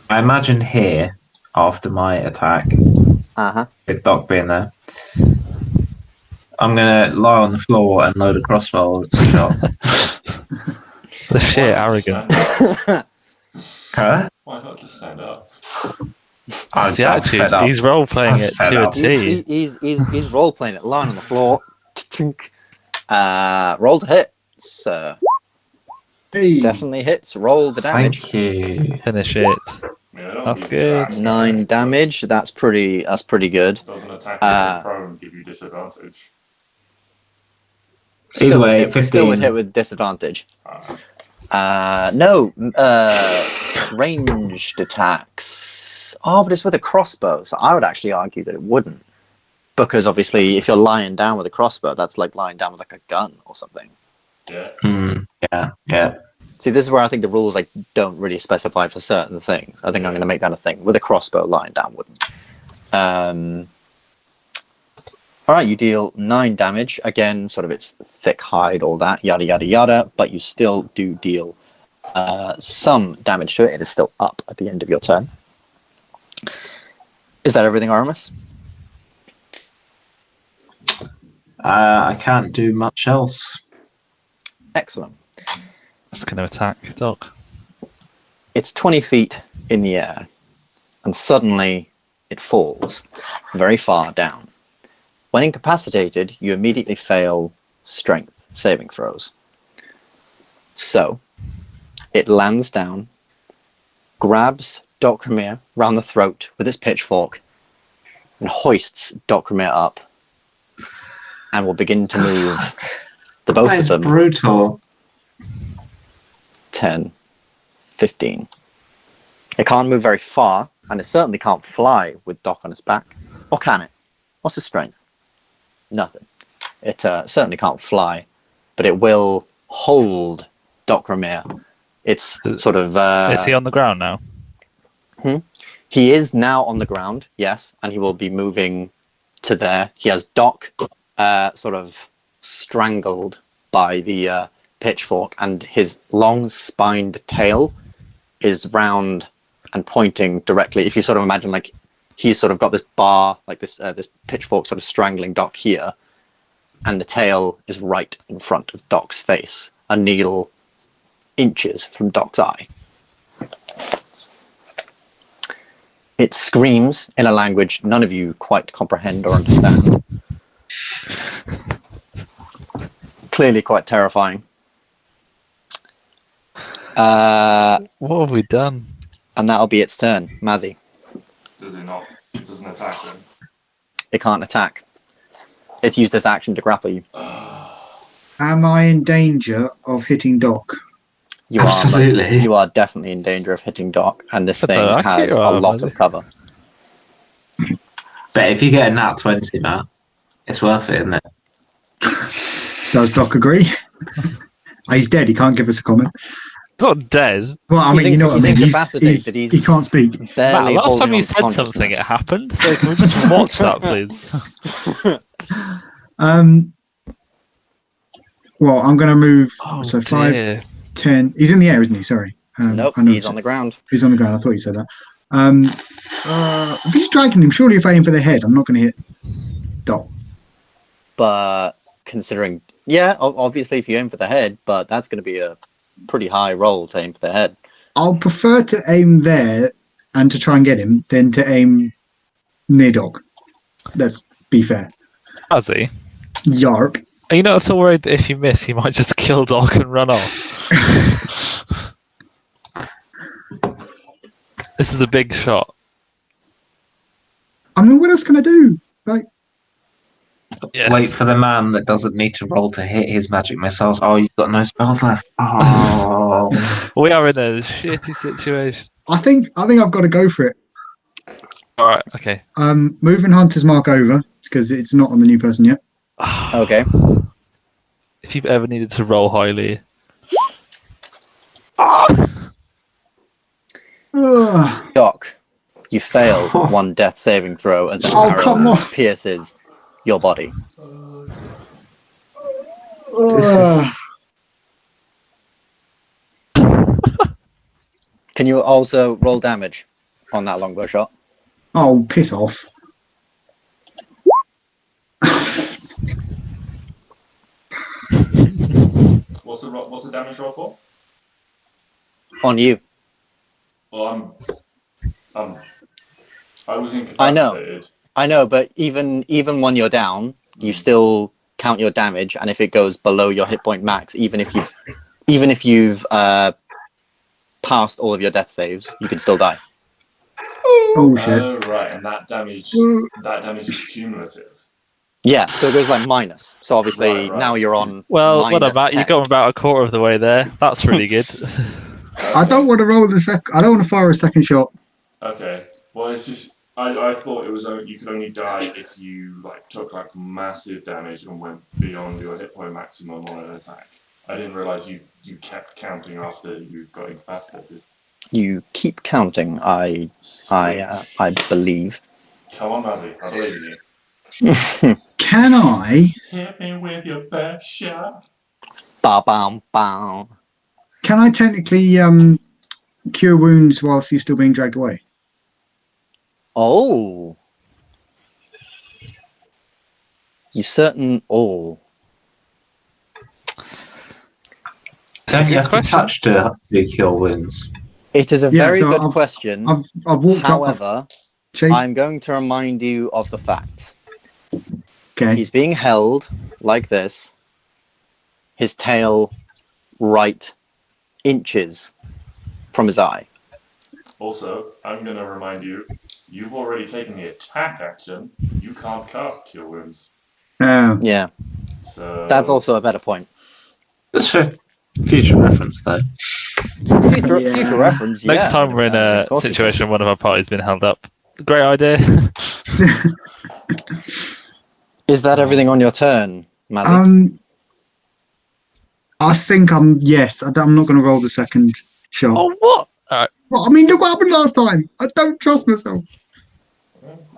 I imagine here, after my attack, Uh-huh. with Doc being there, I'm going to lie on the floor and load a crossbow shot. The sheer Why not arrogance. stand up? Huh? Why not just stand up? That's the I'm attitude. fed up. He's role playing I'm it fed to a up. T. He's role playing it, lying on the floor. Roll to hit, sir. Hey. Definitely hits. Roll the damage. Thank you. Finish it. Yeah, don't That's be good. that. 9 damage. That's pretty good. Doesn't attack Uh, prone give you disadvantage. Either way, Still would 15. hit with disadvantage. Uh, No, ranged attacks. Oh, but it's with a crossbow, so I would actually argue that it wouldn't. Because obviously, if you're lying down with a crossbow, that's like lying down with like a gun or something. yeah. Yeah. See, this is where I think the rules don't really specify for certain things. I think I'm going to make that a thing. With a crossbow, lying down wouldn't. All right, you deal 9 damage. Again, sort of its thick hide, all that, yada, yada, yada. But you still do deal some damage to it. It is still up at the end of your turn. Is that everything, Oramis? I can't do much else. Excellent. That's going to attack, Doc. It's 20 feet in the air, and suddenly it falls very far down. When incapacitated, you immediately fail strength saving throws. So, it lands down, grabs Dokrumir round the throat with its pitchfork, and hoists Dokrumir up, and will begin to move the both of them. Brutal. 10, 15. It can't move very far, and it certainly can't fly with Doc on its back. Or can it? What's its strength? Nothing. It certainly can't fly, but it will hold Dokrumir. It's sort of... Is he on the ground now? He is now on the ground, yes, and he will be moving to there. He has Doc sort of strangled by the pitchfork, and his long spined tail is round and pointing directly. If you sort of imagine, like, he's sort of got this bar, like this pitchfork sort of strangling Doc here, and the tail is right in front of Doc's face, a needle inches from Doc's eye. It screams in a language none of you quite comprehend or understand. Clearly quite terrifying. What have we done? And that'll be its turn. Mazzy. Does it not? It doesn't attack then? It can't attack. It's used its action to grapple you. Am I in danger of hitting Doc? You Absolutely. are. You are definitely in danger of hitting Doc, and this That's thing alright, has you a are, lot Mazzy. of cover. But if you get a nat 20, Matt, it's worth it, isn't it? Does Doc agree? He's dead. He can't give us a comment. He's not dead. Well, I He's mean, you know what I mean. he's incapacitated. He can't speak. Matt, Barely last holding time you on to said something, it consciousness. happened. So can we just watch that, please? Well, I'm going to move. Oh, so dear. 5, 10. He's in the air, isn't he? Sorry. Nope, I know he's on the ground. He's on the ground. I thought you said that. If he's dragging him, surely if I aim for the head, I'm not going to hit Doc. But considering, obviously if you aim for the head, but that's going to be a pretty high roll to aim for the head. I'll prefer to aim there and to try and get him than to aim near Doc. Let's be fair. Mazzy, Yarp. are you not at all worried that if you miss, you might just kill Doc and run off? This is a big shot. I mean, what else can I do? Like, Yes. Wait for the man that doesn't need to roll to hit his magic missiles. Oh, you've got no spells left. Oh. We are in a shitty situation. I think I've got to go for it. All right. Okay. Moving Hunter's Mark over because it's not on the new person yet. Okay. If you've ever needed to roll highly, Ugh. Doc, you fail one death saving throw as an come arrow on. pierces your body. Ugh. Can you also roll damage on that longbow shot? Oh, piss off. What's the damage roll for? On you. Well, I was incapacitated. I know, but even when you're down, you still count your damage, and if it goes below your hit point max, even if you've passed all of your death saves, you can still die. Oh shit. Oh right, and that damage is cumulative. Yeah, so it goes like minus. So obviously Right. now you're on. well, what minus about you 10. got about a quarter of the way there? That's really good. I don't want to roll I don't want to fire a second shot. Okay. Well, it's just I thought it was you could only die if you took massive damage and went beyond your hit point maximum on an attack. I didn't realize you kept counting after you got incapacitated. You keep counting. I believe. Come on, Mazzy, I believe in you. Can I? Hit me with your best shot. Ba bam bam. Can I technically cure wounds whilst he's still being dragged away? Oh. You certain all. Don't you have to touch to do cure wounds? It is a Yeah, very so good question. I've walked However, up. Chase. I'm going to remind you of the facts. Okay. He's being held like this. His tail right inches from his eye. Also, I'm going to remind you, you've already taken the attack action. You can't cast Cure Wounds. Oh. Yeah. So That's also a better point. That's for future reference, though. Future reference, yeah. Next time we're in a Of course you situation one of our party's been held up. Great idea. can. Is that everything on your turn, Mazzy? I think yes. I'm not going to roll the second shot. Oh, what? Alright. Well, I mean, look what happened last time. I don't trust myself.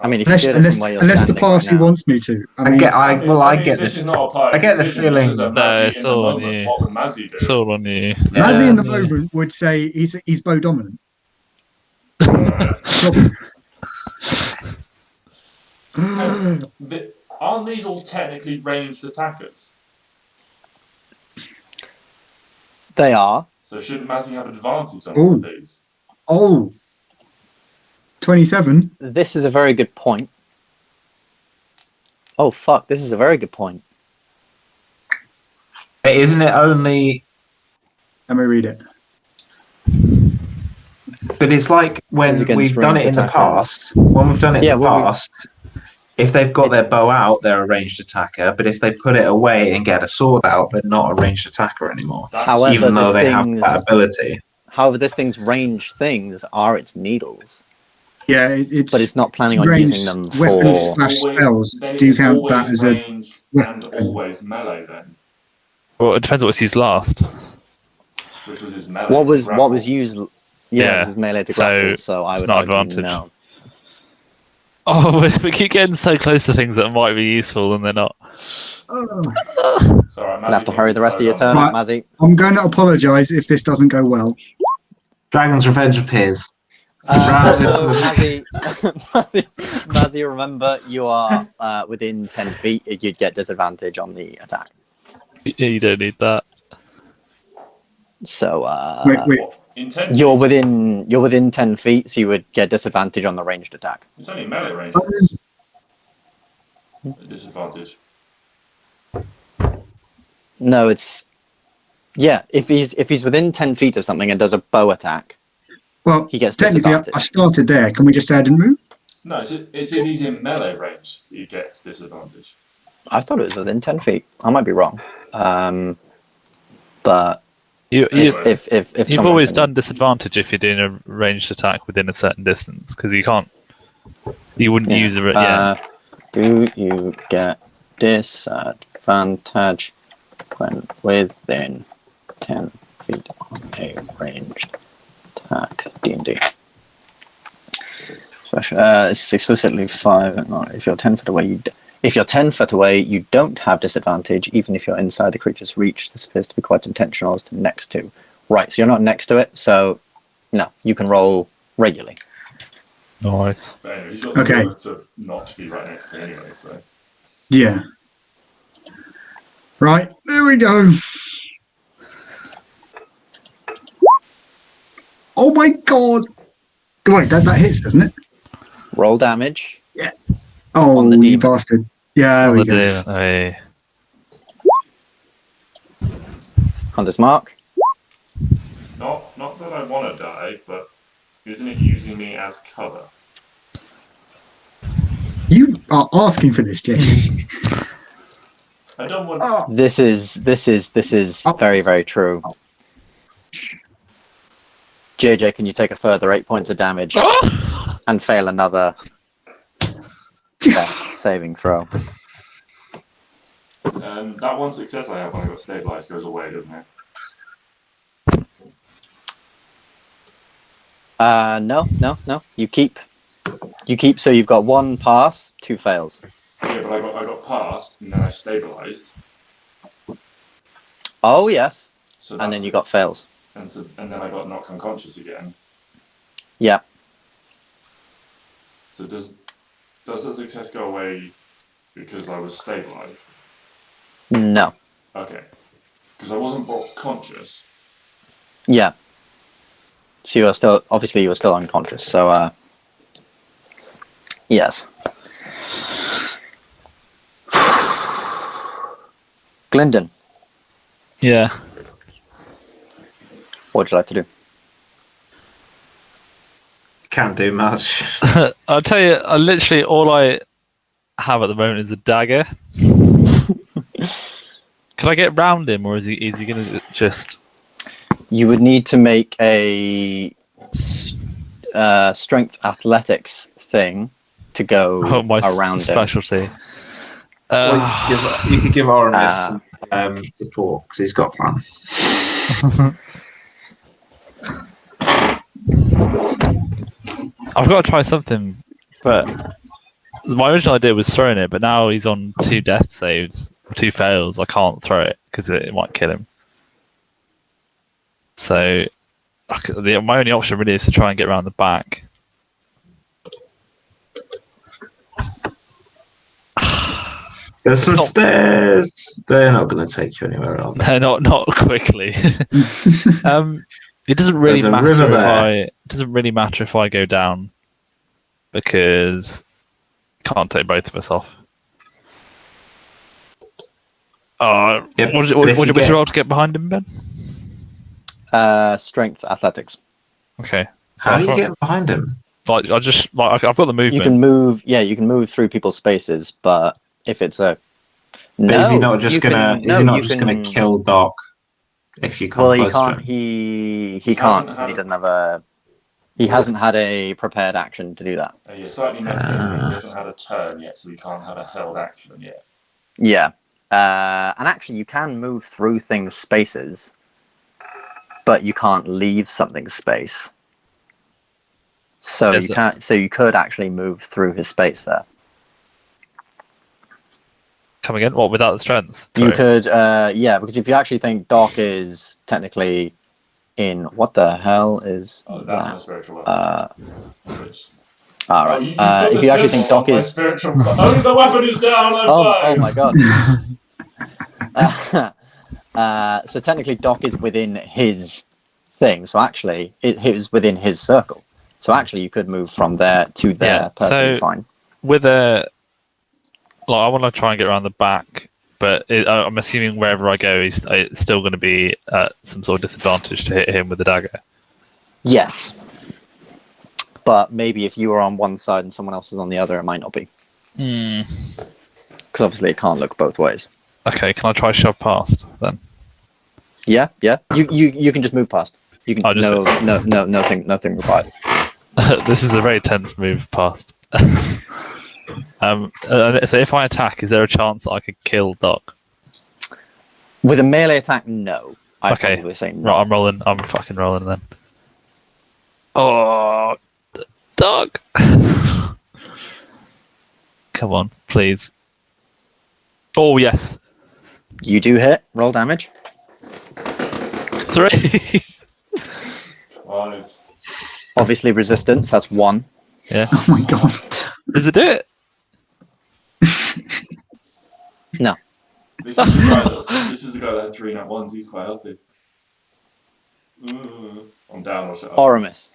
I mean, if you did it from where you're Unless the standing party right now. wants me to. I get this this. is not a party I get the decision. This is a feeling- No, Mazzy it's in the all on moment. you. What would Mazzy do? It's all on you. Mazzy in the moment would say he's bow dominant. Aren't these all technically ranged attackers? They are. So shouldn't Mazzy have advantage on Ooh. all of these? Oh. 27. This is a very good point. Oh, fuck. This is a very good point. Isn't it only? Let me read it. But it's like when Against we've done it in the ranged past. When we've done it Yeah, in the well, we- past, if they've got their bow out, they're a ranged attacker. But if they put it away and get a sword out, they're not a ranged attacker anymore. However, Even though this they have thing's- that ability. However, this thing's ranged things are its needles. Yeah, it's. But it's not planning on ranged using them weapons for... slash spells. Then Do you it's count that always as a ranged and weapon? always melee then, Well, it depends what's used last. which was his melee. What was grapple. used... Yeah, Yeah, it was melee to so grapple, so I it's would not argue advantage. no. Oh, we keep getting so close to things that might be useful and they're not. Oh. Sorry, You'll have to hurry the rest of your turn, Right. Mazzy. I'm going to apologise if this doesn't go well. Dragon's Revenge appears. Rams into So, the- Mazzy, remember, you are within 10 feet. You'd get disadvantage on the attack. You don't need that. So, Wait. In 10 you're within 10 feet, so you would get disadvantage on the ranged attack. It's only melee range. Um, That's a disadvantage. No, it's... Yeah, if he's within 10 feet of something and does a bow attack, Well, he gets technically, disadvantage. I started there. Can we just say I didn't move? No, it's if he's in melee range, he gets disadvantage. I thought it was within 10 feet. I might be wrong. But You've if someone always can- done disadvantage if you're doing a ranged attack within a certain distance because you can't. You wouldn't use a. Yeah. Do you get disadvantage when within 10 feet on a ranged attack? D&D. It's explicitly 5. No, if you're 10 foot away, if you're 10 foot away, you don't have disadvantage, even if you're inside the creature's reach. This appears to be quite intentional as to next to. Right, so you're not next to it, so no, you can roll regularly. But Nice. anyway, he's got the Okay. ability to not be right next to it anyway, so. Yeah. Right, there we go. Oh my god! Wait, that hits, doesn't it? Roll damage. Oh, On the you demon. bastard. Yeah, there we go. Hey. On this mark. Not that I want to die, but isn't it using me as cover? You are asking for this, Jesse. I don't want. Oh, This is Oh. very, very true. JJ, can you take a further 8 points of damage and fail another saving throw? That one success I have when I got stabilized goes away, doesn't it? No. You keep. So you've got 1 pass, 2 fails. Yeah, but I got past and then I stabilized. Oh yes, So and then that's- you got fails. and then I got knocked unconscious again. Yeah. So does the success go away because I was stabilized? No. Okay. Because I wasn't brought conscious. Yeah. So you were still unconscious. So yes. Gylndan, Yeah. what would you like to do? Can't do much. I'll tell you, all I have at the moment is a dagger. Can I get round him, or is he going to just... You would need to make a strength athletics thing to go my around him. specialty. You could give Oramis some support because he's got a plan. I've got to try something, but my original idea was throwing it, but now he's on 2 death saves, 2 fails. I can't throw it because it might kill him. So my only option really is to try and get around the back. There's some stairs. They're not going to take you anywhere, are they? No, not quickly. It doesn't really matter if I go down, because I can't take both of us off. What's your role to get behind him, Ben? Strength athletics. Okay. So How are you getting behind him? I've got the movement. You can move. Yeah, you can move through people's spaces, but if it's a is he not just gonna kill Doc if you come Well, close he can't. to him? He can't because he doesn't have a. He hasn't had a prepared action to do that. You're slightly missing. He hasn't had a turn yet, so he can't have a held action yet. Yeah, and actually, you can move through things' spaces, but you can't leave something's space. So you can't. So you could actually move through his space there. Come again? What, without the strength? You could, yeah, because if you actually think Doc is technically in what the hell is that's my spiritual weapon. All right. If you actually think Doc is spiritual, the weapon is down. Oh my god. So technically, Doc is within his thing. So actually, it was within his circle. So actually, you could move from there to there. Perfectly fine. With I want to try and get around the back, but I'm assuming wherever I go, it's still going to be some sort of disadvantage to hit him with the dagger. Yes. But maybe if you were on one side and someone else is on the other, it might not be. Because obviously it can't look both ways. Okay, can I try shove past then? Yeah. You can just move past. You can nothing required. This is a very tense move past. So if I attack, is there a chance that I could kill Doc? With a melee attack, no. I'd okay. probably say no. Right, I'm rolling. I'm fucking rolling then. Oh, Doc! Come on, please. Oh yes. You do hit. Roll damage. 3. Well, it's obviously resistance. That's 1. Yeah. Oh my god. Does it do it? No. This is the guy that had 3 nat 1s. He's quite healthy. I'm down. Oramis.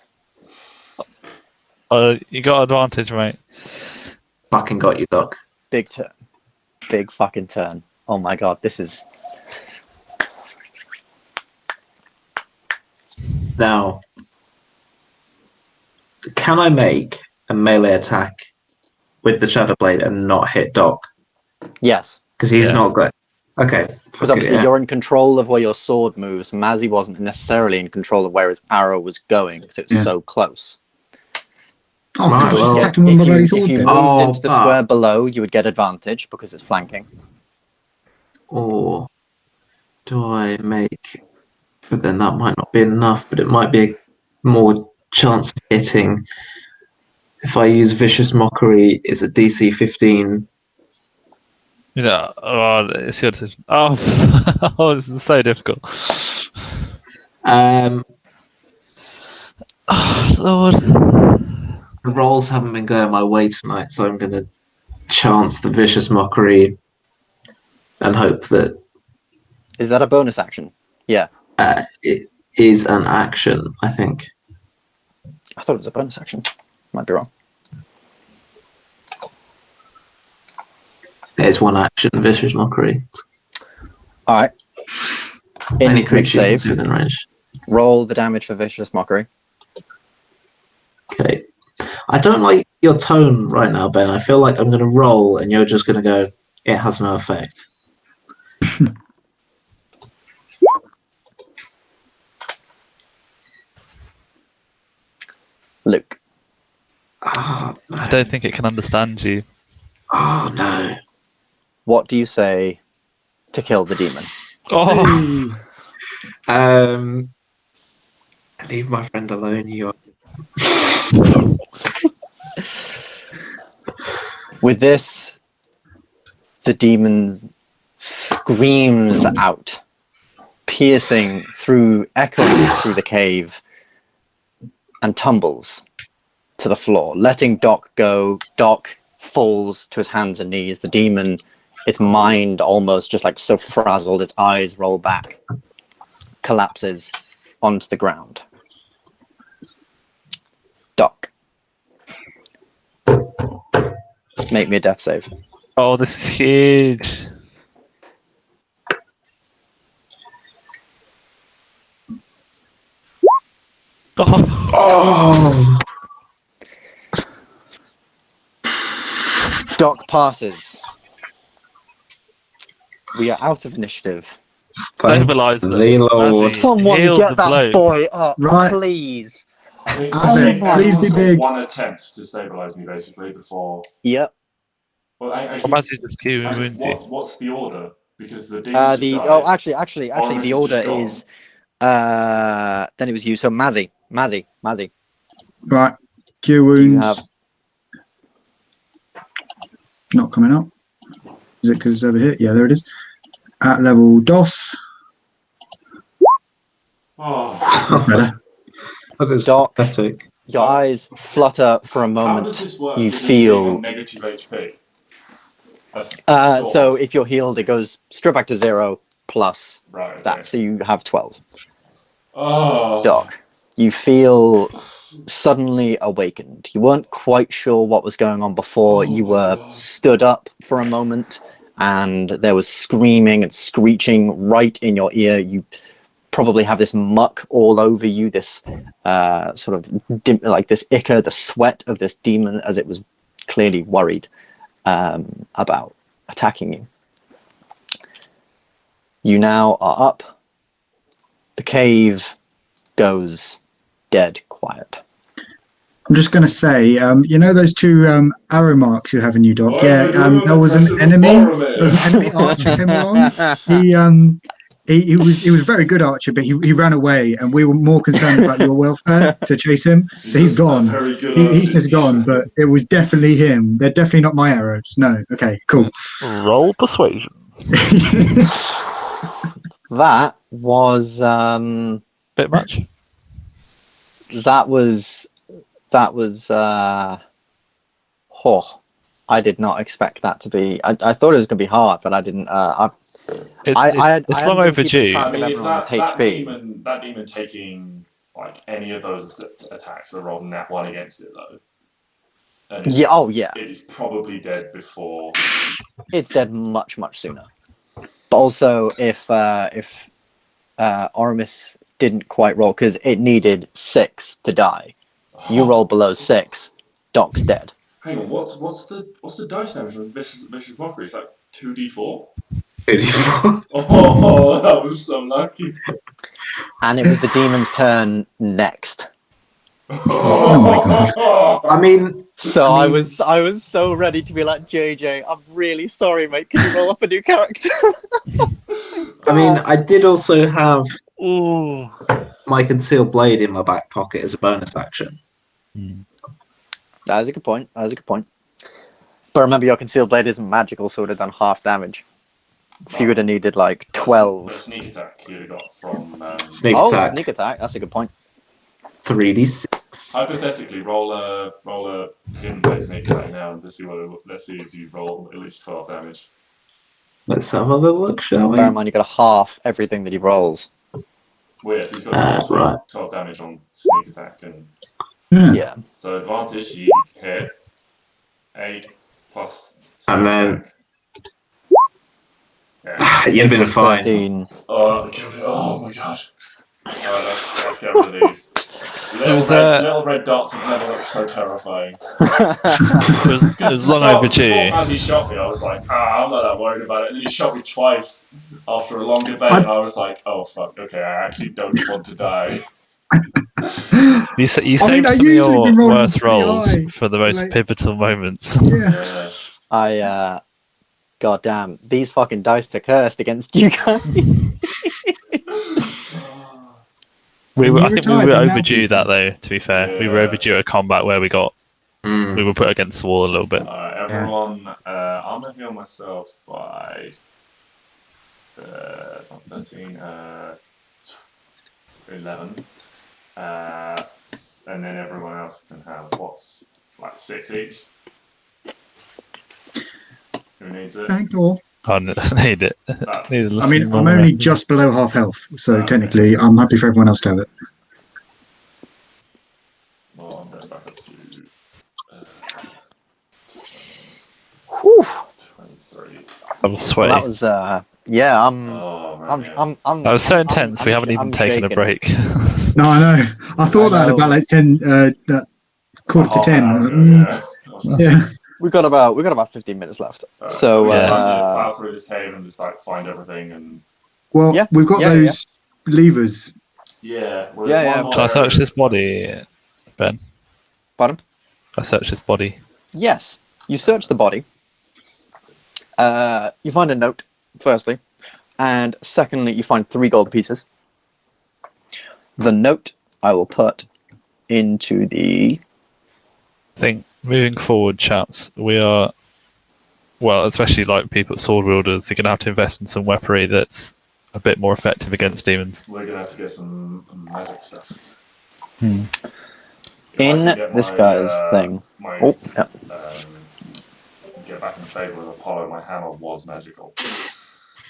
You got advantage, mate. Fucking got you, Doc. Big turn. Big fucking turn. Oh my god, this is... Now, can I make a melee attack with the Shadow Blade and not hit Doc? Yes. Because he's not good. Okay. Because obviously you're in control of where your sword moves. Mazzy wasn't necessarily in control of where his arrow was going because it was so close. Oh, right, well, if you moved into the square below, you would get advantage because it's flanking. Or do I make... But then that might not be enough, but it might be a more chance of hitting. If I use Vicious Mockery, it's a DC 15. It's your decision. Oh, this is so difficult. Oh, Lord. The rolls haven't been going my way tonight, so I'm going to chance the vicious mockery and hope that Is that a bonus action? Yeah. it is an action, I think. I thought it was a bonus action. Might be wrong. It's one action, vicious mockery. All right. Any Intrigue creature save. within range. Roll the damage for vicious mockery. Okay. I don't like your tone right now, Ben. I feel like I'm going to roll and you're just going to go, it has no effect. Luke. Oh, no. I don't think it can understand you. Oh, no. What do you say to kill the demon? Oh, Leave my friend alone, you. With this, the demon screams out, piercing through, echoing through the cave, and tumbles to the floor, letting Doc go. Doc falls to his hands and knees. The demon, its mind almost just like so frazzled, its eyes roll back, collapses onto the ground. Doc, make me a death save. oh, this is huge. Oh. Doc passes. We are out of initiative. Stabilize them. the Lord. Mazzy, Someone heal get the that bloke. boy up, Right. please. I think, Oh, please be everyone's got big. one attempt to stabilise me basically before. Yep. Well, Oh, actually, Mazzy just queuing actually, wounds you. what's the order? Because the demons just died. Oh, actually, Oramis the is order just gone. is. Then it was you. So Mazzy. Right. Cure Do you wounds. have? Not coming up. Is it because it's over here? Yeah, there it is. At level DOS. Oh, Better. That is Doc. pathetic. Your eyes flutter for a how moment. does this work? You given being feel. on negative HP. Sort So of. if you're healed, it goes straight back to 0 plus Right, okay. that. So you have 12. Oh, Doc, you feel suddenly awakened. You weren't quite sure what was going on before. Oh You my were God. stood up for a moment, and there was screaming and screeching right in your ear. You probably have this muck all over you, this sort of like this ichor, the sweat of this demon, as it was clearly worried about attacking you. You now are up. The cave goes dead quiet. I'm just going to say, you know those two arrow marks you have in you, Doc? Yeah, there was an enemy. There was an enemy archer came along. He was a very good archer, but he ran away, and we were more concerned about your welfare to chase him. So he's gone. He's just gone, but it was definitely him. They're definitely not my arrows. No. Okay. Cool. Roll persuasion. That was Bit much. that was I did not expect that to be. I thought it was going to be hard, but I didn't. It's long hadn't been keeping overdue. track I of mean, if everyone's that HP. demon taking like any of those attacks that rolled nat 1 against it though. And Yeah. Oh yeah. It is probably dead before. It's dead much sooner. But also, if Oramis didn't quite roll, because it needed 6 to die. You roll below 6, Doc's dead. Hang on, what's the dice damage from Vicious Mockery? It's like 2d4. 2d4. Oh, that was so lucky. And it was the demon's turn next. Oh my God. I mean, So I was so ready to be like, JJ, I'm really sorry, mate. Can you roll up a new character? I mean, I did also have Ooh. my concealed blade in my back pocket as a bonus action. That is a good point. But remember, your concealed blade isn't magical, so it would have done half damage. So you would have needed like The 12. sneak attack you'd have got from. Sneak Oh, attack. sneak attack. That's a good point. 3d6. Hypothetically, roll a hidden blade sneak attack now, and let's see if you roll at least 12 damage. Let's have a little look, shall we? Bear in mind, you got to half everything that he rolls. Well, yeah, so he's got 12 damage on sneak attack, and Yeah. so advantage you hit 8 plus. And then yeah. you'd have been fine. 13. Oh my god. Alright, let's get rid of these. Little red dots have never looked so terrifying. It was long overdue. As he shot me, I was like, I'm not that worried about it. And then he shot me twice after a long debate, and I was like, oh fuck, okay, I actually don't want to die. You saved some of your worst rolls for the most pivotal moments. Yeah. God damn, these fucking dice are cursed against you guys. I think we were overdue that though, to be fair. Yeah. We were overdue a combat where we were put against the wall a little bit. Alright, everyone, I'm gonna heal myself by 13, 11. And then everyone else can have what's like 6 each. Who needs it? Thank you. I need it. I mean, I'm only just below half health, so technically I'm happy for everyone else to have it. Well, I'm going back up to 23. I was sweaty. That was, yeah, that was so intense, we haven't even taken a break. No, I know. I thought that about like 10, quarter to 10. Yeah. We got about 15 minutes left. So plow through this cave and just like find everything and. Well, we've got those levers. Yeah. Can I search this body, Ben? Pardon? I search this body. Yes, you search the body. You find a note, firstly, and secondly, you find 3 gold pieces. The note I will put into the. I think moving forward, chaps, we are, well, especially like people, sword wielders, you're going to have to invest in some weaponry that's a bit more effective against demons. We're going to have to get some magic stuff. In this guy's thing. Get back in favour with Apollo, my hammer was magical.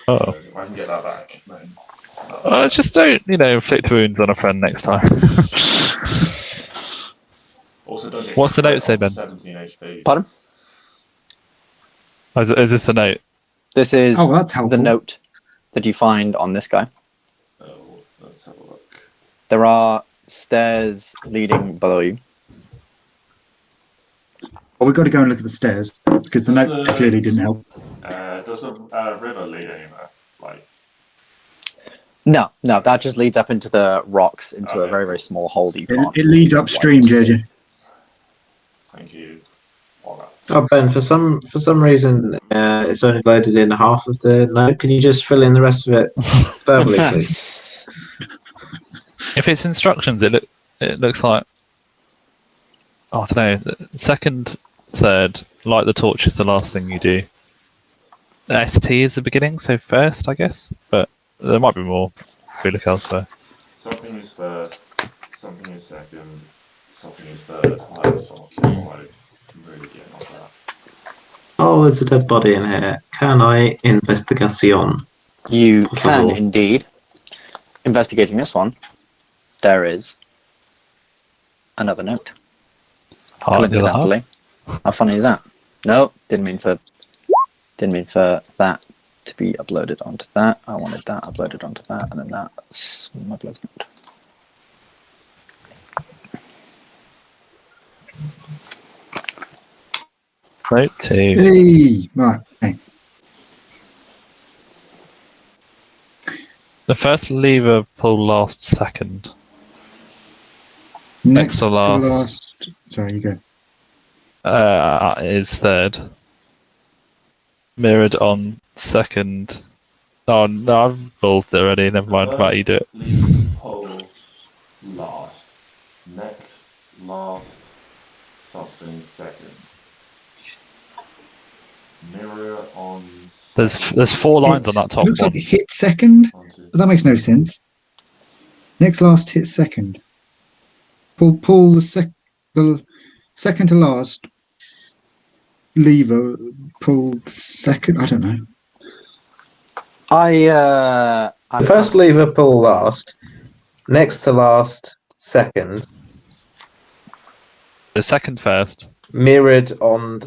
Oh. So if I can get that back, then. Just don't, inflict wounds on a friend next time. Also, don't get What's the note say, Ben? 17 HP. Pardon? Is this the note? This is that's helpful. the note that you find on this guy. Oh, let's have a look. There are stairs leading below you. Well, we've got to go and look at the stairs because the note clearly didn't help. Does the river lead anywhere? No, that just leads up into the rocks into a very, very small hole that you can't. It leads upstream, JJ. Thank you. Oh, Ben, for some reason, it's only loaded in half of the note. Can you just fill in the rest of it verbally, please? If it's instructions, it looks like, I don't know, second, third, light the torch is the last thing you do. ST is the beginning, so first, I guess, but there might be more if we look elsewhere. Something is first, something is second, something is third. I'm really getting off that. Oh, there's a dead body in here. Can I investigation? You can indeed. Investigating this one, there is another note. Coincidentally. How funny is that? No, didn't mean for that to be uploaded onto that. I wanted that uploaded onto that, and then that's my close note. Note 2. Hey, right. Hey. The first lever pull last second. Next to last. Sorry, you go. Is third. Mirrored on second. Oh no, I've involved it already. Never mind. Right, you do it. Pull last. Next, last, something second. Mirror on. There's 4 lines on that top It looks one. like hit second, One, two. but that makes no sense. Next last hit second. Pull the second to last lever. Pull second. I don't know. The first lever pull last, next to last second, The second first. mirrored on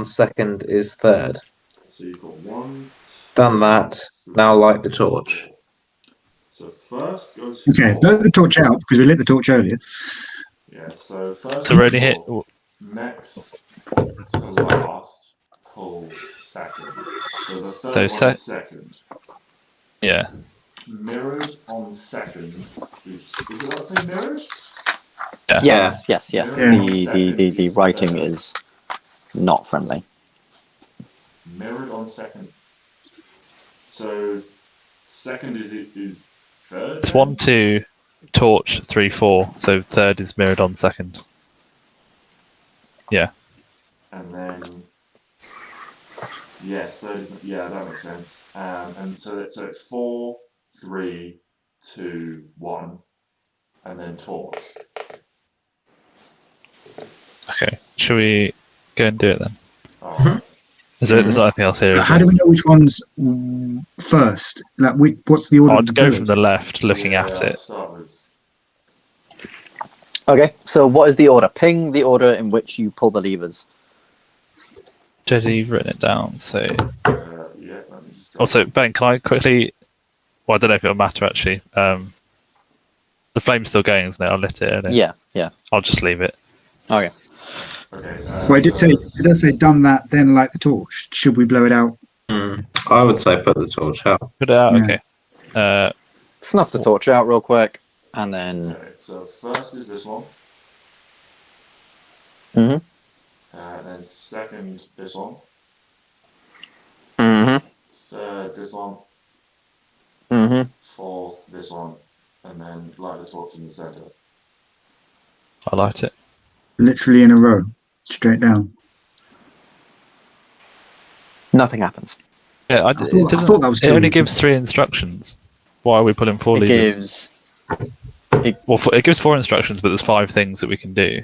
second is third. So you've got 1. Done that. Now light the torch. So first goes. Okay, blow the torch out because we lit the torch earlier. Yeah. So first. So we're only hit. Next to last, pull second. So the third Those one is second. Yeah. Mirrored on second is it that same mirrored? Yes. Yeah. The writing is not friendly. Mirrored on second. So second is third. It's 1, 2, torch, 3, 4. So third is mirrored on second. Yeah. And then yes, third is that makes sense. And so it's 4, 3, 2, 1, and then torch. Okay. Should we go and do it then? Oh, There's nothing else here. Is How there? do we know which one's first? Like, what's the order? I'd of the go pillars? from the left, looking yeah, at I'll it. start with Okay, so what is the order? Ping the order in which you pull the levers. Jetty written it down. So yeah. Let me just go. also Ben, can I quickly? Well, I don't know if it'll matter actually. The flame's still going, isn't it? I lit it earlier. Yeah. I'll just leave it. Okay. Okay. Well, it does say done that, then light the torch. Should we blow it out? I would say put the torch out. Put it out. Yeah. Okay. Snuff the torch out real quick, and then. Okay, so first is this one. Mhm. Then second, this one. Mhm. Third, this one. Mhm. Fourth, this one. And then light the torch in the center. I liked it. Literally in a row, straight down. Nothing happens. Yeah, I thought that was it too only easy. gives 3 instructions. Why are we pulling 4 It levers? gives. Well, it gives 4 instructions, but there's 5 things that we can do.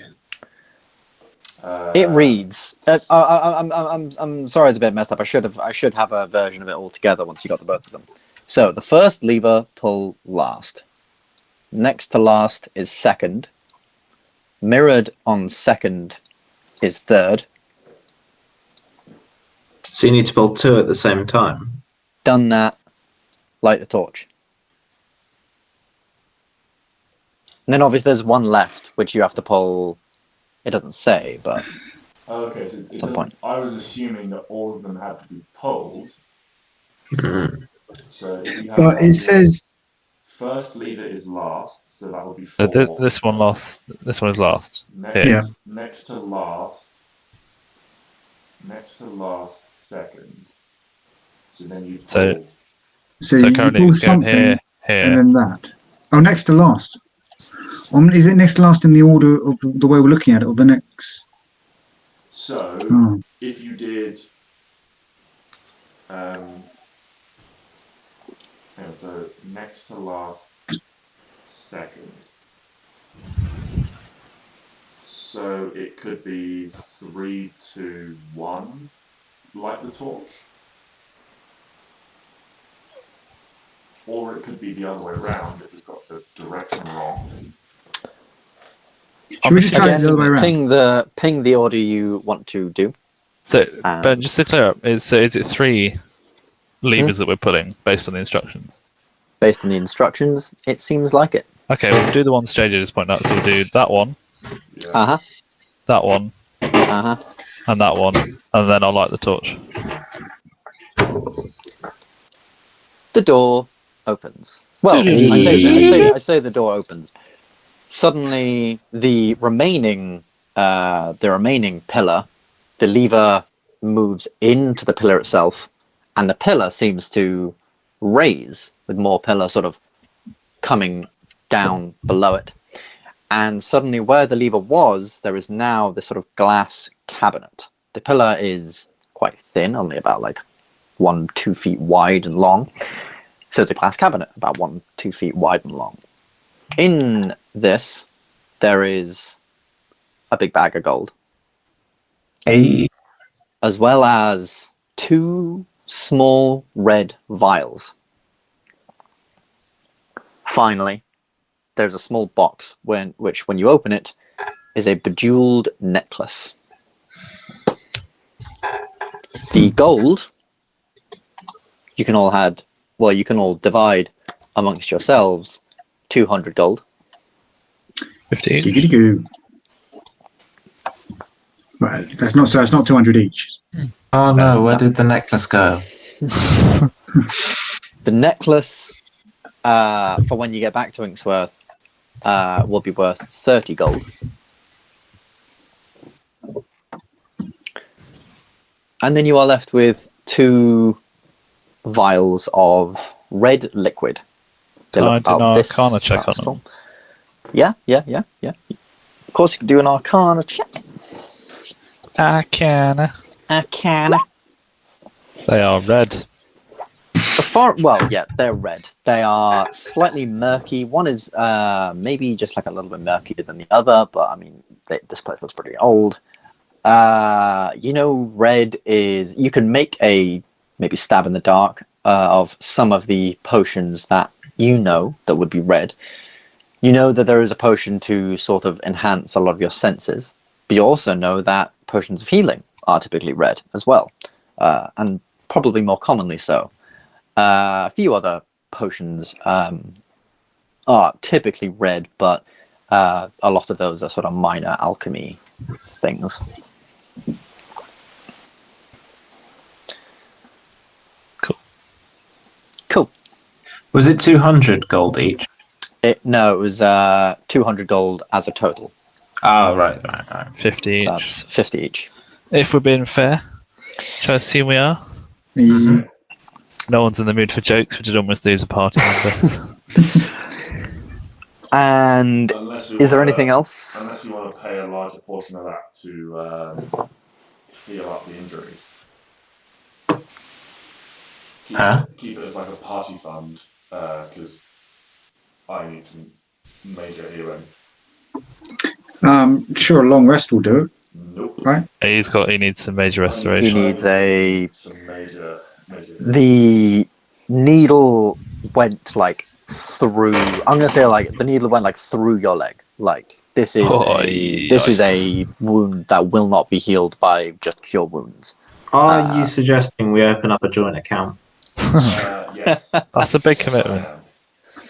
It reads. I'm sorry, it's a bit messed up. I should have a version of it all together once you got the both of them. So the first lever, pull last. Next to last is second. Mirrored on second is third. So you need to pull 2 at the same time. Done that. Light the torch. And then obviously there's one left, which you have to pull. It doesn't say, but Oh, okay, so it Some doesn't, point. I was assuming that all of them had to be pulled. Mm. So if you have But it says first lever is last, so that would be So 4. this one last. This one is last. Next, Yeah. next to last. Next to last, second. So then you pull. So- so. So You currently pull it's going something here, and here. then that. Oh, next to last. Is it next to last in the order of the way we're looking at it, or the next? So Oh. if you did, so next to last, second. So it could be 3, 2, 1, light the torch. Or it could be the other way around if we've got the direction wrong. Should we just try it the other way around? ping the order you want to do. So Um, Ben, just to clear up, is it 3 levers that we're pulling based on the instructions? Based on the instructions, it seems like it. Okay, we'll do the ones JJ just pointed out. So we'll do that one, Yeah. Uh-huh. that one, Uh-huh. and that one, and then I'll light the torch. The door opens. Well, I say the door opens. Suddenly, the remaining pillar, the lever moves into the pillar itself, and the pillar seems to raise with more pillar sort of coming down below it. And suddenly, where the lever was, there is now this sort of glass cabinet. The pillar is quite thin, only about like 1-2 feet wide and long. So it's a glass cabinet, about 1-2 feet wide and long. In this, there is a big bag of gold. As well as 2 small red vials. Finally, there's a small box which, when you open it, is a bejeweled necklace. The gold you can all divide amongst yourselves 200 gold. 15. Giggity-goo. Right, that's not 200 each. Oh no, where did the necklace go? The necklace, for when you get back to Inksworth, will be worth 30 gold. And then you are left with 2 vials of red liquid. Can I do an Arcana check on them? Yeah. Of course, you can do an Arcana check. Arcana. They are red. They're red. They are slightly murky. One is maybe just like a little bit murkier than the other, but I mean, this place looks pretty old. Red is... You can make a maybe stab in the dark of some of the potions that that would be red. You know that there is a potion to sort of enhance a lot of your senses, but you also know that potions of healing are typically red as well, and probably more commonly so. A few other potions are typically red, but a lot of those are sort of minor alchemy things. Cool. Was it 200 gold each? No, it was 200 gold as a total. Oh, right. 50 each. So that's 50 each. If we're being fair, which I assume we are. Mm. No one's in the mood for jokes, which would almost lose a party member. And is there anything else? Unless you want to pay a larger portion of that to heal up the injuries. Keep it as like a party fund, because I need some major healing. Sure, a long rest will do it. Nope. Right? He needs some major restoration. He needs some major. The needle went like through. I'm gonna say like the needle went like through your leg. Like this is a wound that will not be healed by just cure wounds. Are you suggesting we open up a joint account? Yes. That's a big commitment.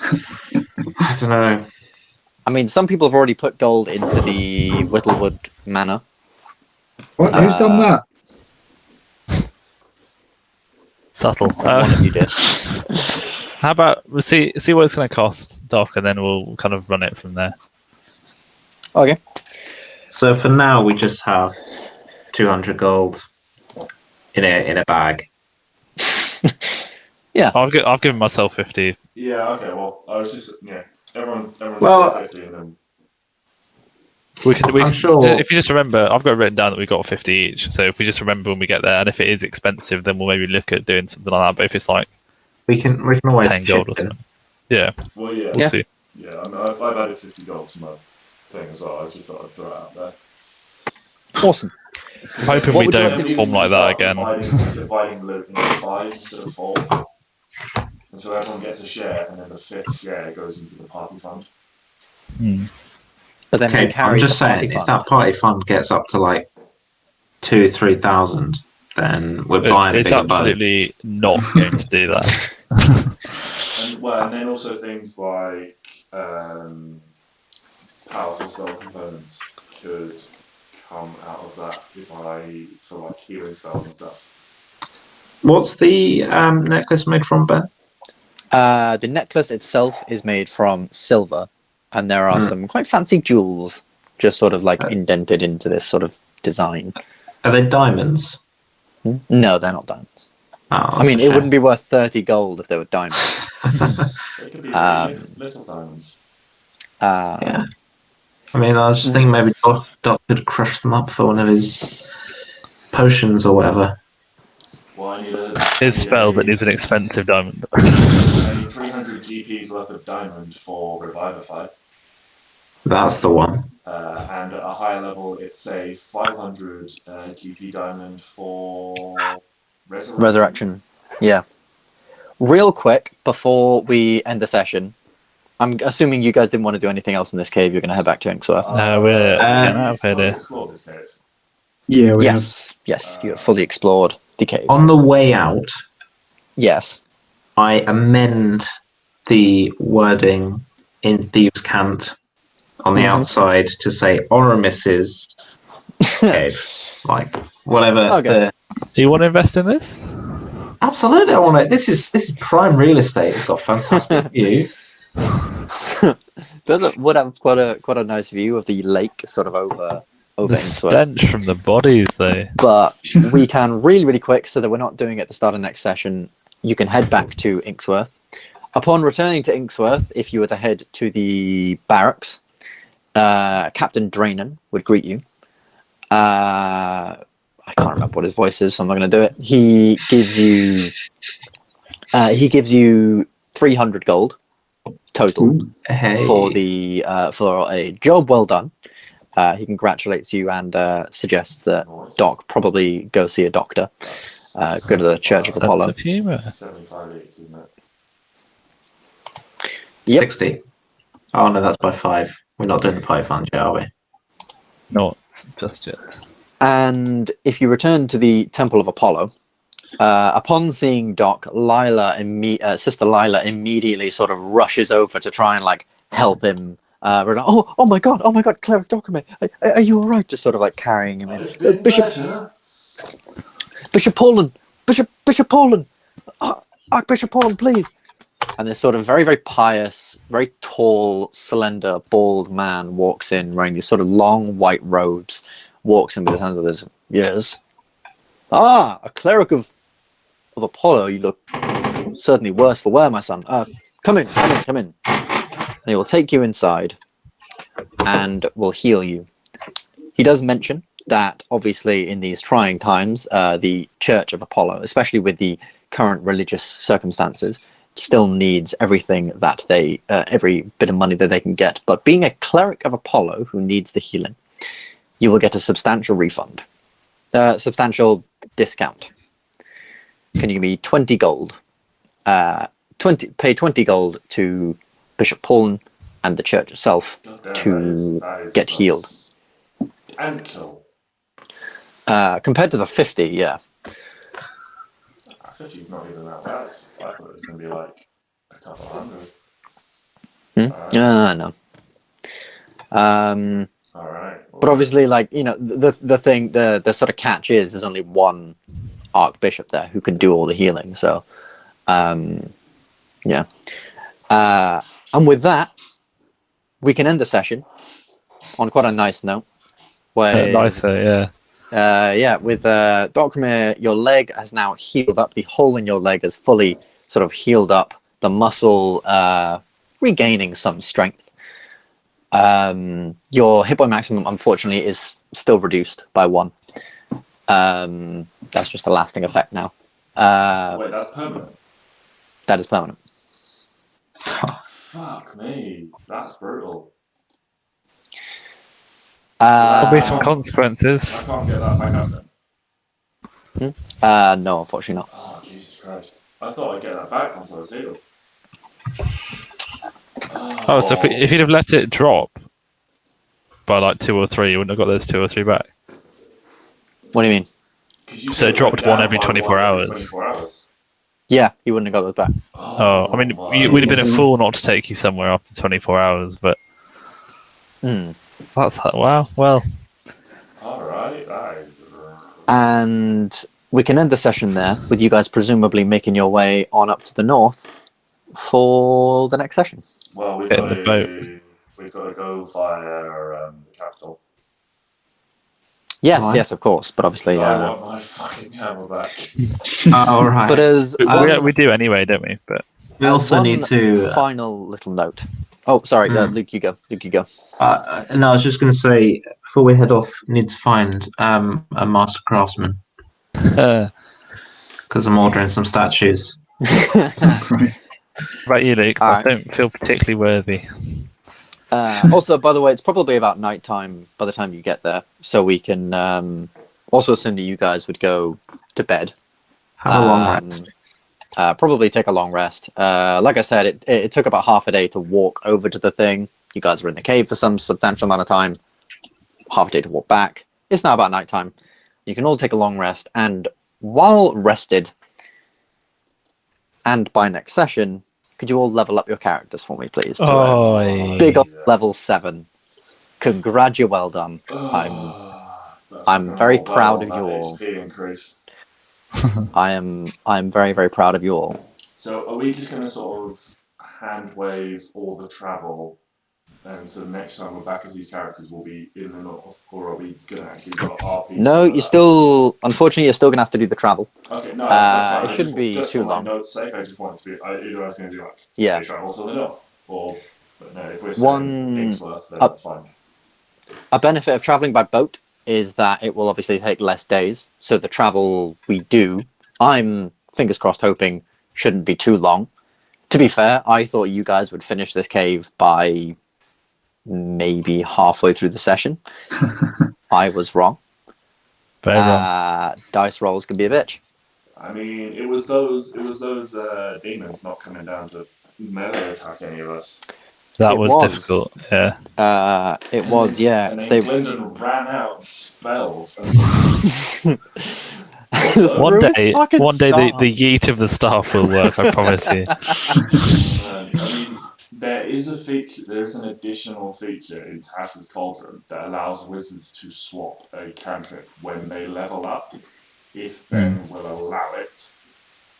I don't know. I mean, some people have already put gold into the Whittlewood Manor. What? Who's done that? Subtle. One of you did. How about we'll see what it's going to cost, Doc, and then we'll kind of run it from there. Okay. So for now, we just have 200 gold in a bag. Yeah. I've given myself 50. Yeah. Okay. Well, I was just everyone. Well, 50 and then. I'm sure. If you just remember, I've got it written down that we got 50 each. So if we just remember when we get there, and if it is expensive, then we'll maybe look at doing something like that. But if it's like we can always 10 gold or something, yeah. Well, yeah. We'll see. Yeah. I mean, I've added 50 gold to my thing as well. I just thought I'd throw it out there. Awesome. I'm hoping we don't perform like that again. Dividing loot into 5 instead of 4. And so everyone gets a share, and then the 5th share goes into the party fund. But then Okay, I'm just saying, if that party fund gets up to like 2,000-3,000, then we're buying a bigger boat. It's absolutely not going to do that. And then also things like powerful spell components could come out of that for like healing spells and stuff. What's the necklace made from, Ben? The necklace itself is made from silver, and there are some quite fancy jewels just sort of like indented into this sort of design. Are they diamonds? No, they're not diamonds. Oh, I mean, it wouldn't be worth 30 gold if they were diamonds. They could be little diamonds. Yeah. I mean, I was just thinking maybe Doc could crush them up for one of his potions or whatever. Well, I need a... His spell that needs an expensive diamond. I need 300 GP's worth of diamond for Revivify. That's the one. And at a higher level, it's a 500 GP diamond for Resurrection. Yeah. Real quick, before we end the session, I'm assuming you guys didn't want to do anything else in this cave. You're going to head back to Inksworth. We're getting out of here. Explore this cave. Yeah, we have. Yes, you have fully explored the cave. On the way out, Yes. I amend the wording in Thieves' Cant on the outside to say Oramis's cave. Like, whatever. Okay. Do you want to invest in this? Absolutely, I want it. This is prime real estate. It's got fantastic view. Would have quite a nice view of the lake, sort of over The Inksworth. stench from the bodies, though. But we can really quick, so that we're not doing it at the start of next session. You can head back to Inksworth. Upon returning to Inksworth, if you were to head to the barracks, Captain Drainan would greet you. I can't remember what his voice is, so I'm not going to do it. He gives you 300 gold total for a job well done. He congratulates you and suggests that Doc probably go see a doctor. Go to the Church of Apollo. Sense of humour. 75 each, isn't it? Yep. 60. Oh no, that's by 5. We're not doing the pie fund yet, are we? Not just yet. And if you return to the Temple of Apollo, upon seeing Doc, Sister Lila immediately sort of rushes over to try and like help him. Oh my god, Cleric Dokrumir, are you all right? Just sort of like carrying him in. Bishop Paulin, Archbishop Paulin, please. And this sort of very, very pious, very tall, slender, bald man walks in wearing these sort of long white robes. Walks in with his hands like this. Yes. Ah, a cleric of Apollo. You look certainly worse for wear, my son. Come in. And he will take you inside and will heal you. He does mention that, obviously, in these trying times, the Church of Apollo, especially with the current religious circumstances, still needs everything that every bit of money that they can get. But being a cleric of Apollo who needs the healing, you will get a substantial refund, substantial discount. Can you give me 20 gold? Pay 20 gold to Bishop Paulin and the church itself to get healed. And kill. Compared to the 50, yeah. 50's not even that bad. I thought it was going to be like a couple hundred. No. All right. But obviously, like, you know, the sort of catch is there's only one archbishop there who can do all the healing. So, yeah. And with that, we can end the session on quite a nice note. Where, Nicer, yeah. With Dokrumir, your leg has now healed up. The hole in your leg has fully sort of healed up. The muscle regaining some strength. Your hit point maximum, unfortunately, is still reduced by 1. That's just a lasting effect now. Wait, that's permanent? That is permanent. Fuck me. That's brutal. There'll be some consequences. I can't get that back up then. No, unfortunately not. Oh, Jesus Christ. I thought I'd get that back once I was healed. Oh, so if you'd have let it drop by like 2 or 3, you wouldn't have got those 2 or 3 back. What do you mean? So it dropped one every 24 hours. 24 hours. Yeah, you wouldn't have got those back. Oh, I mean, it would have been a fool not to take you somewhere after 24 hours, but... That's... Wow, well... Alright, And we can end the session there, with you guys presumably making your way on up to the north for the next session. Well, we've Get got the to boat. We've got to go via the capital. Yes, Right. yes, of course, but obviously... So I want my fucking hammer back. Oh, right. But as we do anyway, don't we? But we also one need to... final little note. Oh, sorry, Luke, you go. No, I was just going to say, before we head off, we need to find a master craftsman. because I'm ordering some statues. Oh, Christ. What about you, Luke? All I right. don't feel particularly worthy. Also, by the way, it's probably about night time by the time you get there, so we can also assume that you guys would go to bed. Have a long rest. Probably take a long rest. Like I said, it took about half a day to walk over to the thing. You guys were in the cave for some substantial amount of time. Half a day to walk back. It's now about night time. You can all take a long rest, and while rested, and by next session, could you all level up your characters for me, please? To Oh, big old yes. level 7. Congrats, well done. I'm very proud of you all. HP increase. I'm very, very proud of you all. So are we just going to sort of hand wave all the travel, and so next time we're back as these characters will be in the north, or are we going to actually go RP? No, unfortunately, you're still going to have to do the travel. Okay, no, that's fine. It shouldn't be just too for my long. notes' sake, I just wanted to be. Either I was going to do like Yeah. travel to the north, but no, if we're saying Ingsworth, then that's fine. A benefit of traveling by boat is that it will obviously take less days. So the travel we do, I'm fingers crossed hoping shouldn't be too long. To be fair, I thought you guys would finish this cave by maybe halfway through the session. I was wrong. very wrong. Dice rolls can be a bitch. I mean, it was those demons not coming down to melee attack any of us. That it was was. difficult. Yeah. It was, yeah. And then They Gylndan ran out of spells. One day, staff. the yeet of the staff will work. I promise you. I mean, there is a feature. There's an additional feature in Tasha's Cauldron that allows wizards to swap a cantrip when they level up. If Ben will allow it,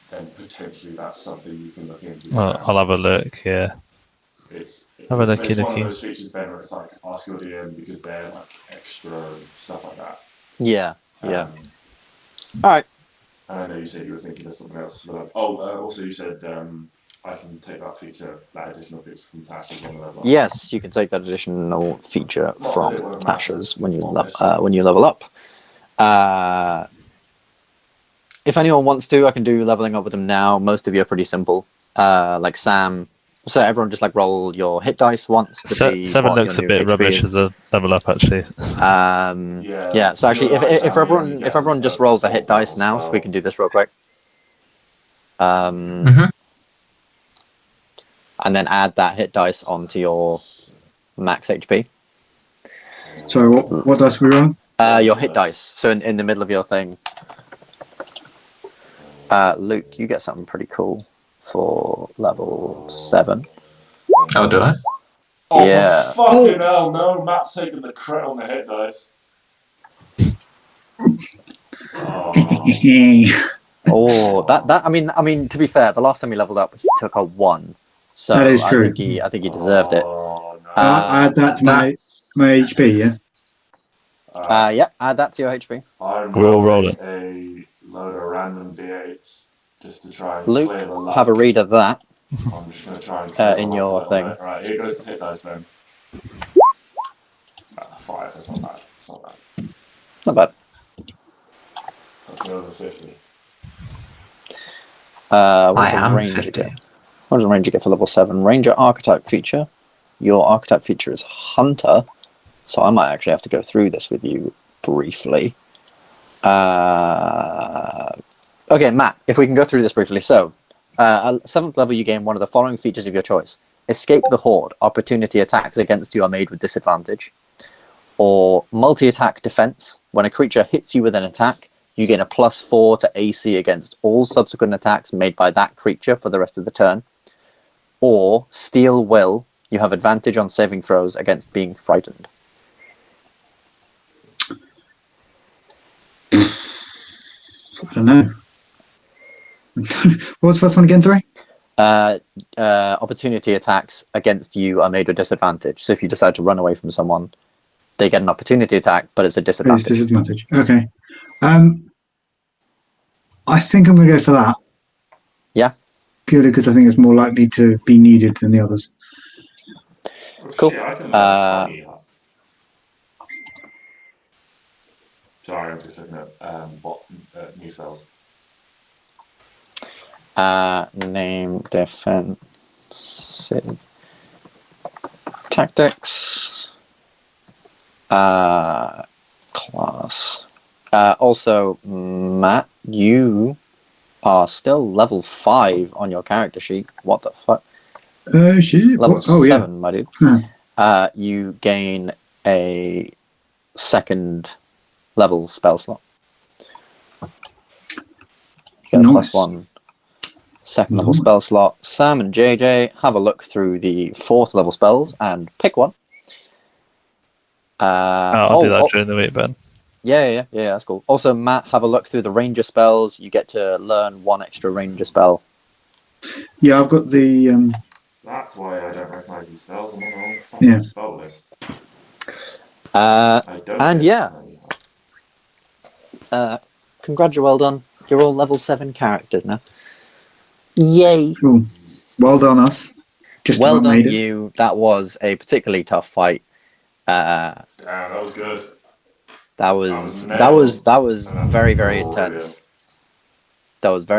then potentially that's something you can look into. Well, I'll have a look. Yeah. It's Have a looky, one of looky. those features, Ben, where it's like ask your DM because they're like extra stuff like that. Yeah, yeah. Um, All right. And I know you said you were thinking of something else for that. Also you said I can take that additional feature from Tasha's on the level. Yes, you can take that additional feature Well, from it won't matter. Tasha's when you Well, when you level up. If anyone wants to, I can do leveling up with them now. Most of you are pretty simple. Like Sam. So everyone just like roll your hit dice once. To see 7 what looks a your bit new HP rubbish is. as a level up, actually. Yeah. So actually, if everyone just rolls a hit dice now, so we can do this real quick. And then add that hit dice onto your max HP. So what dice are we rolling? Your hit dice. So in the middle of your thing. Luke, you get something pretty cool for level 7. Oh, do I? Oh, Yeah. for fucking hell, no, Matt's taking the crit on the hit dice. Oh, that I mean to be fair, the last time he leveled up he took a 1. So That is true. I think he deserved it. Oh, no. Add that to my HP, yeah? Yeah, add that to your HP. I'm We'll roll it. a load of random d8s just to try and Luke, clear the luck. have a read of that. I'm just going to try and clear in the your luck a little thing. bit. Right, here goes the hit dice, Ben. That's a 5, that's not bad. It's not bad. Not bad. That's me over 50. What I does am Ranger 50. get? What does Ranger get for level 7? Ranger archetype feature. Your archetype feature is Hunter, so I might actually have to go through this with you briefly. Okay, Matt, if we can go through this briefly. So, at 7th level, you gain one of the following features of your choice. Escape the Horde. Opportunity attacks against you are made with disadvantage. Or multi-attack defense. When a creature hits you with an attack, you gain a +4 to AC against all subsequent attacks made by that creature for the rest of the turn. Or Steel Will. You have advantage on saving throws against being frightened. I don't know. What was the first one again, sorry? Opportunity attacks against you are made with disadvantage. So if you decide to run away from someone, they get an opportunity attack, but it's a disadvantage. It's disadvantage. Okay. I think I'm going to go for that. Yeah. Purely because I think it's more likely to be needed than the others. Cool. Shit, I can tiny up. Sorry, I'm just looking at new spells. Name, defensive, tactics, class. Also, Matt, you are still level 5 on your character sheet. What the fuck? Shit. Level Oh, 7, my dude. Huh. You gain a second level spell slot. You get a Nice. +1 second level spell slot. Sam and JJ, have a look through the 4th level spells and pick one. I'll do that during the week, Ben. Yeah, that's cool. Also, Matt, have a look through the ranger spells. You get to learn 1 extra ranger spell. Yeah, I've got the. That's why I don't recognize these spells. I'm on the wrong fucking spell list. And yeah. Well done. You're all level 7 characters now. Yay. Cool. Well done, us. Just well about done, made it. you. That was a particularly tough fight. Damn, that was good. That was very, very intense. That was very